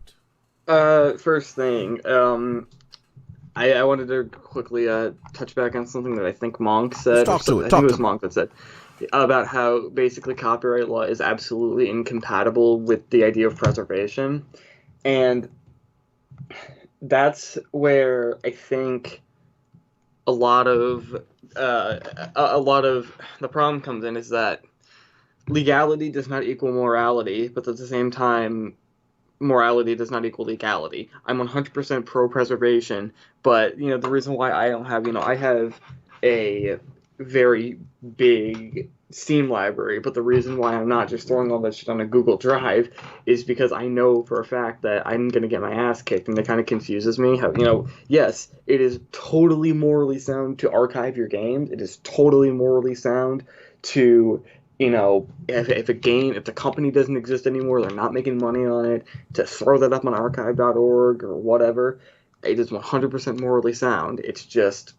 Speaker 12: First thing, I wanted to quickly touch back on something that I think Monk said.
Speaker 10: Let's talk to it.
Speaker 12: I think it was Monk that said about how basically copyright law is absolutely incompatible with the idea of preservation, and that's where I think a lot of the problem comes in, is that legality does not equal morality, but at the same time, morality does not equal legality. I'm 100% pro-preservation, but, the reason why I don't have, I have a very big Steam library, but the reason why I'm not just throwing all that shit on a Google Drive is because I know for a fact that I'm going to get my ass kicked, and that kind of confuses me. How, yes, it is totally morally sound to archive your games. It is totally morally sound to... if the company doesn't exist anymore, they're not making money on it, to throw that up on archive.org or whatever, it is 100% morally sound. It's just,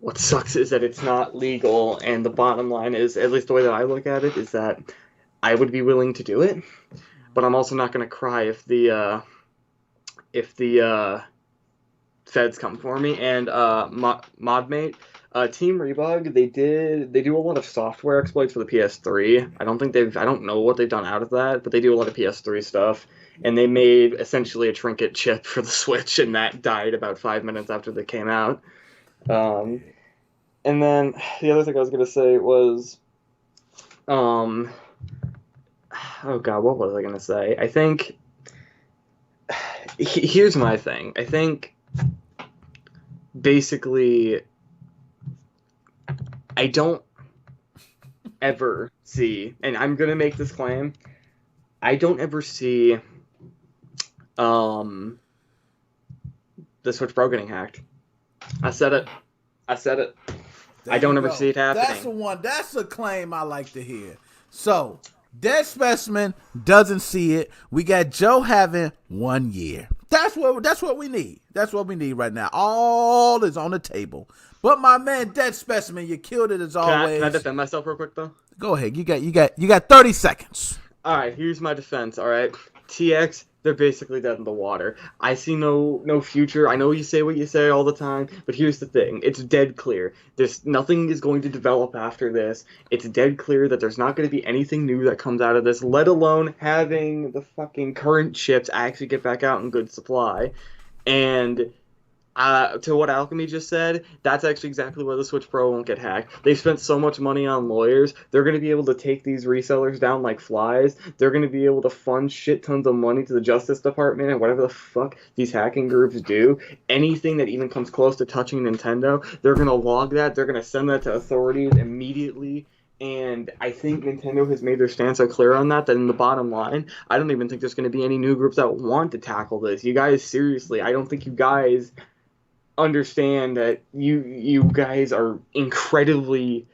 Speaker 12: what sucks is that it's not legal, and the bottom line is, at least the way that I look at it, is that I would be willing to do it, but I'm also not going to cry if the feds come for me. And Modmate, Team Rebug, they do a lot of software exploits for the PS3. I don't know what they've done out of that, but they do a lot of PS3 stuff. And they made essentially a trinket chip for the Switch, and that died about 5 minutes after they came out. And then the other thing I was gonna say was, oh god, what was I gonna say? I think here's my thing. I think basically, I don't ever see, and I'm going to make this claim, I don't ever see the Switch Pro getting hacked. I said it. I don't ever see it happening.
Speaker 10: That's a claim I like to hear. So, Dead Specimen doesn't see it. We got Joe having 1 year. That's what we need. That's what we need right now. All is on the table. But my man, Dead Specimen, you killed it as always.
Speaker 12: Can I defend myself real quick though?
Speaker 10: Go ahead. You got 30 seconds.
Speaker 12: All right. Here's my defense. All right. TX, they're basically dead in the water. I see no future. I know you say what you say all the time, but here's the thing. It's dead clear. Nothing is going to develop after this. It's dead clear that there's not going to be anything new that comes out of this, let alone having the fucking current chips actually get back out in good supply. And to what Alchemy just said, that's actually exactly why the Switch Pro won't get hacked. They've spent so much money on lawyers. They're going to be able to take these resellers down like flies. They're going to be able to fund shit tons of money to the Justice Department and whatever the fuck these hacking groups do. Anything that even comes close to touching Nintendo, they're going to log that. They're going to send that to authorities immediately. And I think Nintendo has made their stance so clear on that in the bottom line, I don't even think there's going to be any new groups that want to tackle this. You guys, seriously, I don't think you guys understand that you guys are incredibly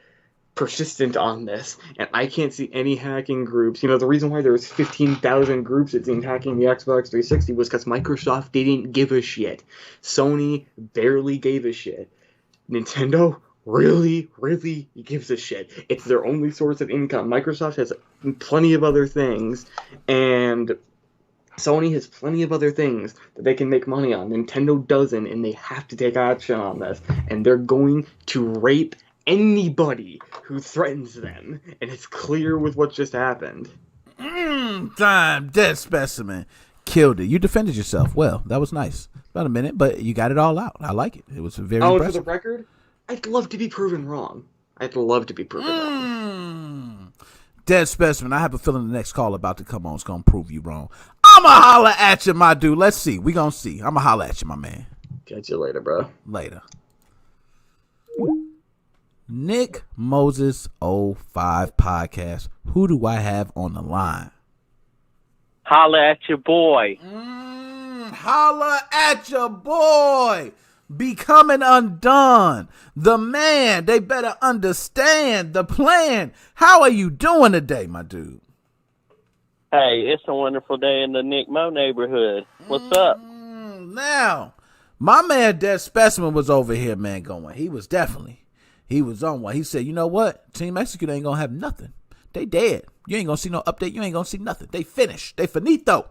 Speaker 12: persistent on this, and I can't see any hacking groups. You know, the reason why there's 15,000 groups it seemed hacking the Xbox 360 was because Microsoft didn't give a shit. Sony barely gave a shit. Nintendo really gives a shit. It's their only source of income. Microsoft has plenty of other things, and Sony has plenty of other things that they can make money on. Nintendo doesn't, and they have to take action on this, and they're going to rape anybody who threatens them, and it's clear with what just happened.
Speaker 10: Time, Dead Specimen. Killed it. You defended yourself well. That was nice. About a minute, but you got it all out. I like it. It was very impressive.
Speaker 12: For the record, I'd love to be proven wrong.
Speaker 10: Dead Specimen, I have a feeling the next call about to come on is going to prove you wrong. I'ma holler at you, my dude. Let's see. We going to see. I'ma holler at you, my man.
Speaker 12: Catch you later, bro.
Speaker 10: Later. NickMoses05 podcast. Who do I have on the line?
Speaker 13: Holla at your boy.
Speaker 10: Holla at your boy. Becoming undone. The man. They better understand the plan. How are you doing today, my dude?
Speaker 13: Hey, it's a wonderful day in the Nick Mo neighborhood. What's up?
Speaker 10: Now, my man Dead Specimen was over here, man, going. He was on one. He said, you know what? Team Execute ain't going to have nothing. They dead. You ain't going to see no update. You ain't going to see nothing. They finished. They finito.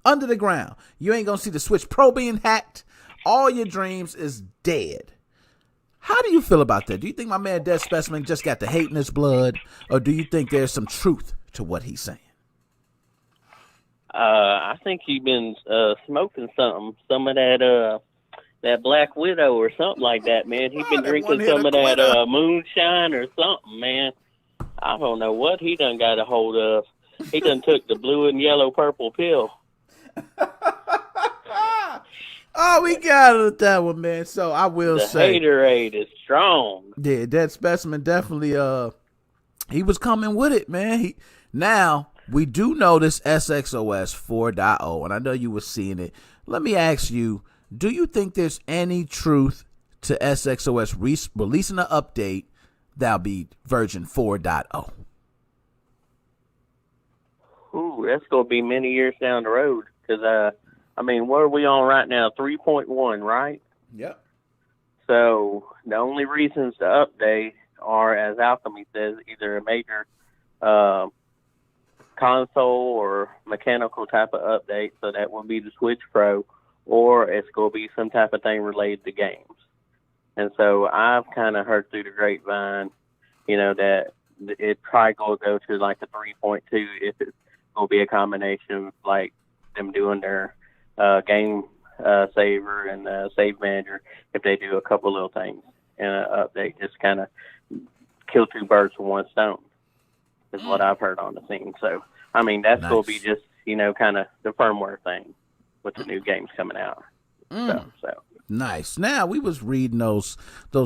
Speaker 10: Under the ground. You ain't going to see the Switch Pro being hacked. All your dreams is dead. How do you feel about that? Do you think my man Dead Specimen just got the hate in his blood? Or do you think there's some truth to what he's saying?
Speaker 13: I think he been smoking some of that Black Widow or something like that, man. He been drinking some of that moonshine or something, man. I don't know what he done got a hold of. He done took the blue and yellow purple pill.
Speaker 10: Oh, we got it with that one, man. So I will say,
Speaker 13: the haterade is strong.
Speaker 10: Yeah, Dead Specimen definitely. He was coming with it, man. Now we do know this SXOS 4.0, and I know you were seeing it. Let me ask you: do you think there's any truth to SXOS releasing an update that'll be version 4.0?
Speaker 13: Ooh, that's gonna be many years down the road. Because I mean, what are we on right now? 3.1, right?
Speaker 10: Yep.
Speaker 13: So the only reasons to update are, as Alchemy says, either a major console or mechanical type of update. So that will be the Switch Pro, or it's going to be some type of thing related to games. And so I've kind of heard through the grapevine, that it probably going to go to like a 3.2 if it's going to be a combination of like them doing their game saver and save manager. If they do a couple little things in an update, just kind of kill two birds with one stone is what I've heard on the scene. So, I mean, that's going to be just, kind of the firmware thing with the new games coming out. So.
Speaker 10: Nice. Now, we was reading those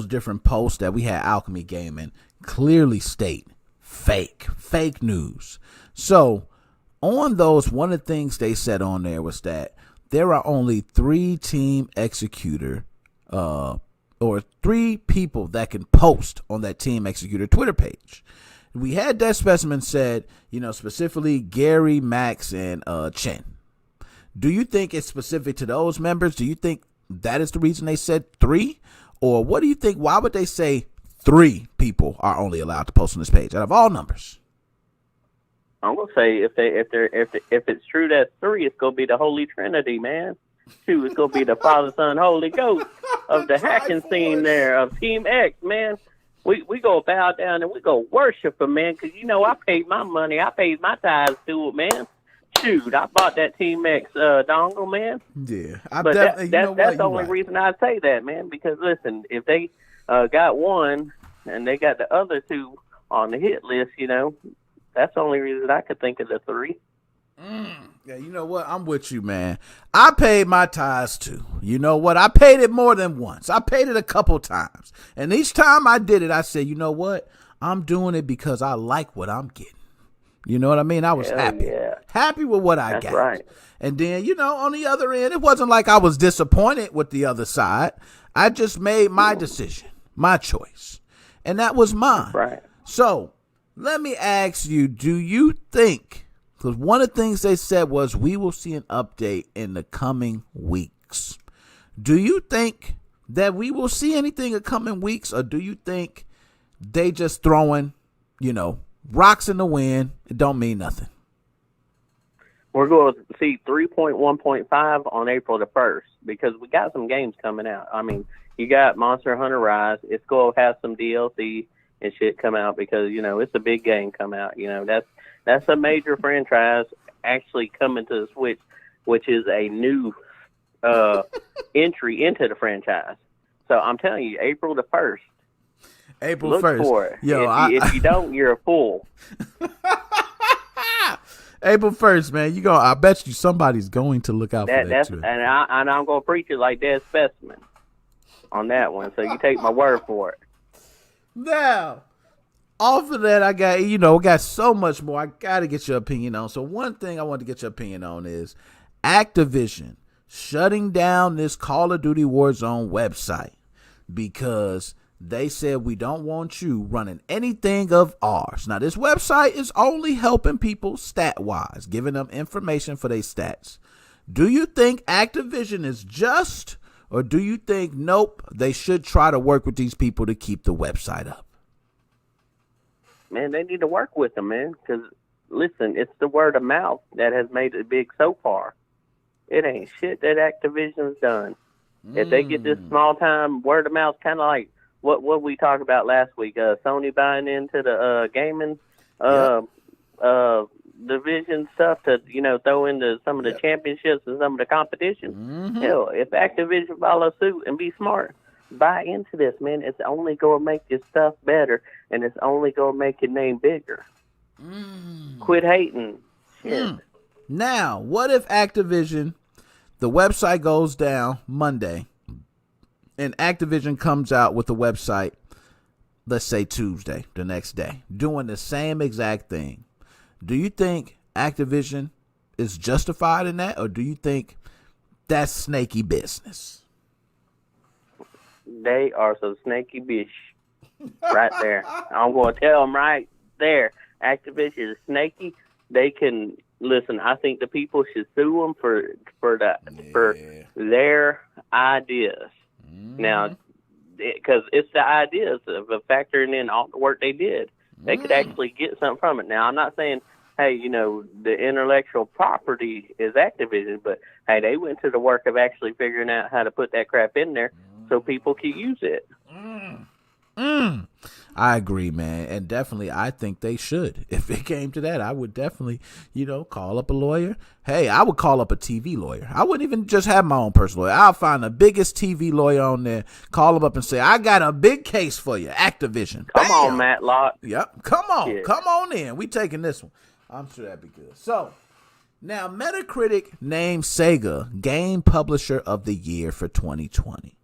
Speaker 10: different posts that we had Alchemy Gaming clearly state fake news. So, on those, one of the things they said on there was that there are only 3 team executor or 3 people that can post on that team executor Twitter page. We had that specimen said, specifically Gary, Max, and Chen. Do you think it's specific to those members? Do you think that is the reason they said 3? Or what do you think? Why would they say 3 people are only allowed to post on this page out of all numbers?
Speaker 13: I'm gonna say if it's true that 3, it's gonna be the Holy Trinity, man. 2, it's gonna be the Father, Son, Holy Ghost of the hacking scene there of Team X, man. We go bow down and we go worship him, man, because I paid my money, I paid my tithes to it, man. Shoot, I bought that Team X dongle, man.
Speaker 10: Yeah,
Speaker 13: that's the only reason I say that, man. Because listen, if they got one and they got the other 2 on the hit list, that's the only reason I could think of the 3.
Speaker 10: Yeah, you know what? I'm with you, man. I paid my tithes too. You know what? I paid it more than once. I paid it a couple times. And each time I did it, I said, you know what? I'm doing it because I like what I'm getting. You know what I mean? I was happy. Yeah. Happy with what I got.
Speaker 13: That's right.
Speaker 10: And then, on the other end, it wasn't like I was disappointed with the other side. I just made my decision, my choice. And that was mine.
Speaker 13: Right.
Speaker 10: So let me ask you, do you think, because one of the things they said was we will see an update in the coming weeks. Do you think that we will see anything in coming weeks, or do you think they just throwing, rocks in the wind? It don't mean nothing.
Speaker 13: We're going to see 3.1.5 on April the 1st because we got some games coming out. I mean, you got Monster Hunter Rise. It's going to have some DLC and shit come out because, it's a big game come out. That's a major franchise actually coming to the Switch, which is a new entry into the franchise. So I'm telling you, April the 1st.
Speaker 10: April
Speaker 13: Look
Speaker 10: 1st.
Speaker 13: for it.
Speaker 10: Yo,
Speaker 13: if you don't, you're a fool.
Speaker 10: April 1st, man. I bet you somebody's going to look out for that too.
Speaker 13: And I'm going to preach it like Dead Specimen on that one. So you take my word for it.
Speaker 10: Now, off of that, I got so much more I got to get your opinion on. So one thing I want to get your opinion on is Activision shutting down this Call of Duty Warzone website because they said we don't want you running anything of ours. Now, this website is only helping people stat-wise, giving them information for their stats. Do you think Activision is just, or do you think, nope, they should try to work with these people to keep the website up?
Speaker 13: Man, they need to work with them, man, because, listen, it's the word of mouth that has made it big so far. It ain't shit that Activision's done. If they get this small-time word of mouth, kind of like what we talked about last week, Sony buying into the gaming division stuff to throw into some of the championships and some of the competition. Hell, if Activision follow suit and be smart, buy into this, man. It's only going to make your stuff better, and it's only going to make your name bigger. Quit hating. Shit.
Speaker 10: Now, what if Activision, the website goes down Monday, and Activision comes out with the website, let's say Tuesday, the next day, doing the same exact thing? Do you think Activision is justified in that, or do you think that's snaky business?
Speaker 13: They are some snaky bish right there. I'm going to tell them right there. Activision is snaky. They can listen. I think the people should sue them for their ideas. Now, because it's the ideas of factoring in all the work they did. They could actually get something from it. Now, I'm not saying, hey, the intellectual property is Activision, but, hey, they went to the work of actually figuring out how to put that crap in there so people can use it.
Speaker 10: I agree, man. And definitely, I think they should. If it came to that, I would definitely, call up a lawyer. Hey, I would call up a TV lawyer. I wouldn't even just have my own personal lawyer. I'll find the biggest TV lawyer on there, call them up and say, I got a big case for you, Activision.
Speaker 13: Come on, Matlock.
Speaker 10: Yep. Come on. Yeah. Come on in. We taking this one. I'm sure that'd be good. So, now Metacritic named Sega Game Publisher of the Year for 2020.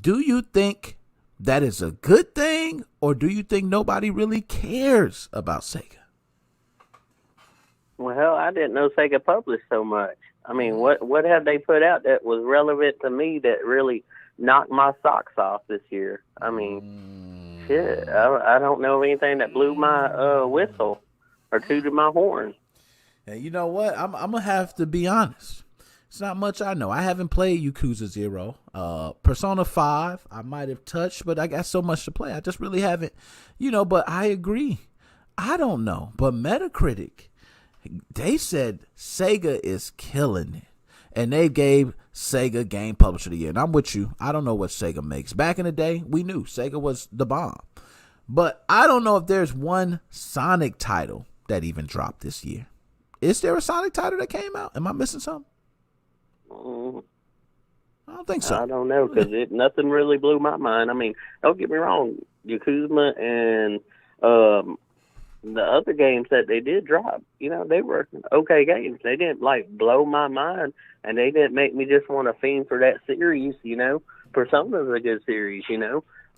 Speaker 10: Do you think that is a good thing, or do you think nobody really cares about Sega?
Speaker 13: Well, I didn't know Sega published so much. I mean, what have they put out that was relevant to me that really knocked my socks off this year? I mean, shit, I don't know of anything that blew my whistle or tooted my horn.
Speaker 10: And you know what? I'm going to have to be honest. It's not much I know. I haven't played Yakuza 0. Persona 5, I might have touched, but I got so much to play. I just really haven't, but I agree. I don't know. But Metacritic, they said Sega is killing it. And they gave Sega Game Publisher of the Year. And I'm with you. I don't know what Sega makes. Back in the day, we knew Sega was the bomb. But I don't know if there's one Sonic title that even dropped this year. Is there a Sonic title that came out? Am I missing something? I don't think so.
Speaker 13: I don't know, because nothing really blew my mind. I mean, don't get me wrong, Yakuza and the other games that they did drop, they were okay games. They didn't blow my mind, and they didn't make me just want to fiend for that series. Persona's a good series,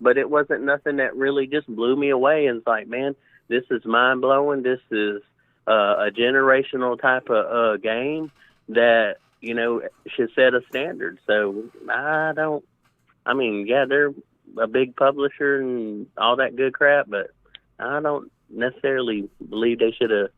Speaker 13: but it wasn't nothing that really just blew me away. And it's like, man, this is mind blowing. This is a generational type of game that should set a standard. So they're a big publisher and all that good crap, but I don't necessarily believe they should have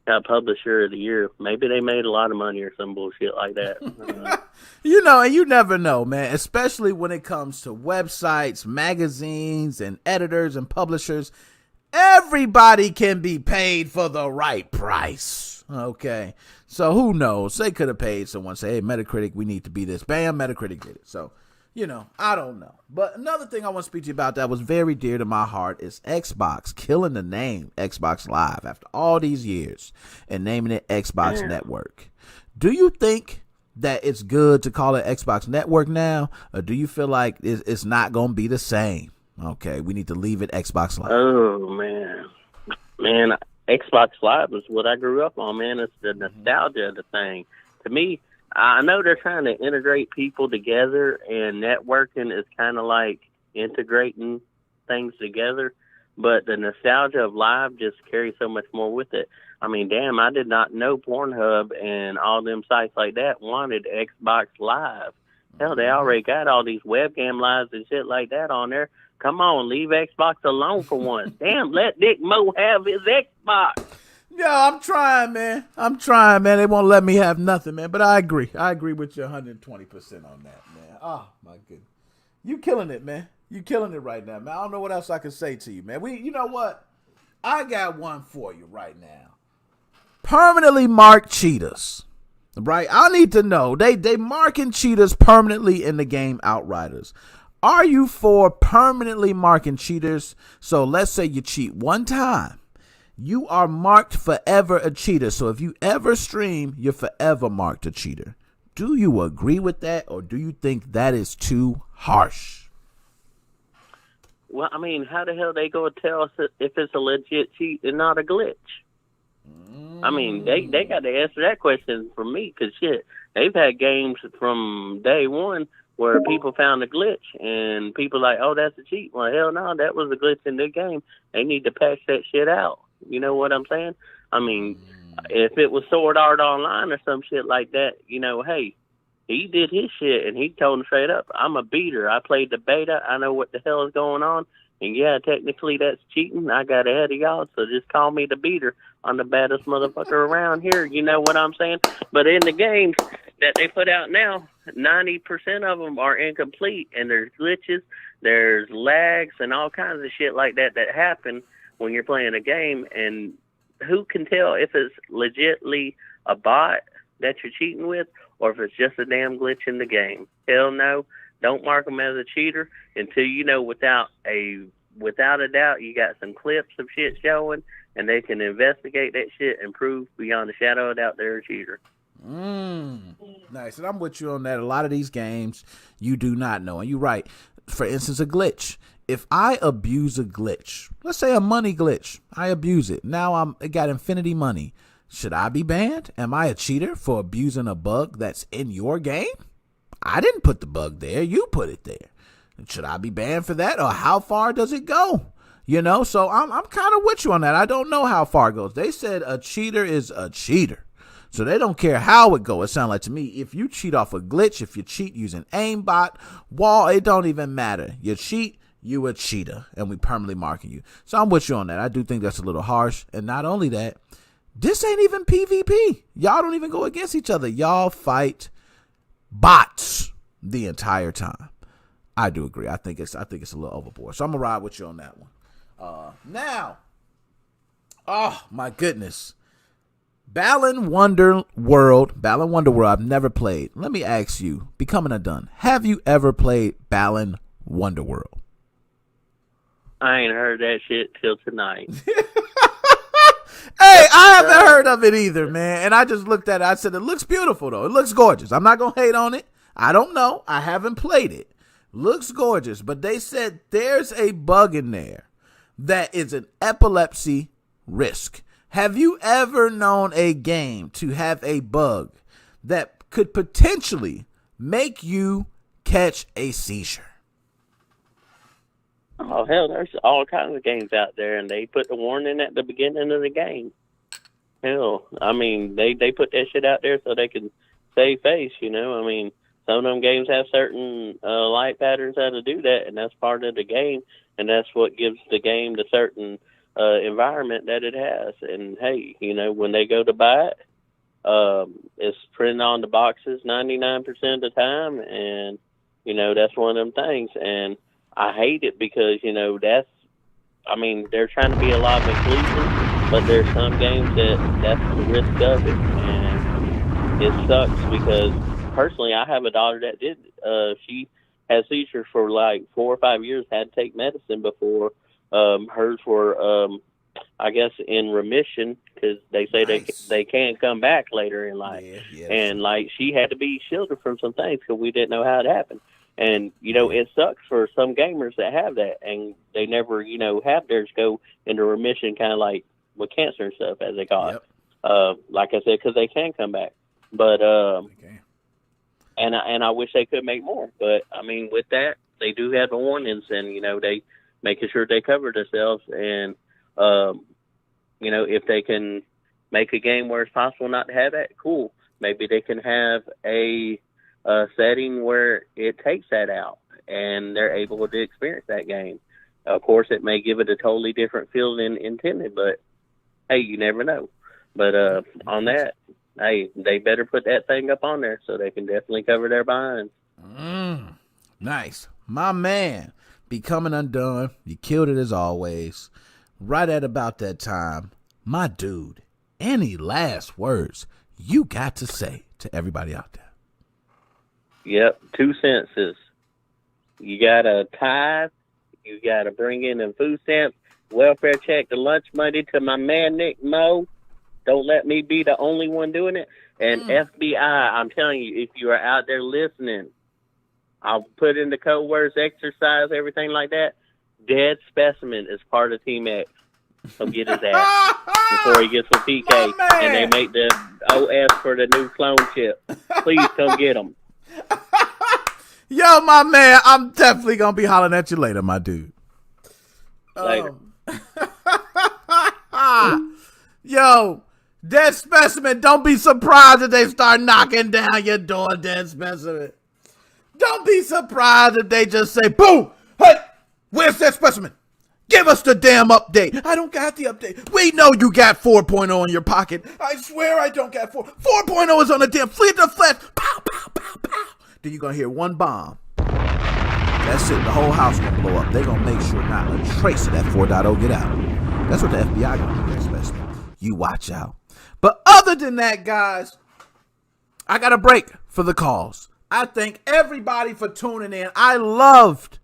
Speaker 13: got Publisher of the Year. Maybe they made a lot of money or some bullshit like that.
Speaker 10: You know, and you never know, man, especially when it comes to websites, magazines, and editors and publishers. Everybody can be paid for the right price. Okay. So who knows? They could have paid someone, say, hey, Metacritic, we need to be this. Bam, Metacritic did it. So, you know, I don't know. But another thing I want to speak to you about that was very dear to my heart is Xbox killing the name Xbox Live after all these years and naming it Xbox Network. Do you think that it's good to call it Xbox Network now, or do you feel like it's not going to be the same? Okay, we need to leave it Xbox Live.
Speaker 13: Oh, man, Xbox Live is what I grew up on, man. It's the nostalgia of the thing. To me, I know they're trying to integrate people together, and networking is kind of like integrating things together, but the nostalgia of Live just carries so much more with it. I mean, damn, I did not know Pornhub and all them sites like that wanted Xbox Live. Hell, they already got all these webcam lives and shit like that on there. Come on, leave Xbox alone for once. Damn, let Nick Mo have his Xbox.
Speaker 10: Yeah, I'm trying, man. They won't let me have nothing, man. But I agree. I agree with you 120% on that, man. Oh, my goodness. You killing it, man. You killing it right now, man. I don't know what else I can say to you, man. You know what? I got one for you right now. Permanently marked cheaters. Right? I need to know. They marking cheaters permanently in the game Outriders. Are you for permanently marking cheaters? So let's say you cheat one time. You are marked forever a cheater. So if you ever stream, you're forever marked a cheater. Do you agree with that, or do you think that is too harsh?
Speaker 13: Well, I mean, how the hell they gonna tell us if it's a legit cheat and not a glitch? I mean, they got to answer that question for me, because shit, they've had games from day one where people found a glitch and people like, oh, that's a cheat. Well, hell no, that was a glitch in the game. They need to patch that shit out. You know what I'm saying? I mean, if it was Sword Art Online or some shit like that, you know, hey, he did his shit and he told him straight up, I'm a beater. I played the beta. I know what the hell is going on. And yeah, technically that's cheating. I got ahead of y'all, so just call me the beater. I'm the baddest motherfucker around here. You know what I'm saying? But in the games that they put out now, 90% of them are incomplete, and there's glitches, there's lags, and all kinds of shit like that happen when you're playing a game. And who can tell if it's legitly a bot that you're cheating with, or if it's just a damn glitch in the game? Hell no. Don't mark them as a cheater until you know without a doubt you got some clips of shit showing, and they can investigate that shit and prove beyond a shadow of doubt they're a cheater.
Speaker 10: Nice. And I'm with you on that. A lot of these games you do not know. And you're right. For instance, a glitch. If I abuse a glitch, let's say a money glitch, I abuse it. Now I got infinity money. Should I be banned? Am I a cheater for abusing a bug that's in your game? I didn't put the bug there. You put it there. Should I be banned for that? Or how far does it go? You know, so I'm kind of with you on that. I don't know how far it goes. They said a cheater is a cheater. So they don't care how it goes. It sounds like to me, if you cheat off a glitch, if you cheat using aimbot, wall, it don't even matter. You cheat, you a cheater, and we permanently marking you. So I'm with you on that. I do think that's a little harsh. And not only that, this ain't even PvP. Y'all don't even go against each other. Y'all fight bots the entire time. I do agree. I think it's a little overboard. So I'm gonna ride with you on that one. Now, oh my goodness, Balan Wonderworld. I've never played. Let me ask you, becoming a done, have you ever played Balan Wonderworld?
Speaker 13: I ain't heard that shit till tonight.
Speaker 10: Hey, I haven't heard of it either, man. And I just looked at it. I said, it looks beautiful, though. It looks gorgeous. I'm not going to hate on it. I don't know. I haven't played it. Looks gorgeous. But they said there's a bug in there that is an epilepsy risk. Have you ever known a game to have a bug that could potentially make you catch a seizure?
Speaker 13: Oh, hell, there's all kinds of games out there, and they put the warning at the beginning of the game. Hell, I mean, they put that shit out there so they can save face, you know? I mean, some of them games have certain light patterns how to do that, and that's part of the game, and that's what gives the game the certain environment that it has. And hey, you know, when they go to buy it, it's printed on the boxes 99% of the time, and you know, that's one of them things. And I hate it because, you know, they're trying to be a lot of inclusion, but there's some games that's the risk of it, and it sucks because personally, I have a daughter that did. She had seizures for like 4 or 5 years, had to take medicine before. Hers were, I guess, in remission because they say they can't come back later in life. And like she had to be shielded from some things because we didn't know how it happened. And, you know, it sucks for some gamers that have that, and they never, you know, have theirs go into remission, kind of like with cancer and stuff, as they call it. Like I said, because they can come back. But, and I wish they could make more. But, I mean, with that, they do have the warnings, and, you know, they making sure they cover themselves. And, you know, if they can make a game where it's possible not to have that, cool. Maybe they can have a setting where it takes that out and they're able to experience that game. Of course, it may give it a totally different feel than intended, but hey, you never know. But on that, hey, they better put that thing up on there so they can definitely cover their behinds.
Speaker 10: Nice. My man, Becoming Undone, you killed it as always. Right at about that time, my dude, any last words you got to say to everybody out there?
Speaker 13: Yep, 2 sentences. You got to tithe, you got to bring in them food stamps, welfare check, the lunch money to my man Nick Mo. Don't let me be the only one doing it. And FBI, I'm telling you, if you are out there listening, I'll put in the code words, exercise, everything like that. Dead Specimen is part of Team X. Come get his ass before he gets a PK and they make the OS for the new clone chip. Please come get him.
Speaker 10: Yo, my man, I'm definitely gonna be hollering at you later, my dude.
Speaker 13: Later.
Speaker 10: Yo, Dead Specimen, don't be surprised if they start knocking down your door, Dead Specimen. Don't be surprised if they just say, boom, hey, where's Dead Specimen? Give us the damn update. I don't got the update. We know you got 4.0 in your pocket. I swear I don't got 4. 4.0 is on the damn fleet of flesh. Pow, pow, pow, pow. Then you're going to hear one bomb. That's it. The whole house going to blow up. They're going to make sure not a trace of that 4.0 get out. That's what the FBI going to do, especially. You watch out. But other than that, guys, I got a break for the calls. I thank everybody for tuning in. I loved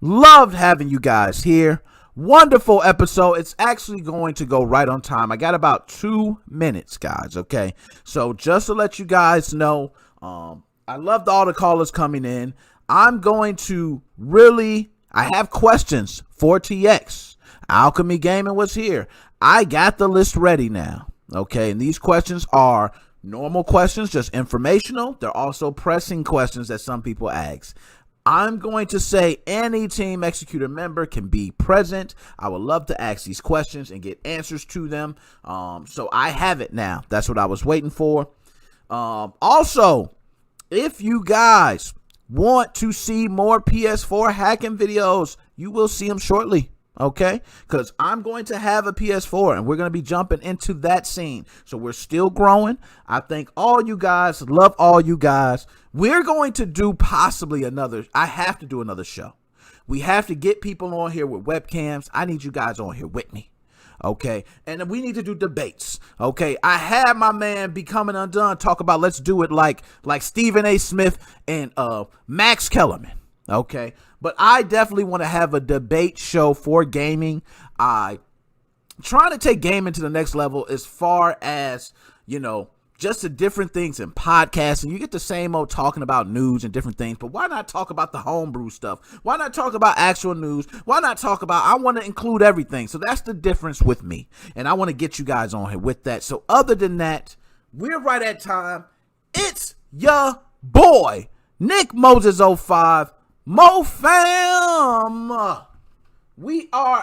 Speaker 10: having you guys here. Wonderful episode. It's actually going to go right on time. I got about 2 minutes, guys. Okay. So just to let you guys know, I loved all the callers coming in. I'm going to I have questions for TX. Alchemy Gaming was here. I got the list ready now. Okay. And these questions are normal questions, just informational. They're also pressing questions that some people ask. I'm going to say any Team Executor member can be present. I would love to ask these questions and get answers to them. So I have it now. That's what I was waiting for. Also, if you guys want to see more PS4 hacking videos, you will see them shortly. Okay, because I'm going to have a PS4 and we're going to be jumping into that scene. So we're still growing. I thank all you guys. Love all you guys. We're going to do I have to do another show. We have to get people on here with webcams. I need you guys on here with me. Okay, and we need to do debates. Okay, I had my man Becoming Undone talk about let's do it like Stephen A. Smith and Max Kellerman. Okay, but I definitely want to have a debate show for gaming. I trying to take gaming to the next level as far as, you know, just the different things in podcasting. You get the same old talking about news and different things, but why not talk about the homebrew stuff? Why not talk about actual news? Why not talk about, I want to include everything. So that's the difference with me. And I want to get you guys on here with that. So other than that, we're right at time. It's your boy, NickMoses05. MoFam, we are